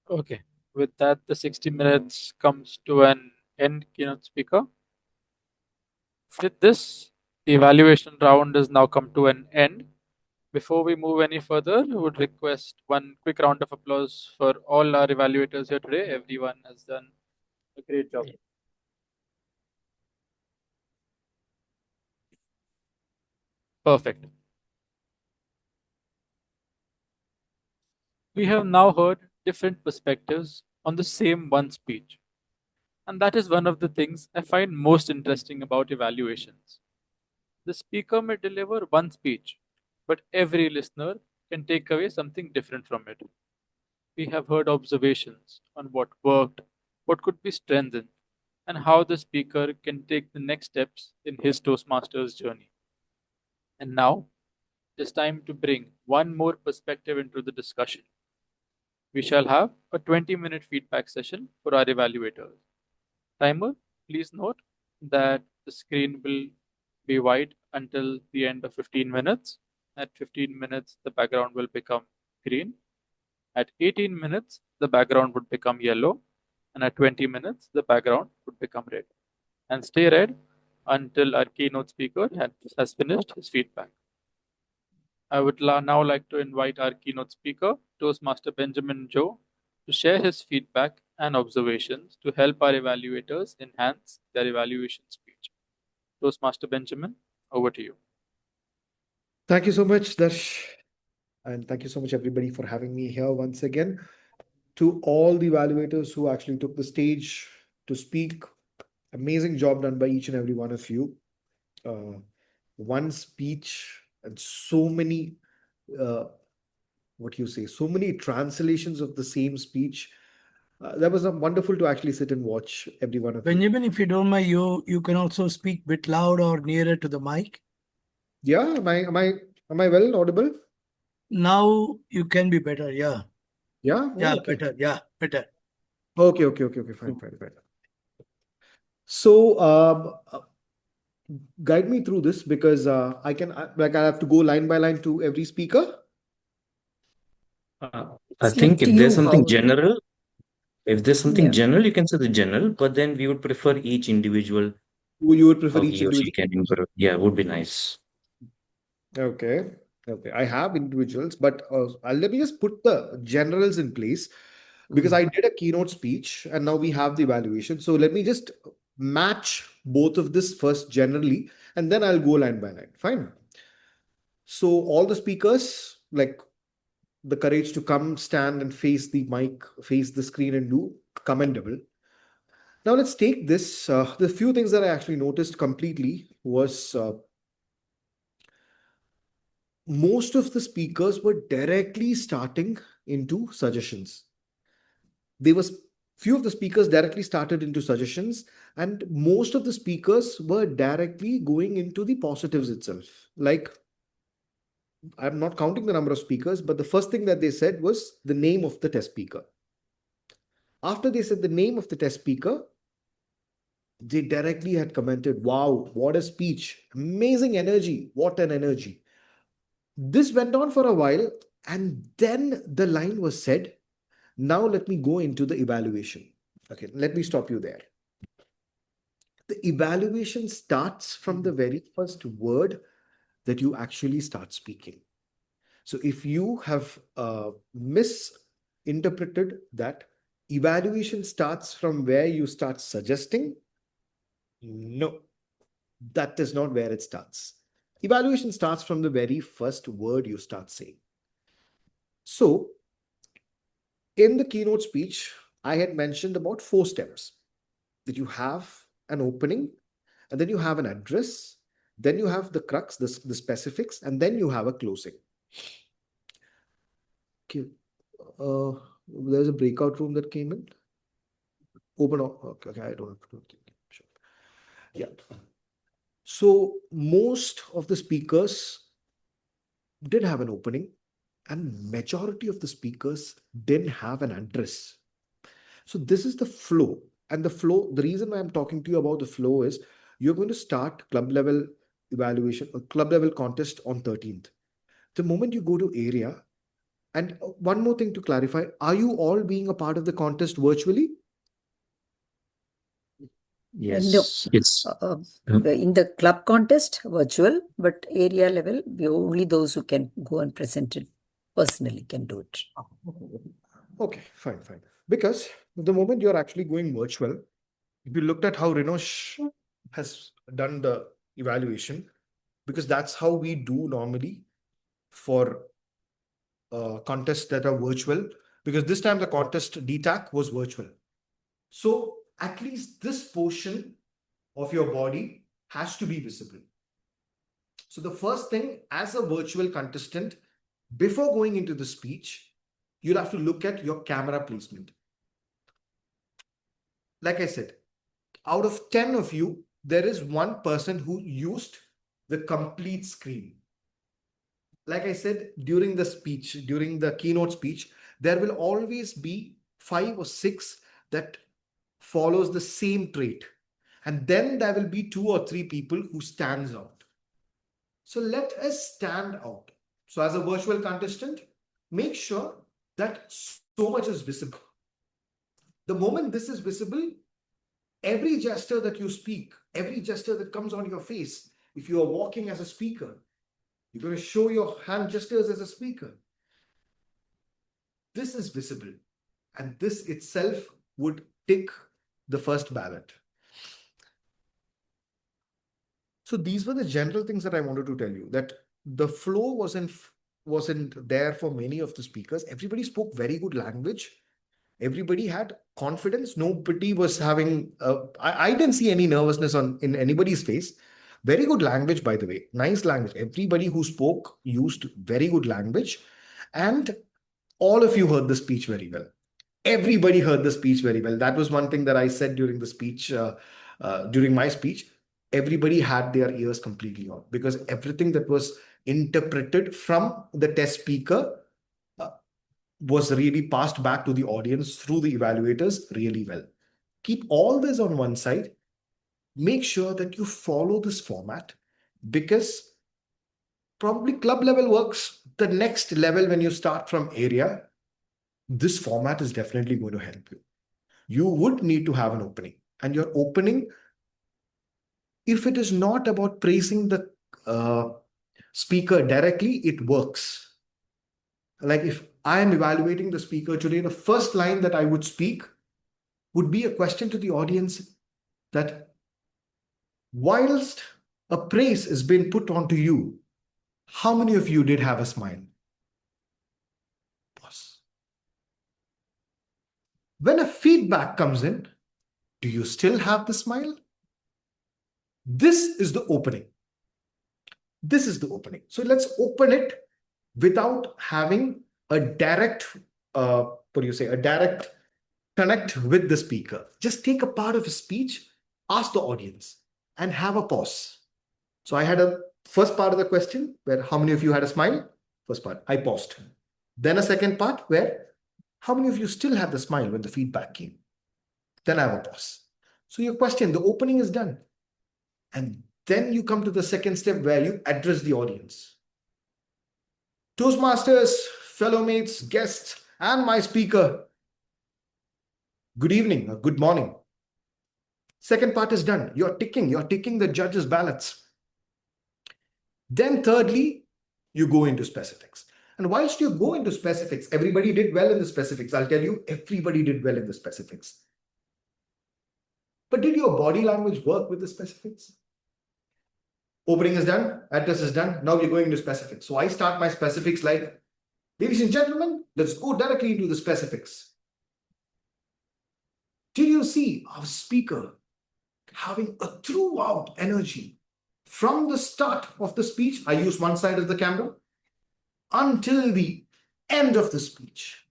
Okay, with that, the 60 minutes comes to an end, keynote speaker. With this, the evaluation round has now come to an end. Before we move any further, we would request one quick round of applause for all our evaluators here today. Everyone has done a great job. Perfect. We have now heard different perspectives on the same one speech. And that is one of the things I find most interesting about evaluations. The speaker may deliver one speech, but every listener can take away something different from it. We have heard observations on what worked, what could be strengthened, and how the speaker can take the next steps in his Toastmasters journey. And now, it's time to bring one more perspective into the discussion. We shall have a 20-minute feedback session for our evaluators. Timer, please note that the screen will be white until the end of 15 minutes. At 15 minutes, the background will become green. At 18 minutes, the background would become yellow. And at 20 minutes, the background would become red. And stay red until our keynote speaker has finished his feedback. I would now like to invite our keynote speaker, Toastmaster Benjamin Joe, to share his feedback and observations to help our evaluators enhance their evaluation speech. Toastmaster Benjamin, over to you. Thank you so much, Darsh. And thank you so much, everybody, for having me here once again. To all the evaluators who actually took the stage to speak, amazing job done by each and every one of you. One speech and so many, so many translations of the same speech. That was wonderful to actually sit and watch every one of you. Benjamin, if you don't mind, you can also speak a bit loud or nearer to the mic. Yeah, am I well audible? Now you can be better. Yeah. Yeah. Yeah, Okay. better. Yeah, better. Okay. Fine. So, guide me through this because I have to go line by line to every speaker. I It's think left to if there's you something how. general, if there's something Yeah. general, you can say the general, but then we would prefer each individual, You would prefer how each he or she individual. can improve. Yeah, would be nice. Okay. I have individuals, but let me just put the generals in place because I did a keynote speech and now we have the evaluation. So let me just match both of this first generally, and then I'll go line by line. Fine. So all the speakers, like the courage to come, stand and face the mic, face the screen and do, commendable. Now let's take this. The few things that I actually noticed completely was most of the speakers were directly starting into suggestions. There was few of the speakers directly started into suggestions, and most of the speakers were directly going into the positives itself. Like, I'm not counting the number of speakers, but the first thing that they said was the name of the test speaker. After they said the name of the test speaker, they directly had commented, wow, what a speech, amazing energy, what an energy. This went on for a while, and then the line was said, now let me go into the evaluation. Okay, let me stop you there. The evaluation starts from the very first word that you actually start speaking. So if you have misinterpreted that, evaluation starts from where you start suggesting. No, that is not where it starts. Evaluation starts from the very first word you start saying. So in the keynote speech, I had mentioned about 4 steps, that you have an opening, and then you have an address, then you have the crux, the specifics, and then you have a closing. Okay. There's a breakout room that came in. Open. Okay, I don't have to do it. Sure. Yeah. So most of the speakers did have an opening, and majority of the speakers didn't have an address. So this is the flow. And the flow, the reason why I'm talking to you about the flow is you're going to start club level evaluation or club level contest on 13th. The moment you go to area, and one more thing to clarify, are you all being a part of the contest virtually? Yes. It's In the club contest, virtual, but area level, only those who can go and present it personally can do it. Okay, fine. Because the moment you're actually going virtual, if you looked at how Renosh has done the evaluation, because that's how we do normally for contests that are virtual, because this time the contest DTAC was virtual. So at least this portion of your body has to be visible. So the first thing, as a virtual contestant, before going into the speech, you'll have to look at your camera placement. Like I said, out of 10 of you, there is one person who used the complete screen. Like I said, during the speech, during the keynote speech, there will always be 5 or 6 that follows the same trait. And then there will be 2 or 3 people who stands out. So let us stand out. So as a virtual contestant, make sure that so much is visible. The moment this is visible, every gesture that you speak, every gesture that comes on your face, if you are walking as a speaker, you're going to show your hand gestures as a speaker. This is visible. And this itself would tick the first ballot. So these were the general things that I wanted to tell you, that the flow wasn't there for many of the speakers. Everybody spoke very good language. Everybody had confidence. Nobody was having, I didn't see any nervousness in anybody's face. Very good language, by the way. Nice language. Everybody who spoke used very good language. And all of you heard the speech very well. Everybody heard the speech very well. That was one thing that I said during the speech, during my speech. Everybody had their ears completely on, because everything that was interpreted from the test speaker was really passed back to the audience through the evaluators really well. Keep all this on one side. Make sure that you follow this format, because probably club level works. The next level, when you start from area, this format is definitely going to help you. You would need to have an opening, and your opening, if it is not about praising the speaker directly, it works. Like if I am evaluating the speaker today, the first line that I would speak would be a question to the audience, that whilst a praise is being put onto you, how many of you did have a smile? Pause. When a feedback comes in, do you still have the smile? This is the opening. This is the opening. So let's open it without having a direct, a direct connect with the speaker. Just take a part of a speech, ask the audience, and have a pause. So I had a first part of the question where how many of you had a smile? First part, I paused. Then a second part where how many of you still have the smile when the feedback came? Then I have a pause. So your question, the opening is done. And then you come to the second step where you address the audience. Toastmasters, fellow mates, guests, and my speaker, good evening or good morning. Second part is done. You're ticking the judges' ballots. Then thirdly, you go into specifics. And whilst you go into specifics, everybody did well in the specifics. I'll tell you, everybody did well in the specifics. But did your body language work with the specifics? Opening is done, address is done. Now we're going into specifics. So I start my specifics like, ladies and gentlemen, let's go directly into the specifics. Did you see our speaker having a throughout energy from the start of the speech? I use one side of the camera until the end of the speech.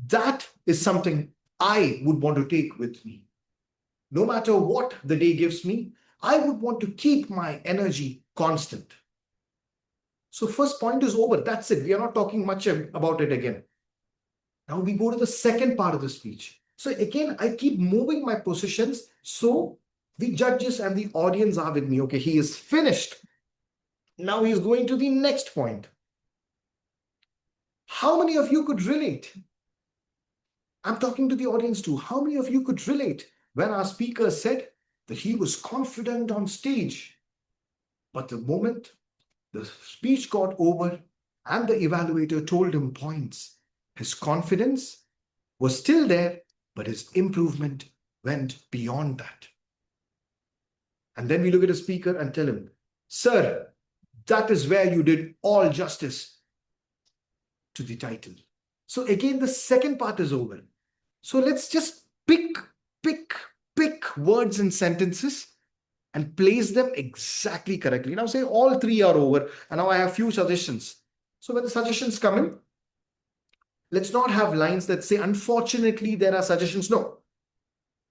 That is something I would want to take with me. No matter what the day gives me, I would want to keep my energy constant. So first point is over. That's it. We are not talking much about it again. Now we go to the second part of the speech. So again, I keep moving my positions so the judges and the audience are with me. Okay, he is finished. Now he's going to the next point. How many of you could relate? I'm talking to the audience too. How many of you could relate when our speaker said that he was confident on stage. But the moment the speech got over and the evaluator told him points, his confidence was still there, but his improvement went beyond that. And then we look at a speaker and tell him, sir, that is where you did all justice to the title. So again, the second part is over. So let's just pick words and sentences and place them exactly correctly. Now say all three are over, and now I have few suggestions. So when the suggestions come in, let's not have lines that say, unfortunately, there are suggestions. No,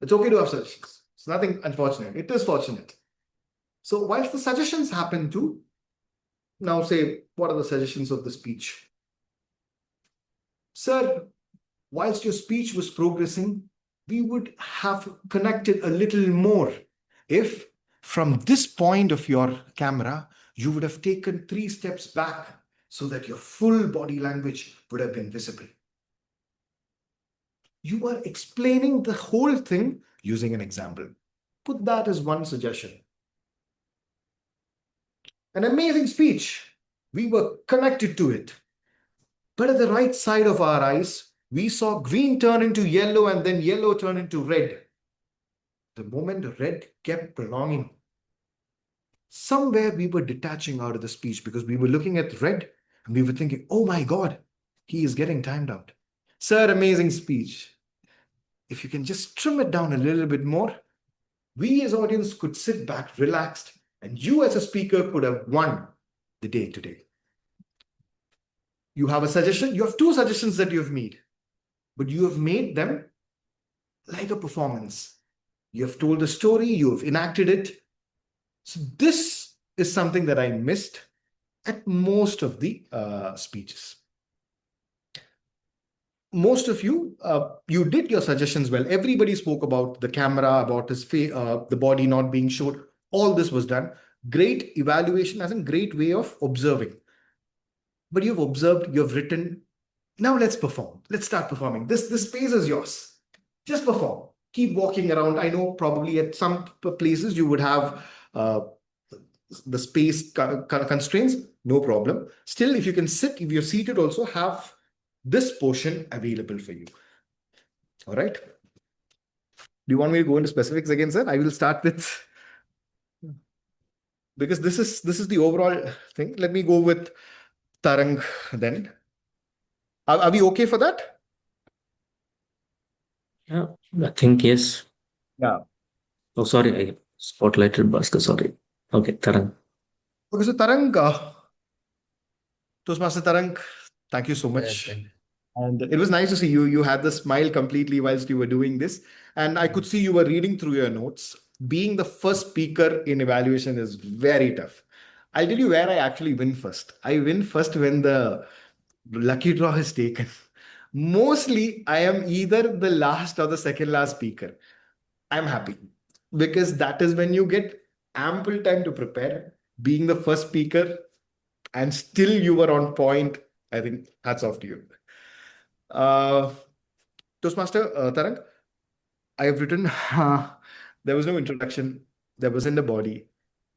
it's okay to have suggestions. It's nothing unfortunate. It is fortunate. So whilst the suggestions happen to, now say, what are the suggestions of the speech? Sir, whilst your speech was progressing, we would have connected a little more if from this point of your camera, you would have taken 3 steps back so that your full body language would have been visible. You are explaining the whole thing using an example. Put that as one suggestion. An amazing speech. We were connected to it. But at the right side of our eyes, we saw green turn into yellow and then yellow turn into red. The moment red kept prolonging, somewhere we were detaching out of the speech because we were looking at red and we were thinking, oh my God, he is getting timed out. Sir, amazing speech. If you can just trim it down a little bit more, we as audience could sit back relaxed and you as a speaker could have won the day today. You have a suggestion. You have 2 suggestions that you have made, but you have made them like a performance. You have told the story, you have enacted it. So this is something that I missed at most of the speeches. Most of you, you did your suggestions well. Everybody spoke about the camera, about his face, the body not being showed. All this was done. Great evaluation as a great way of observing. But you've observed, you've written. Now let's perform. Let's start performing. This space is yours. Just perform. Keep walking around. I know probably at some places you would have the space constraints. No problem. Still, if you can sit, if you're seated, also have this portion available for you. All right. Do you want me to go into specifics again, sir? I will start with, because this is the overall thing. Let me go with Tarangg then. Are we okay for that? Yeah, I think yes. Yeah. Oh, sorry, I spotlighted Bhaskar. Sorry. Okay, Tarangg. Okay, so Tarangg, Toastmaster Tarangg, thank you so much. Yes, And it was nice to see you. You had the smile completely whilst you were doing this. And I could see you were reading through your notes. Being the first speaker in evaluation is very tough. I'll tell you where I actually win first. I win first when the lucky draw is taken. Mostly, I am either the last or the second last speaker. I'm happy because that is when you get ample time to prepare. Being the first speaker and still you were on point, I think hats off to you. Toastmaster Tarangg, I have written, there was no introduction, there wasn't a body,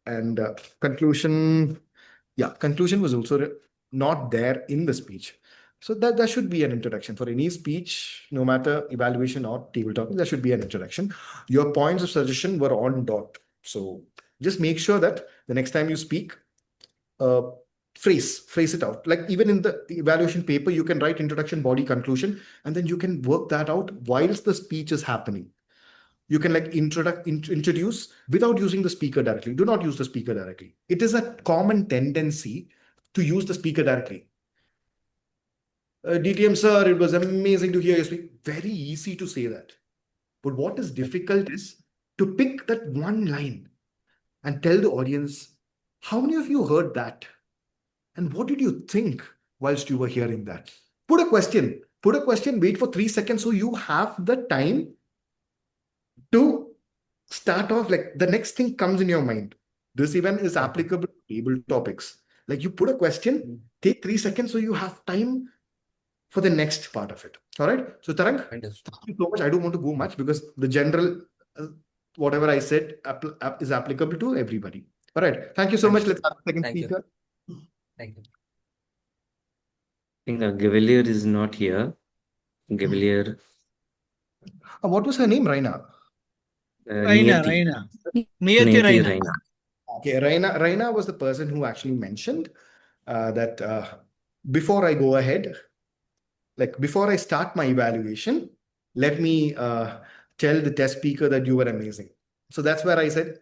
and conclusion, yeah, conclusion was also not there in the speech. So that should be an introduction for any speech, no matter evaluation or table talking, there should be an introduction. Your points of suggestion were on dot. So just make sure that the next time you speak, phrase it out. Like even in the evaluation paper, you can write introduction, body, conclusion, and then you can work that out whilst the speech is happening. You can like introduce without using the speaker directly. Do not use the speaker directly. It is a common tendency to use the speaker directly. DTM sir, it was amazing to hear you speak. Very easy to say that. But what is difficult is to pick that one line and tell the audience, how many of you heard that? And what did you think whilst you were hearing that? Put a question, wait for 3 seconds so you have the time to start off. Like the next thing comes in your mind. This even is applicable to table topics. Like you put a question, take 3 seconds so you have time for the next part of it. All right. So Tarangg, thank you so much. I don't want to go much because the general whatever I said is applicable to everybody. All right. Thank you so much. Let's have the second Thank you. speaker. Thank you. I think Gavelier is not here. Gavelier. What was her name, Raina? Raina, Niyati. Raina. Niyati Niyati Raina. Raina. Okay, Raina was the person who actually mentioned that before I go ahead, like before I start my evaluation, let me tell the test speaker that you were amazing. So that's where I said,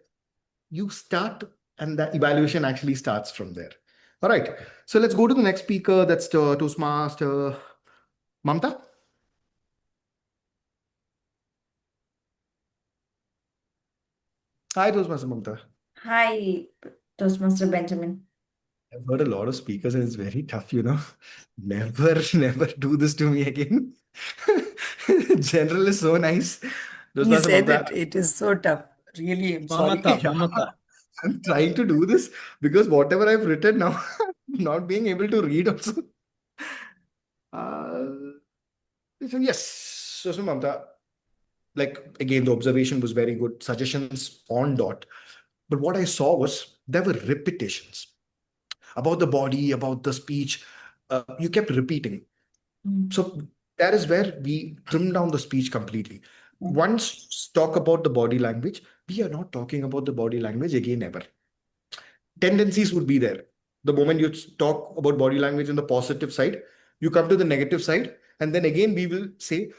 you start, and the evaluation actually starts from there. All right. So let's go to the next speaker. That's Toastmaster Mamatha. Hi, Toastmaster Mamatha. Hi, Toastmaster Benjamin. I've heard a lot of speakers and it's very tough, you know. Never do this to me again. General is so nice. He Toastmaster said Mamatha, that it is so tough. Really, I'm sorry. Mamatha, Mamatha. I'm trying to do this because whatever I've written now, not being able to read also. Uh, so yes, Toastmaster Mamatha, like again, the observation was very good. Suggestions on dot. But what I saw was there were repetitions about the body, about the speech. You kept repeating. So that is where we trim down the speech completely. Once talk about the body language, we are not talking about the body language again ever. Tendencies would be there. The moment you talk about body language in the positive side, you come to the negative side, and then again we will say,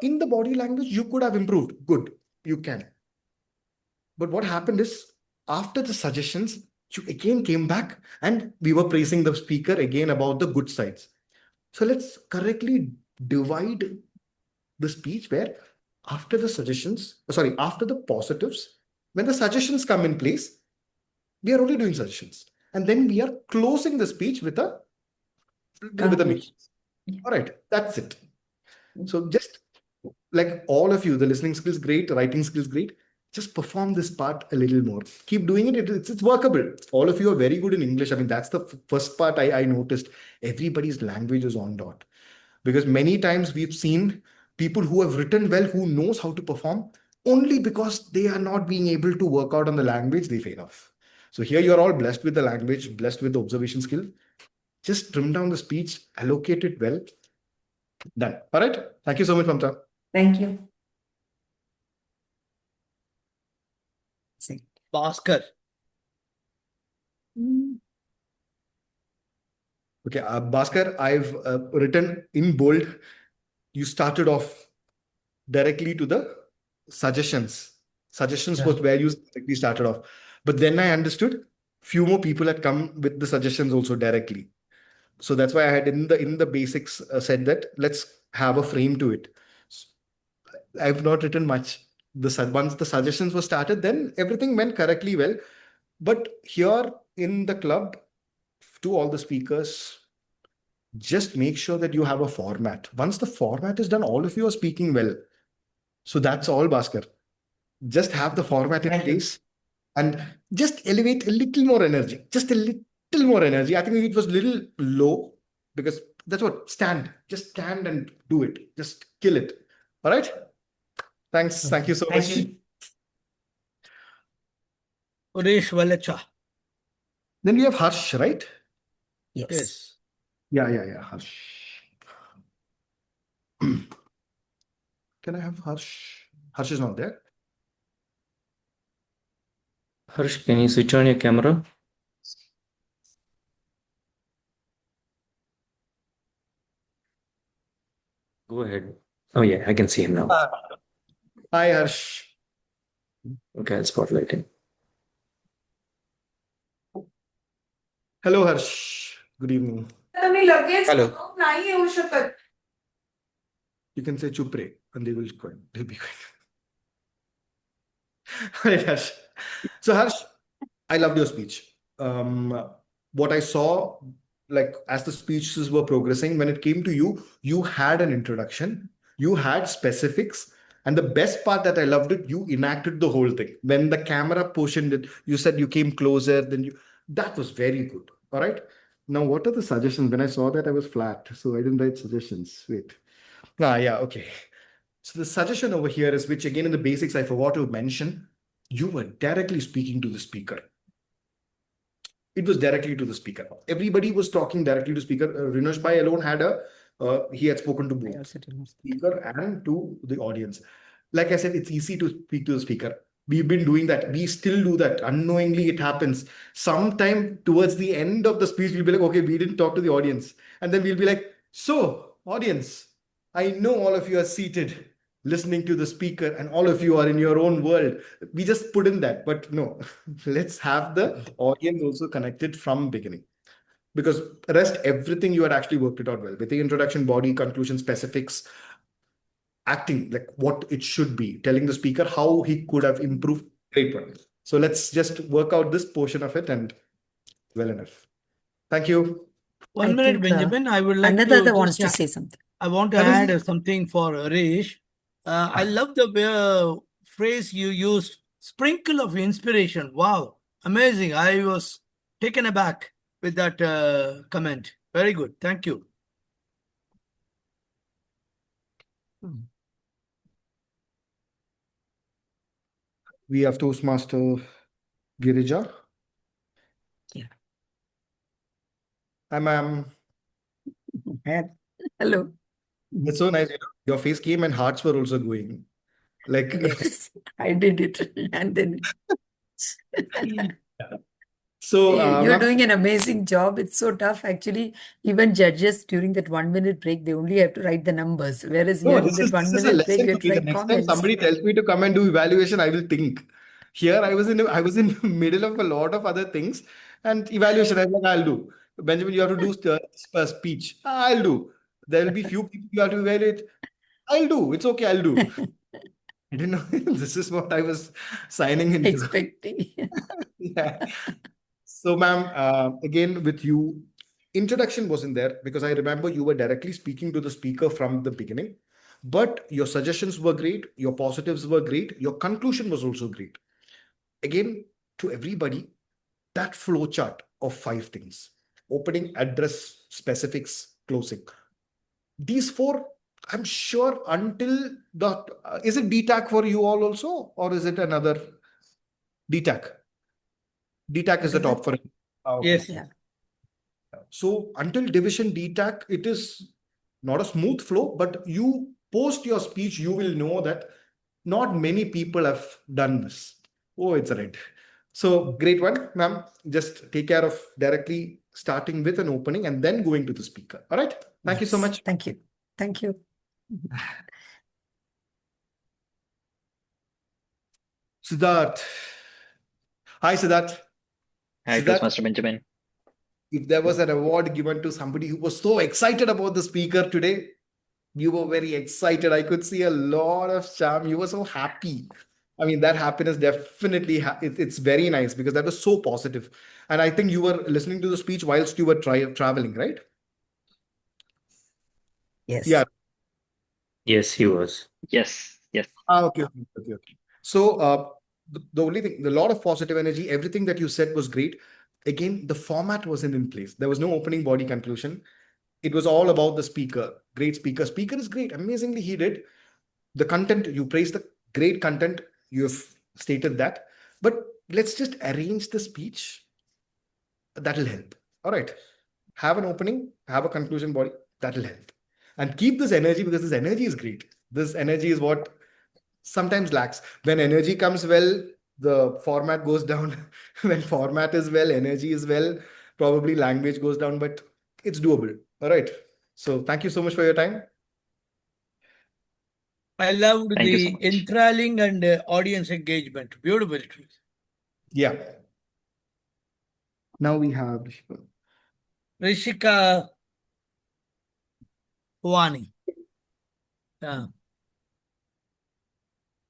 in the body language, you could have improved. Good, you can. But what happened is, after the suggestions, you again came back and we were praising the speaker again about the good sides. So let's correctly divide the speech where after the suggestions, after the positives, when the suggestions come in place, we are only doing suggestions. And then we are closing the speech with a Conclusion. all right, that's it. So just like all of you, the listening skills great, writing skills great. Just perform this part a little more. Keep doing it. It's workable. All of you are very good in English. I mean, that's the first part I noticed. Everybody's language is on dot. Because many times we've seen people who have written well, who knows how to perform, only because they are not being able to work out on the language, they fail off. So here you're all blessed with the language, blessed with the observation skill. Just trim down the speech, allocate it well. Done. All right. Thank you so much, Mamta. Thank you. Bhaskar. Okay, Bhaskar, I've written in bold. You started off directly to the suggestions. Suggestions was where you directly started off. But then I understood few more people had come with the suggestions also directly. So that's why I had in the basics said that let's have a frame to it. I've not written much. Once the suggestions were started, then everything went correctly well. But here in the club, to all the speakers, just make sure that you have a format. Once the format is done, all of you are speaking well. So that's all, Bhaskar. Just have the format in place and just elevate a little more energy. Just a little more energy. I think it was a little low because that's what just stand and do it. Just kill it. All right. Thanks. Thank you so much. Hursh Valecha. Then we have Harsh, right? Yes. Yeah. Harsh. Can I have Harsh? Harsh is not there. Harsh, can you switch on your camera? Go ahead. Oh yeah, I can see him now. Hi, Harsh. Okay, I'll spotlight him. Hello, Harsh. Good evening. Hello. You can say Chupre and they'll be quiet. Right, Harsh. So, Harsh, I loved your speech. What I saw, like as the speeches were progressing, when it came to you, you had an introduction, you had specifics, and the best part that I loved it, you enacted the whole thing. When the camera portioned it, you said you came closer, that was very good. All right. Now, what are the suggestions? When I saw that, I was flat, so I didn't write suggestions. Wait. Yeah, okay. So the suggestion over here is, which again in the basics I forgot to mention, you were directly speaking to the speaker. It was directly to the speaker. Everybody was talking directly to speaker. Renosh Bhai alone had he had spoken to both speaker and to the audience. Like I said, it's easy to speak to the speaker. We've been doing that. We still do that. Unknowingly, it happens. Sometime towards the end of the speech, we'll be like, okay, we didn't talk to the audience. And then we'll be like, so, audience, I know all of you are seated listening to the speaker and all of you are in your own world. We just put in that, but no, let's have the audience also connected from beginning. Because rest, everything you had actually worked it out well with the introduction, body, conclusion, specifics, acting, like what it should be, telling the speaker how he could have improved. Great one. So let's just work out this portion of it and well enough. Thank you. One I minute, think, Benjamin. I would like to Annadhatha just wants to say something. I want to I was- add something for Harish. I love the phrase you used, sprinkle of inspiration. Wow, amazing. I was taken aback with that comment. Very good. Thank you. We have Toastmaster Girija. Yeah. Hi, ma'am. Hello. It's so nice. Your face came and hearts were also going. Like, Yes, I did it. And then so, you're ma'am, doing an amazing job. It's so tough. Actually, even judges during that 1 minute break, they only have to write the numbers. Whereas no, here in that one this is a minute break, lesson you for have to me. The write next time comments. somebody tells me to come and do evaluation, I will think. Here, I was in the middle of a lot of other things, and evaluation, I'm like, I'll do. Benjamin, you have to do speech. I'll do. There will be few people you have to evaluate. I'll do. It's okay. I'll do. I didn't know this is what I was signing into. Expecting. Yeah. So, ma'am, again with you, introduction wasn't there because I remember you were directly speaking to the speaker from the beginning. But your suggestions were great, your positives were great, your conclusion was also great. Again, to everybody, that flow chart of 5 things: opening, address, specifics, closing. These 4, I'm sure until the is it DTAC for you all also, or is it another DTAC? DTAC is the top for it. Okay. Yes. Yeah. So until division DTAC, it is not a smooth flow, but you post your speech, you will know that not many people have done this. Oh, it's right. So great one, ma'am. Just take care of directly starting with an opening and then going to the speaker. All right. Thank you so Yes. much. Thank you. Thank you. Siddharth. Hi, Siddharth. Hi, Siddharth, Toastmaster Benjamin. if there was an award given to somebody who was so excited about the speaker today, you were very excited. I could see a lot of charm. You were so happy. I mean, that happiness definitely, it's very nice because that was so positive. And I think you were listening to the speech whilst you were traveling, right? Yes. Yeah. Yes, he was. Yes, yes. Okay. So, the only thing, the lot of positive energy, everything that you said was great. Again, the format wasn't in place. There was no opening body conclusion. It was all about the speaker. Great speaker. Speaker is great. Amazingly, he did. The content, you praised the great content. You have stated that. But let's just arrange the speech. That'll help. All right. Have an opening, have a conclusion body. That'll help. And keep this energy because this energy is great. This energy is what sometimes lacks. When energy comes well, the format goes down. When format is well, energy is well, probably language goes down, but it's doable. All right. So thank you so much for your time. I loved Thank you so the much. enthralling and audience engagement. Beautiful. Yeah. Now we have Rishika Powany. Yeah.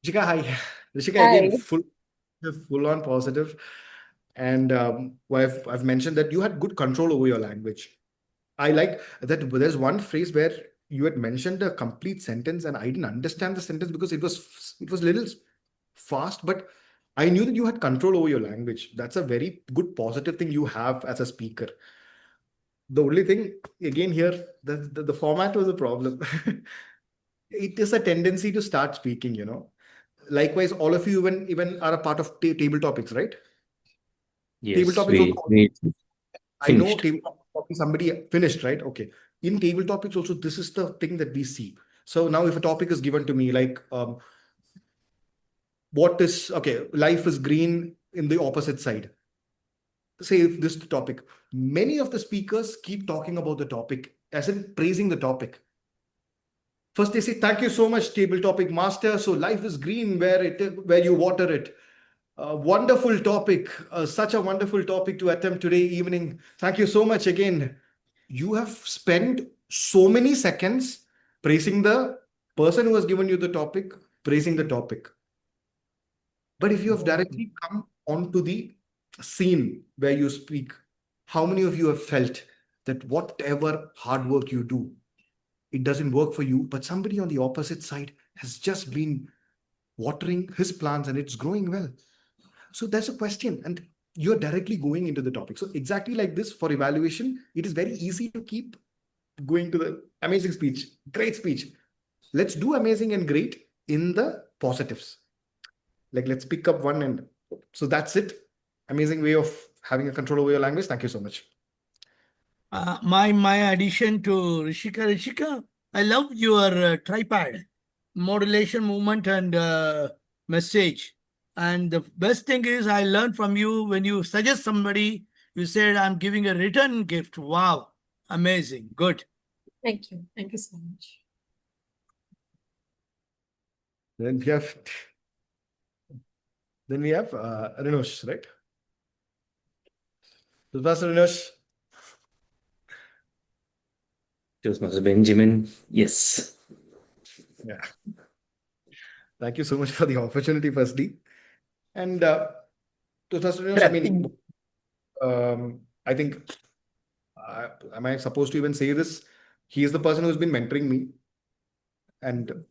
Rishika, hi. Rishika, Hi. again, full on positive. And I've mentioned that you had good control over your language. I like that there's one phrase where you had mentioned a complete sentence and I didn't understand the sentence because it was a little fast, but I knew that you had control over your language. That's a very good positive thing you have as a speaker. The only thing again here, the format was a problem. it is a tendency to start speaking, you know. Likewise, all of you even are a part of table topics, right? Table Yes, topics also. we I know finished. table topics somebody finished, right? Okay. In table topics also, this is the thing that we see. So now if a topic is given to me, like what is okay, life is green in the opposite side. Say if this topic, many of the speakers keep talking about the topic, as in praising the topic. First, they say, "Thank you so much, table topic master. So life is green where you water it. Wonderful topic. Such a wonderful topic to attempt today evening. Thank you so much again." You have spent so many seconds praising the person who has given you the topic, praising the topic. But if you have directly come onto the scene where you speak, how many of you have felt that whatever hard work you do, it doesn't work for you, but somebody on the opposite side has just been watering his plants and it's growing well? So that's a question, and you're directly going into the topic. So exactly like this for evaluation, it is very easy to keep going to the amazing speech, great speech. Let's do amazing and great in the positives. Like let's pick up one, and so that's it. Amazing way of having a control over your language. Thank you so much. My addition to Rishika, I love your tripod modulation, movement, and message. And the best thing is, I learned from you when you suggest somebody, you said, "I'm giving a return gift." Wow, amazing, good. Thank you. Thank you so much. Then we have Renosh, right? Pastor Renosh. Toastmaster Benjamin, yes. Yeah. Thank you so much for the opportunity, firstly. And Toastmaster Renosh, I mean, I think, am I supposed to even say this? He is the person who's been mentoring me and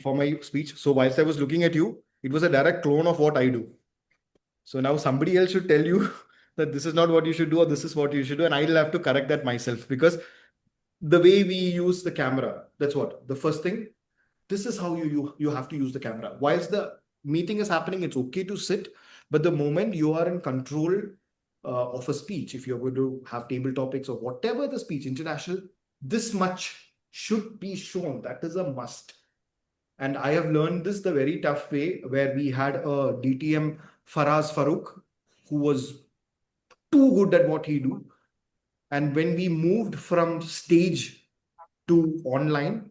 for my speech. So whilst I was looking at you, it was a direct clone of what I do. So now somebody else should tell you that this is not what you should do or this is what you should do. And I'll have to correct that myself, because the way we use the camera, that's what the first thing. This is how you have to use the camera. Whilst the meeting is happening, it's okay to sit. But the moment you are in control of a speech, if you're going to have table topics or whatever the speech, international, this much should be shown. That is a must. And I have learned this the very tough way, where we had a DTM Faraz Farooq, who was too good at what he do. And when we moved from stage to online,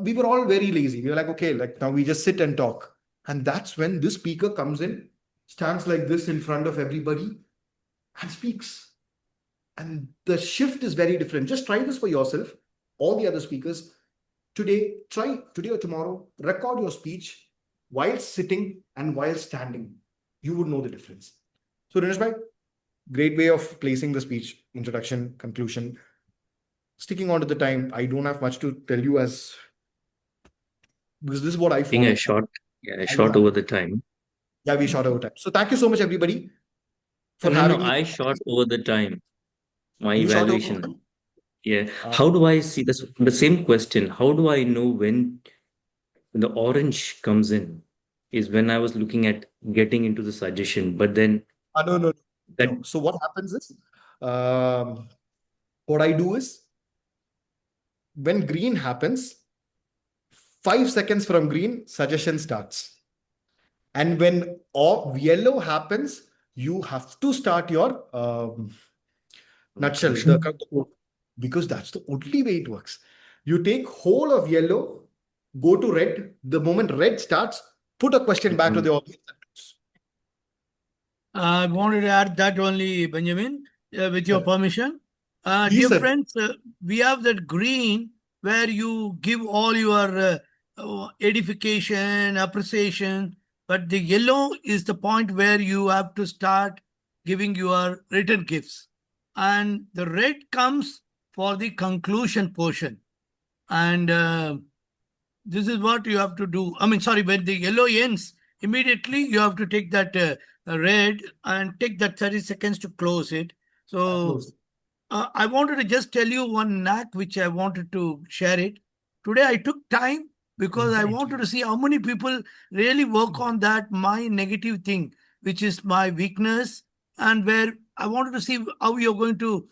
we were all very lazy. We were like, okay, like now we just sit and talk. And that's when this speaker comes in, stands like this in front of everybody and speaks. And the shift is very different. Just try this for yourself. All the other speakers, try today or tomorrow, record your speech while sitting and while standing. You would know the difference. So Renosh bhai, great way of placing the speech, introduction, conclusion. Sticking on to the time, I don't have much to tell you, as because this is what I Being follow. a short over the time. Yeah, we shot over time. So thank you so much, everybody, for No, having me. I shot over the time. My You shot over evaluation. time? Yeah. How do I see this? The same question. How do I know when the orange comes in? Is when I was looking at getting into the suggestion, but then No. that So what happens is, what I do is, when green happens, 5 seconds from green, suggestion starts. And when yellow happens, you have to start your nutshell, because that's the only way it works. You take whole of yellow, go to red. The moment red starts, put a question back to the audience. I wanted to add that only, Benjamin, with your permission. Please, Dear sir. friends, we have that green where you give all your edification, appreciation, but the yellow is the point where you have to start giving your written gifts. And the red comes for the conclusion portion. And this is what you have to do. I mean, sorry, when the yellow ends, immediately you have to take that red and take that 30 seconds to close it. So I wanted to just tell you one knack which I wanted to share it. Today I took time because I wanted to see how many people really work on that, my negative thing, which is my weakness, and where I wanted to see how you're going to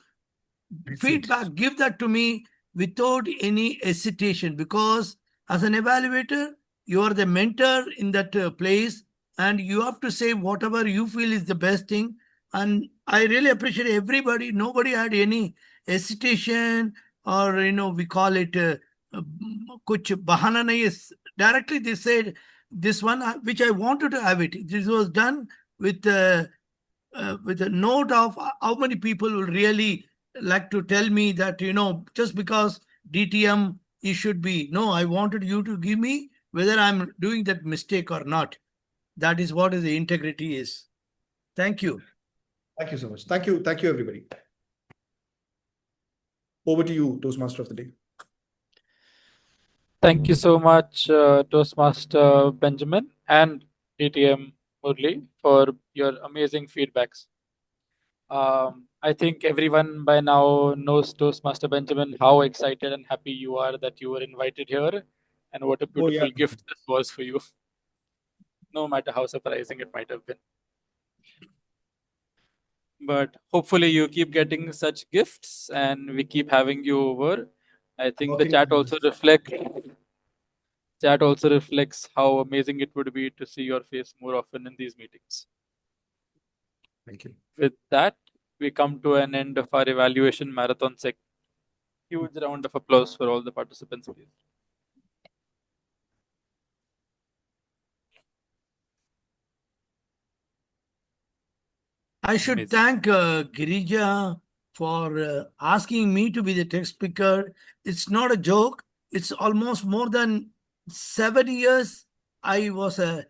feedback, give that to me without any hesitation, because as an evaluator, you are the mentor in that place, and you have to say whatever you feel is the best thing. And I really appreciate everybody. Nobody had any hesitation, or we call it kuch bahana nahi hai. Directly they said this one, which I wanted to have it. This was done with a note of how many people will really like to tell me that, just because DTM, it should be. No, I wanted you to give me whether I'm doing that mistake or not. That is what the integrity is. Thank you. Thank you so much. Thank you, everybody. Over to you, Toastmaster of the day. Thank you so much, Toastmaster Benjamin and DTM Murali, for your amazing feedbacks. I think everyone by now knows, Toastmaster Benjamin, how excited and happy you are that you were invited here, and what a beautiful gift this was for you, no matter how surprising it might have been. But hopefully you keep getting such gifts and we keep having you over. I think the chat also reflects how amazing it would be to see your face more often in these meetings. Thank you. With that, we come to an end of our evaluation marathon segment. Huge round of applause for all the participants, please. I should thank Girija for asking me to be the text speaker. It's not a joke. It's almost more than 7 years. I was that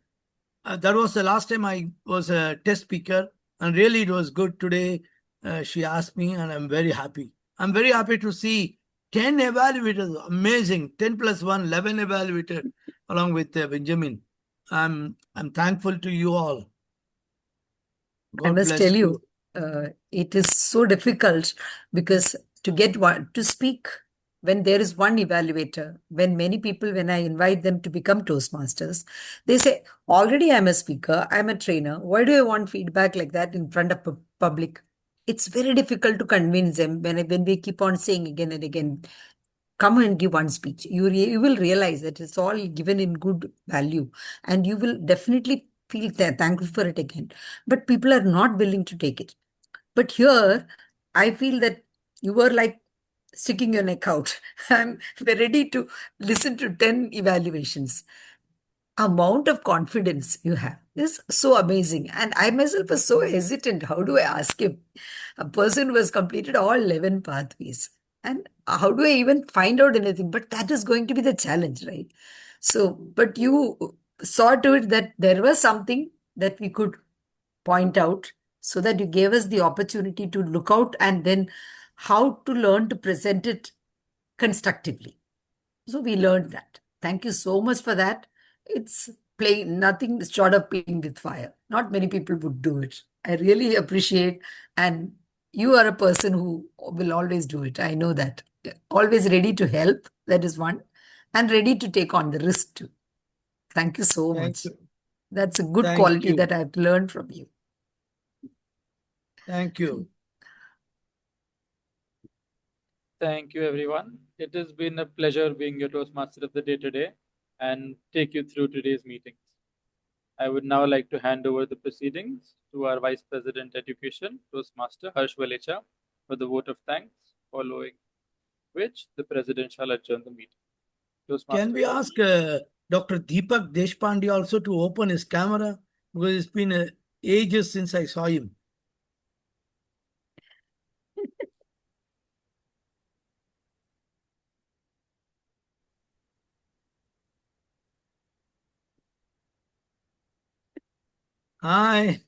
was the last time I was a test speaker, and really it was good today. She asked me, and I'm very happy. I'm very happy to see 10 evaluators. Amazing. 10 plus 1, 11 evaluators, along with Benjamin. I'm thankful to you all. I must tell you, it is so difficult because to get one to speak when there is one evaluator, when many people, when I invite them to become Toastmasters, they say, already I'm a speaker, I'm a trainer. Why do I want feedback like that in front of public? It's very difficult to convince them when we keep on saying again and again, come and give one speech. You will realize that it's all given in good value, and you will definitely feel thankful for it again. But people are not willing to take it. But here, I feel that you were like sticking your neck out. I'm ready to listen to 10 evaluations. Amount of confidence you have is so amazing. And I myself was so hesitant. How do I ask him? A person who has completed all 11 pathways. And how do I even find out anything? But that is going to be the challenge, right? So, but you saw to it that there was something that we could point out, so that you gave us the opportunity to look out and then how to learn to present it constructively. So we learned that. Thank you so much for that. It's playing nothing short of playing with fire. Not many people would do it. I really appreciate, and you are a person who will always do it. I know that. Always ready to help. That is one, and ready to take on the risk too. Thank you so much. That's a good quality that I've learned from you. Thank you. Thank you, everyone. It has been a pleasure being your Toastmaster of the day today and take you through today's meetings. I would now like to hand over the proceedings to our Vice President Education, Toastmaster Hursh Valecha, for the vote of thanks, following which the President shall adjourn the meeting. Toastmaster, can we ask Dr. Deepak Deshpande also to open his camera? Because it's been ages since I saw him. Hi.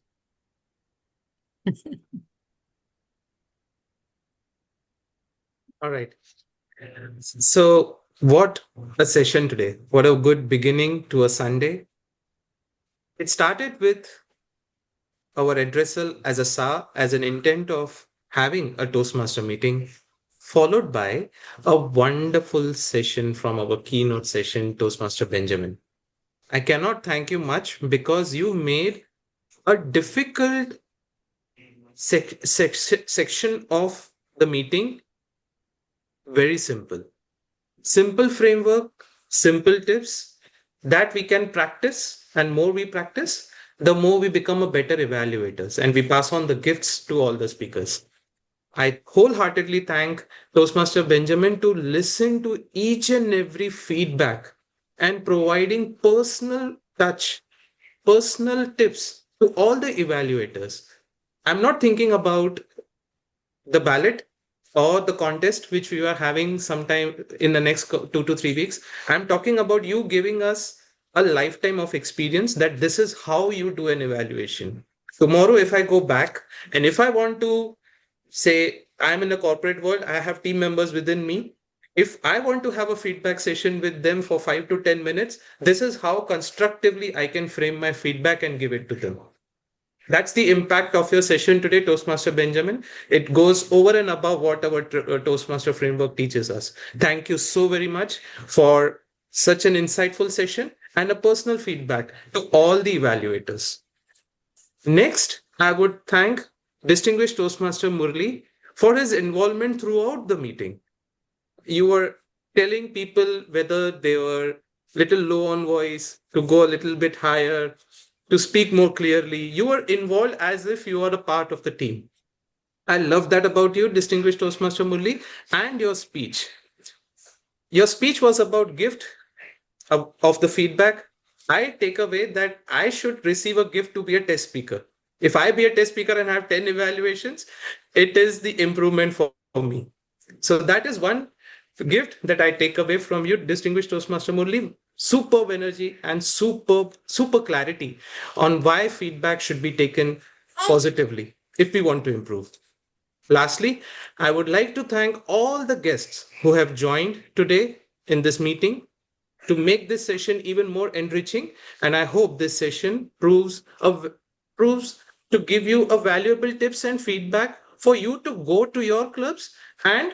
All right. So, what a session today. What a good beginning to a Sunday. It started with our addressal as an intent of having a Toastmaster meeting. followed by a wonderful session from our keynote session, Toastmaster Benjamin. I cannot thank you much because you made a difficult section of the meeting very simple. Simple framework, simple tips that we can practice, and more we practice, the more we become a better evaluators and we pass on the gifts to all the speakers. I wholeheartedly thank Toastmaster Benjamin to listen to each and every feedback and providing personal touch, personal tips to all the evaluators. I'm not thinking about the ballot or the contest which we are having sometime in the next 2 to 3 weeks. I'm talking about you giving us a lifetime of experience that this is how you do an evaluation. Tomorrow, if I go back and if I want to say I'm in the corporate world, I have team members within me. If I want to have a feedback session with them for 5 to 10 minutes, this is how constructively I can frame my feedback and give it to them. That's the impact of your session today, Toastmaster Benjamin. It goes over and above what our Toastmaster framework teaches us. Thank you so very much for such an insightful session and a personal feedback to all the evaluators. Next, I would thank distinguished Toastmaster Murali for his involvement throughout the meeting. You were telling people whether they were little low on voice, to go a little bit higher, to speak more clearly. You were involved as if you are a part of the team. I love that about you, distinguished Toastmaster Murali, and your speech. Your speech was about gift of the feedback. I take away that I should receive a gift to be a test speaker. If I be a test speaker and have 10 evaluations, it is the improvement for me. So that is one gift that I take away from you, distinguished Toastmaster Murali. Superb energy and super clarity on why feedback should be taken positively if we want to improve. Lastly, I would like to thank all the guests who have joined today in this meeting to make this session even more enriching. And I hope this session proves to give you a valuable tips and feedback for you to go to your clubs and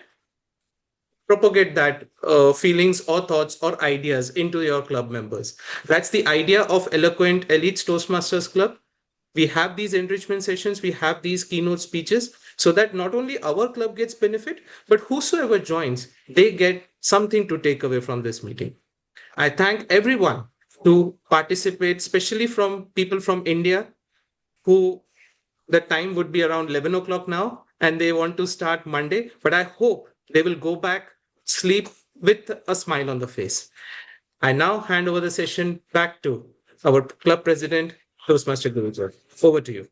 propagate that feelings or thoughts or ideas into your club members. That's the idea of Eloquent Elites Toastmasters Club. We have these enrichment sessions, we have these keynote speeches, so that not only our club gets benefit, but whosoever joins, they get something to take away from this meeting. I thank everyone to participate, especially from people from India who the time would be around 11 o'clock now and they want to start Monday, but I hope they will go back, sleep with a smile on the face. I now hand over the session back to our club president, Toastmaster Girija. Over to you.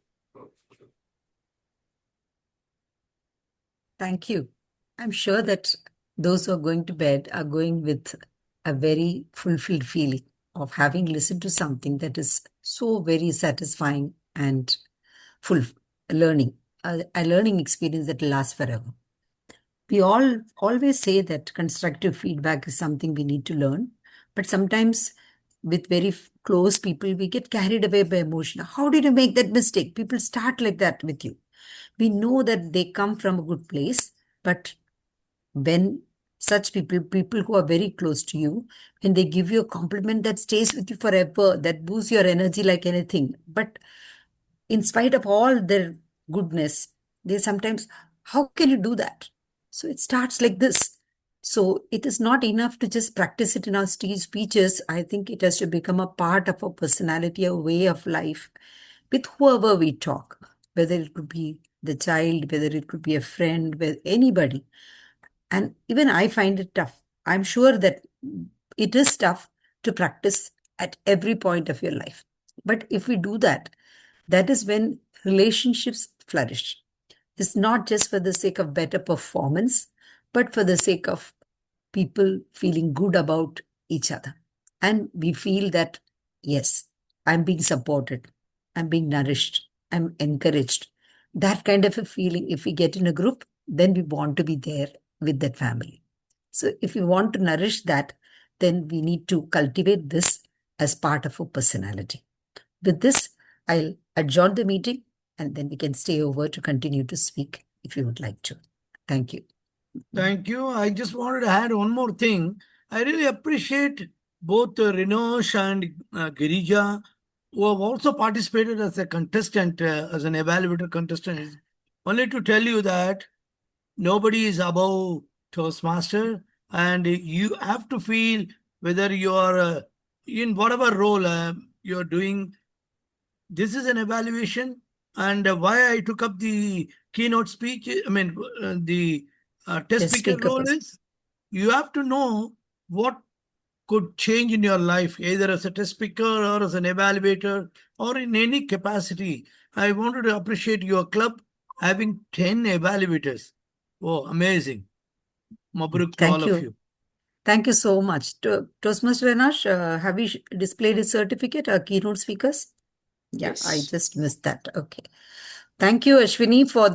Thank you. I'm sure that those who are going to bed are going with a very fulfilled feeling of having listened to something that is so very satisfying and full learning, a learning experience that will last forever. We all always say that constructive feedback is something we need to learn, but sometimes with very close people, we get carried away by emotion. How did you make that mistake? People start like that with you. We know that they come from a good place, but when such people who are very close to you, when they give you a compliment that stays with you forever, that boosts your energy like anything, but in spite of all their goodness, they sometimes, how can you do that? So it starts like this. So it is not enough to just practice it in our stage speeches. I think it has to become a part of our personality, a way of life with whoever we talk, whether it could be the child, whether it could be a friend, with anybody. And even I find it tough. I'm sure that it is tough to practice at every point of your life. But if we do that, that is when relationships flourish. It's not just for the sake of better performance, but for the sake of people feeling good about each other. And we feel that, yes, I'm being supported, I'm being nourished, I'm encouraged. That kind of a feeling, if we get in a group, then we want to be there with that family. So if we want to nourish that, then we need to cultivate this as part of our personality. With this, I'll adjourn the meeting and then we can stay over to continue to speak if you would like to. Thank you. Thank you. I just wanted to add one more thing. I really appreciate both Renosh and Girija, who have also participated as a contestant, as an evaluator contestant. Only to tell you that nobody is above Toastmaster, and you have to feel whether you are in whatever role you're doing. This is an evaluation, and why I took up the keynote speech, the test speaker role is you have to know what could change in your life, either as a test speaker or as an evaluator or in any capacity. I wanted to appreciate your club having 10 evaluators. Oh, amazing. Mabruk to all Thank of you. you. Thank you so much. Toastmaster Renosh, have you displayed his certificate, keynote speakers? Yeah, I Yes. just missed that. Okay. Thank you, Ashwini, for the